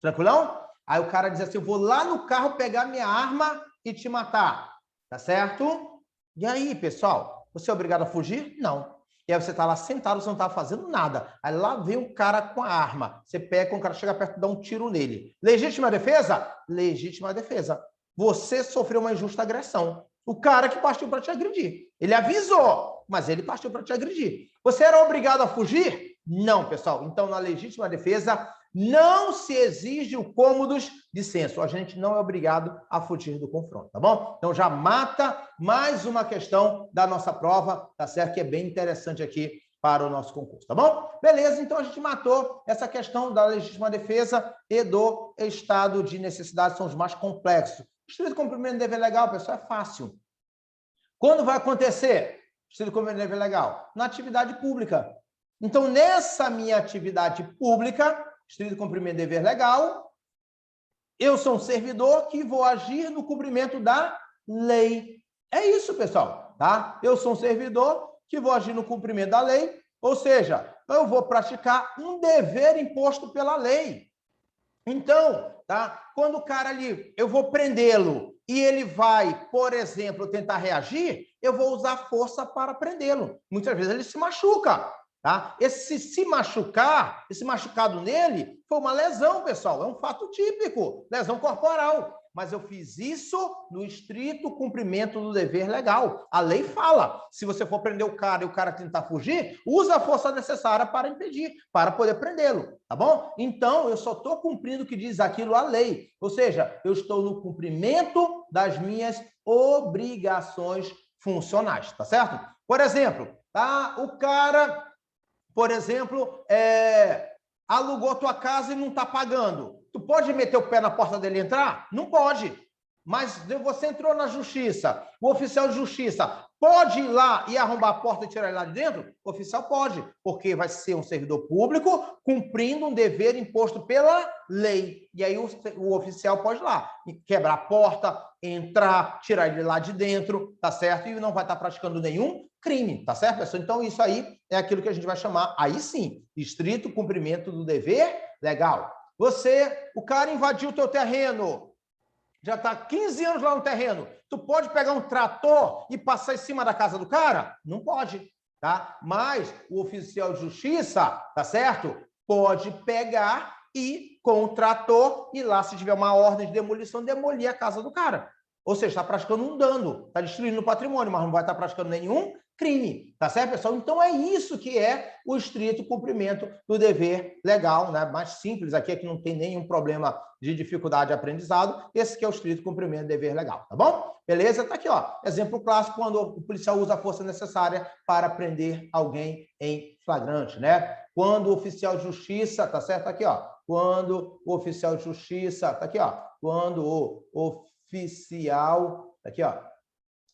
tranquilão? Aí o cara diz assim, eu vou lá no carro pegar minha arma e te matar, tá certo? E aí, pessoal, você é obrigado a fugir? Não. E aí você está lá sentado, você não está fazendo nada. Aí lá vem um cara com a arma. Você pega, quando o cara chega perto, dá um tiro nele. Legítima defesa? Legítima defesa. Você sofreu uma injusta agressão. O cara que partiu para te agredir. Ele avisou, mas ele partiu para te agredir. Você era obrigado a fugir? Não, pessoal. Então, na legítima defesa, não se exige o cômodos de censo. A gente não é obrigado a fugir do confronto, tá bom? Então, já mata mais uma questão da nossa prova, tá certo? Que é bem interessante aqui para o nosso concurso, tá bom? Beleza, então a gente matou essa questão da legítima defesa e do estado de necessidade, são os mais complexos. Estrito cumprimento de dever legal, pessoal, é fácil. Quando vai acontecer? Estrito cumprimento de dever legal? Na atividade pública. Então, nessa minha atividade pública, estrito cumprimento de dever legal, eu sou um servidor que vou agir no cumprimento da lei. É isso, pessoal, tá? Eu sou um servidor que vou agir no cumprimento da lei, ou seja, eu vou praticar um dever imposto pela lei. Então, tá? Quando o cara ali, eu vou prendê-lo e ele vai, por exemplo, tentar reagir, eu vou usar força para prendê-lo. Muitas vezes ele se machuca. Tá? Esse se machucar, esse machucado nele, foi uma lesão, pessoal. É um fato típico, lesão corporal. Mas eu fiz isso no estrito cumprimento do dever legal. A lei fala, se você for prender o cara e o cara tentar fugir, usa a força necessária para impedir, para poder prendê-lo, tá bom? Então, eu só estou cumprindo o que diz aquilo a lei. Ou seja, eu estou no cumprimento das minhas obrigações funcionais, tá certo? Por exemplo, tá? O cara... Por exemplo, alugou tua casa e não está pagando. Tu pode meter o pé na porta dele e entrar? Não pode. Mas você entrou na justiça, o oficial de justiça pode ir lá e arrombar a porta e tirar ele lá de dentro? O oficial pode, porque vai ser um servidor público cumprindo um dever imposto pela lei. E aí o oficial pode ir lá quebrar a porta, entrar, tirar ele lá de dentro, tá certo? E não vai estar praticando nenhum crime, tá certo, pessoal? Então, isso aí é aquilo que a gente vai chamar, aí sim, estrito cumprimento do dever legal. O cara invadiu o teu terreno, já está 15 anos lá no terreno, tu pode pegar um trator e passar em cima da casa do cara? Não pode, tá? Mas o oficial de justiça, tá certo? Pode pegar e, com o trator, ir lá, se tiver uma ordem de demolição, demolir a casa do cara. Ou seja, está praticando um dano, está destruindo o patrimônio, mas não vai estar praticando nenhum crime, tá certo, pessoal? Então, é isso que é o estrito cumprimento do dever legal, né? Mais simples aqui, é que não tem nenhum problema de dificuldade de aprendizado. Esse que é o estrito cumprimento do dever legal, tá bom? Beleza? Tá aqui, ó. Exemplo clássico, quando o policial usa a força necessária para prender alguém em flagrante, né? Quando o oficial de justiça, tá certo? Tá aqui, ó. Quando o oficial de justiça, tá aqui, ó. Quando o oficial, tá aqui, ó.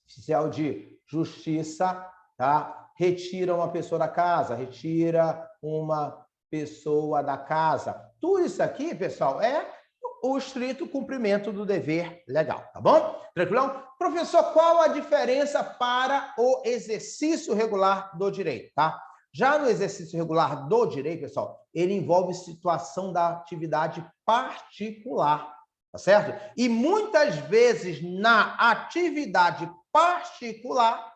Oficial de justiça, tá? Retira uma pessoa da casa, retira uma pessoa da casa. Tudo isso aqui, pessoal, é o estrito cumprimento do dever legal, tá bom? Tranquilão? Professor, qual a diferença para o exercício regular do direito, tá? Já no exercício regular do direito, pessoal, ele envolve situação da atividade particular, tá certo? E muitas vezes na atividade particular,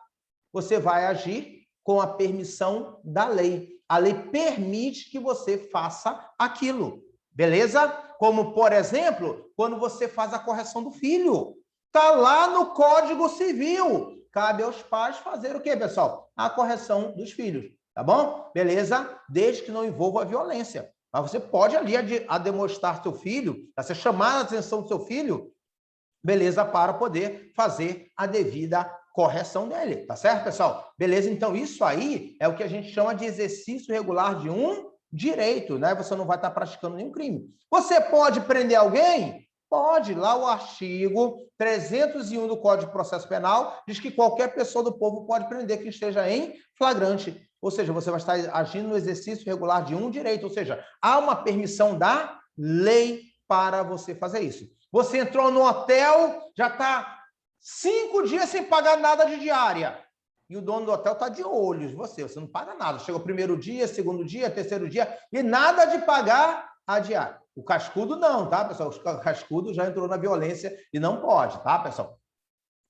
você vai agir com a permissão da lei. A lei permite que você faça aquilo, beleza? Como, por exemplo, quando você faz a correção do filho. Está lá no Código Civil. Cabe aos pais fazer o quê, pessoal? A correção dos filhos, tá bom? Beleza? Desde que não envolva a violência. Mas você pode ali demonstrar seu filho, você chamar a atenção do seu filho, beleza, para poder fazer a devida correção dele, tá certo, pessoal? Beleza? Então, isso aí é o que a gente chama de exercício regular de um direito, né? Você não vai estar praticando nenhum crime. Você pode prender alguém? Pode. Lá o artigo 301 do Código de Processo Penal diz que qualquer pessoa do povo pode prender quem esteja em flagrante. Ou seja, você vai estar agindo no exercício regular de um direito. Ou seja, há uma permissão da lei para você fazer isso. Você entrou no hotel, já está 5 dias sem pagar nada de diária. E o dono do hotel está de olho em você não paga nada. Chega o primeiro dia, segundo dia, terceiro dia, e nada de pagar a diária. O cascudo não, tá, pessoal? O cascudo já entrou na violência e não pode, tá, pessoal?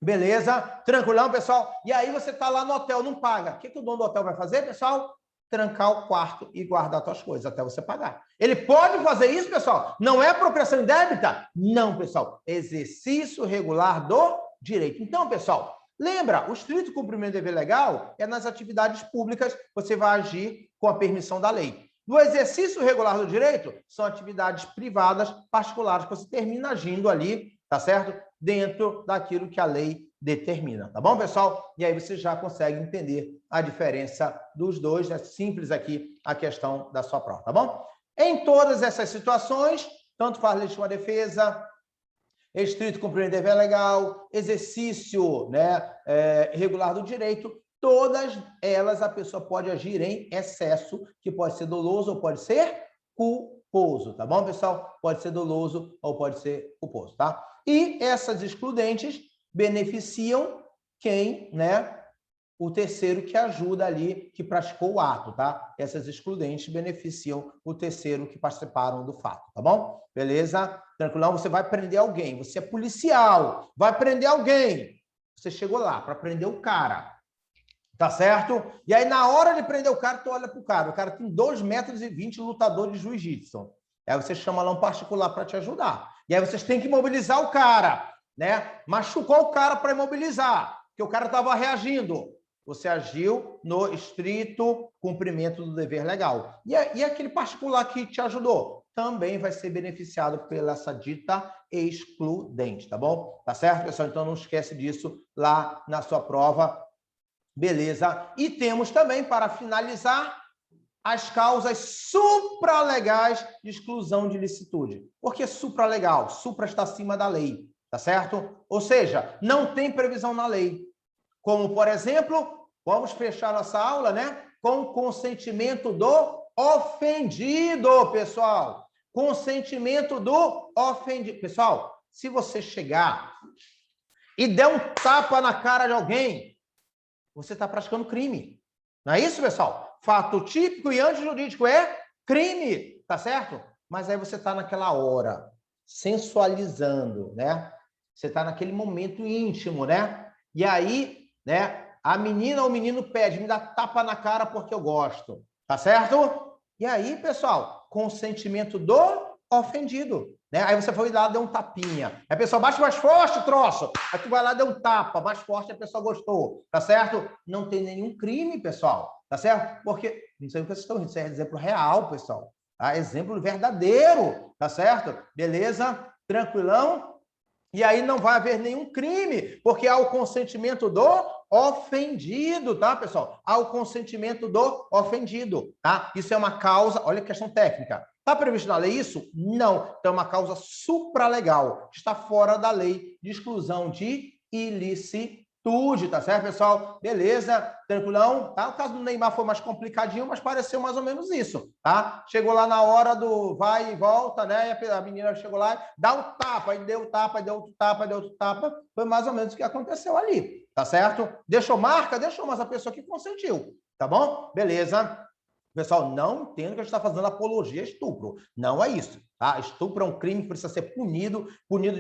Beleza? Tranquilão, pessoal? E aí você está lá no hotel, não paga. O que o dono do hotel vai fazer, pessoal? Trancar o quarto e guardar suas coisas até você pagar. Ele pode fazer isso, pessoal? Não é apropriação indébita? Não, pessoal. Exercício regular do direito. Então, pessoal, lembra, o estrito cumprimento do dever legal é nas atividades públicas, você vai agir com a permissão da lei. No exercício regular do direito, são atividades privadas, particulares, que você termina agindo ali, tá certo? Dentro daquilo que a lei determina, tá bom, pessoal? E aí você já consegue entender a diferença dos dois, é simples aqui a questão da sua prova, tá bom? Em todas essas situações, tanto faz legítima defesa, estrito cumprimento do dever legal, exercício, né, regular do direito, todas elas a pessoa pode agir em excesso, que pode ser doloso ou pode ser culposo, tá bom, pessoal? Pode ser doloso ou pode ser culposo, tá? E essas excludentes beneficiam quem, né? O terceiro que ajuda ali, que praticou o ato, tá? Essas excludentes beneficiam o terceiro que participaram do fato, tá bom? Beleza? Tranquilão? Você vai prender alguém, você é policial, vai prender alguém. Você chegou lá para prender o cara, tá certo? E aí, na hora de prender o cara, tu olha pro cara. O cara tem 2,20 metros, lutador de jiu-jitsu. Aí você chama lá um particular para te ajudar. E aí vocês têm que imobilizar o cara, né? Machucou o cara para imobilizar, porque o cara estava reagindo. Você agiu no estrito cumprimento do dever legal. E aquele particular que te ajudou também vai ser beneficiado pela essa dita excludente, tá bom? Tá certo, pessoal? Então não esquece disso lá na sua prova. Beleza? E temos também, para finalizar, as causas supralegais de exclusão de ilicitude. Por que supralegal? Supra está acima da lei, tá certo? Ou seja, não tem previsão na lei. Como, por exemplo, vamos fechar nossa aula, né? Com consentimento do ofendido, pessoal. Consentimento do ofendido. Pessoal, se você chegar e der um tapa na cara de alguém, você está praticando crime. Não é isso, pessoal? Fato típico e antijurídico é crime, tá certo? Mas aí você está naquela hora, sensualizando, né? Você está naquele momento íntimo, né? E aí, né? A menina ou o menino pede, me dá tapa na cara porque eu gosto, tá certo? E aí, pessoal, consentimento do ofendido, né? Aí você foi lá, deu um tapinha. Aí a pessoa bate mais forte, troço. Aí tu vai lá, deu um tapa, mais forte, a pessoa gostou, tá certo? Não tem nenhum crime, pessoal, tá certo? Porque, não sei o que vocês estão rindo, isso é exemplo real, pessoal. Tá? Exemplo verdadeiro, tá certo? Beleza? Tranquilão? E aí não vai haver nenhum crime, porque há o consentimento do ofendido, tá, pessoal? Há o consentimento do ofendido, tá? Isso é uma causa, olha a questão técnica. Está previsto na lei isso? Não. Então é uma causa supralegal, está fora da lei de exclusão de ilicitude, tá certo, pessoal? Beleza, tranquilão, tá? O caso do Neymar foi mais complicadinho, mas pareceu mais ou menos isso, tá? Chegou lá na hora do vai e volta, né? E a menina chegou lá, dá um tapa, aí deu tapa, aí deu outro tapa, aí deu outro tapa. Foi mais ou menos o que aconteceu ali, tá certo? Deixou marca? Deixou, mas a pessoa que consentiu, tá bom? Beleza. Pessoal, não entendo que a gente está fazendo apologia a estupro. Não é isso, tá? Estupro é um crime que precisa ser punido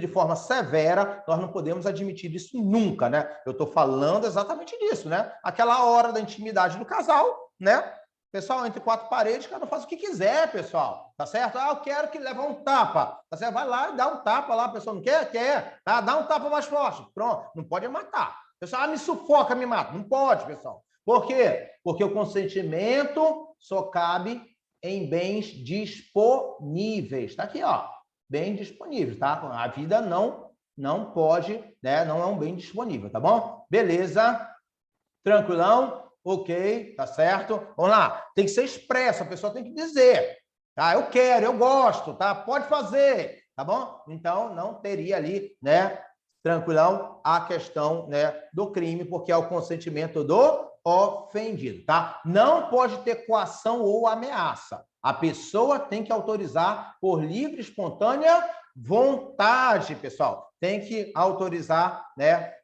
de forma severa. Nós não podemos admitir isso nunca, né? Eu estou falando exatamente disso, né? Aquela hora da intimidade do casal, né? Pessoal, entre quatro paredes, cada um faz o que quiser, pessoal. Tá certo? Ah, eu quero que leve um tapa. Tá certo? Vai lá e dá um tapa lá. A pessoa não quer? Quer. Tá? Dá um tapa mais forte. Pronto. Não pode matar. Pessoal, ah, me sufoca, me mata. Não pode, pessoal. Por quê? Porque o consentimento só cabe em bens disponíveis. Está aqui, ó. Bens disponíveis, tá? A vida não pode, né? Não é um bem disponível, tá bom? Beleza. Tranquilão? Ok, tá certo? Vamos lá. Tem que ser expresso, a pessoa tem que dizer. Tá? Eu quero, eu gosto, tá? Pode fazer, tá bom? Então, não teria ali, né? Tranquilão, a questão, né, do crime, porque é o consentimento do ofendido, tá? Não pode ter coação ou ameaça. A pessoa tem que autorizar por livre e espontânea vontade, pessoal. Tem que autorizar, né,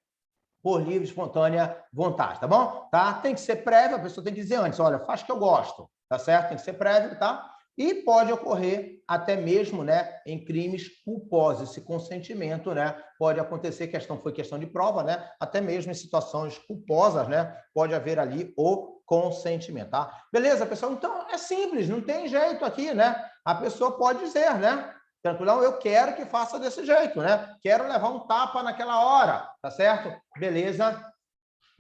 por livre e espontânea vontade, tá bom? Tá? Tem que ser prévio, a pessoa tem que dizer antes, olha, faz que eu gosto, tá certo? Tem que ser prévio, tá? E pode ocorrer até mesmo, né, em crimes culposos. Esse consentimento, né, pode acontecer, foi questão de prova, né, até mesmo em situações culposas, né, pode haver ali o consentimento, tá? Beleza, pessoal? Então, é simples, não tem jeito aqui, né? A pessoa pode dizer, né? Tranquilão, eu quero que faça desse jeito, né? Quero levar um tapa naquela hora, tá certo? Beleza?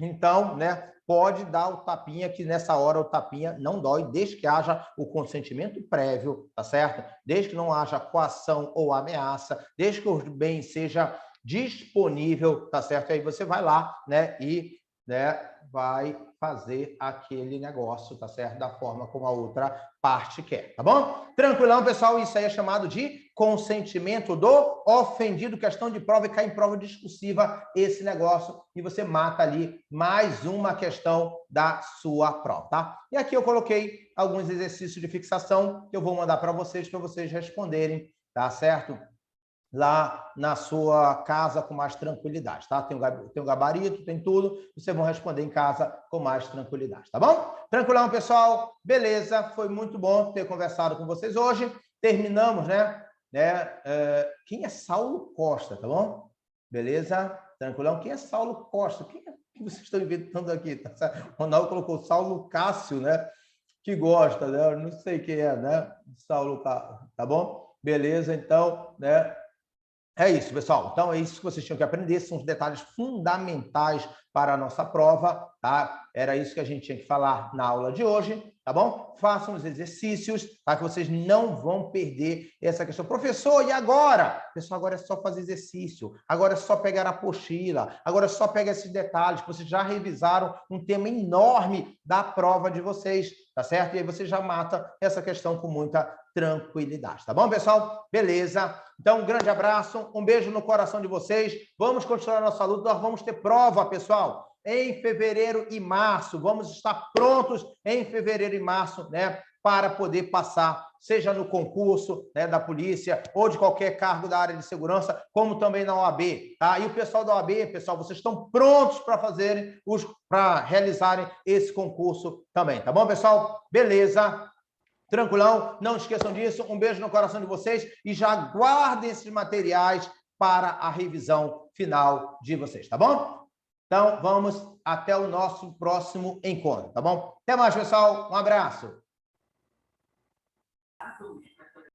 Então, né? Pode dar o tapinha, que nessa hora o tapinha não dói, desde que haja o consentimento prévio, tá certo? Desde que não haja coação ou ameaça, desde que o bem seja disponível, tá certo? Aí você vai lá, né? E, né, vai fazer aquele negócio, tá certo? Da forma como a outra parte quer, tá bom? Tranquilão, pessoal? Isso aí é chamado de consentimento do ofendido, questão de prova, e cai em prova discursiva esse negócio, e você mata ali mais uma questão da sua prova, tá? E aqui eu coloquei alguns exercícios de fixação que eu vou mandar para vocês responderem, tá certo? Lá na sua casa com mais tranquilidade, tá? Tem o gabarito, tem tudo, vocês vão responder em casa com mais tranquilidade, tá bom? Tranquilão, pessoal? Beleza, foi muito bom ter conversado com vocês hoje. Terminamos, né? Quem é Saulo Costa, tá bom? Beleza? Tranquilão? Quem é Saulo Costa? Quem é que vocês estão inventando aqui? Tá certo? O Ronaldo colocou Saulo Cássio, né? Que gosta, né? Eu não sei quem é, né? Saulo Cássio, tá bom? Beleza, então, né? É isso, pessoal. Então, é isso que vocês tinham que aprender. São os detalhes fundamentais para a nossa prova, tá? Era isso que a gente tinha que falar na aula de hoje, tá bom? Façam os exercícios, tá? Que vocês não vão perder essa questão. Professor, e agora? Pessoal, agora é só fazer exercício, agora é só pegar a apostila, agora é só pegar esses detalhes, que vocês já revisaram um tema enorme da prova de vocês, tá certo? E aí você já mata essa questão com muita tranquilidade, tá bom, pessoal? Beleza. Então, um grande abraço, um beijo no coração de vocês. Vamos continuar nossa luta, nós vamos ter prova, pessoal, em fevereiro e março. Vamos estar prontos em fevereiro e março, né, para poder passar, seja no concurso, né, da polícia ou de qualquer cargo da área de segurança, como também na OAB, tá? E o pessoal da OAB, pessoal, vocês estão prontos para realizarem esse concurso também, tá bom, pessoal? Beleza. Tranquilão, não esqueçam disso. Um beijo no coração de vocês e já guardem esses materiais para a revisão final de vocês, tá bom? Então, vamos até o nosso próximo encontro, tá bom? Até mais, pessoal. Um abraço.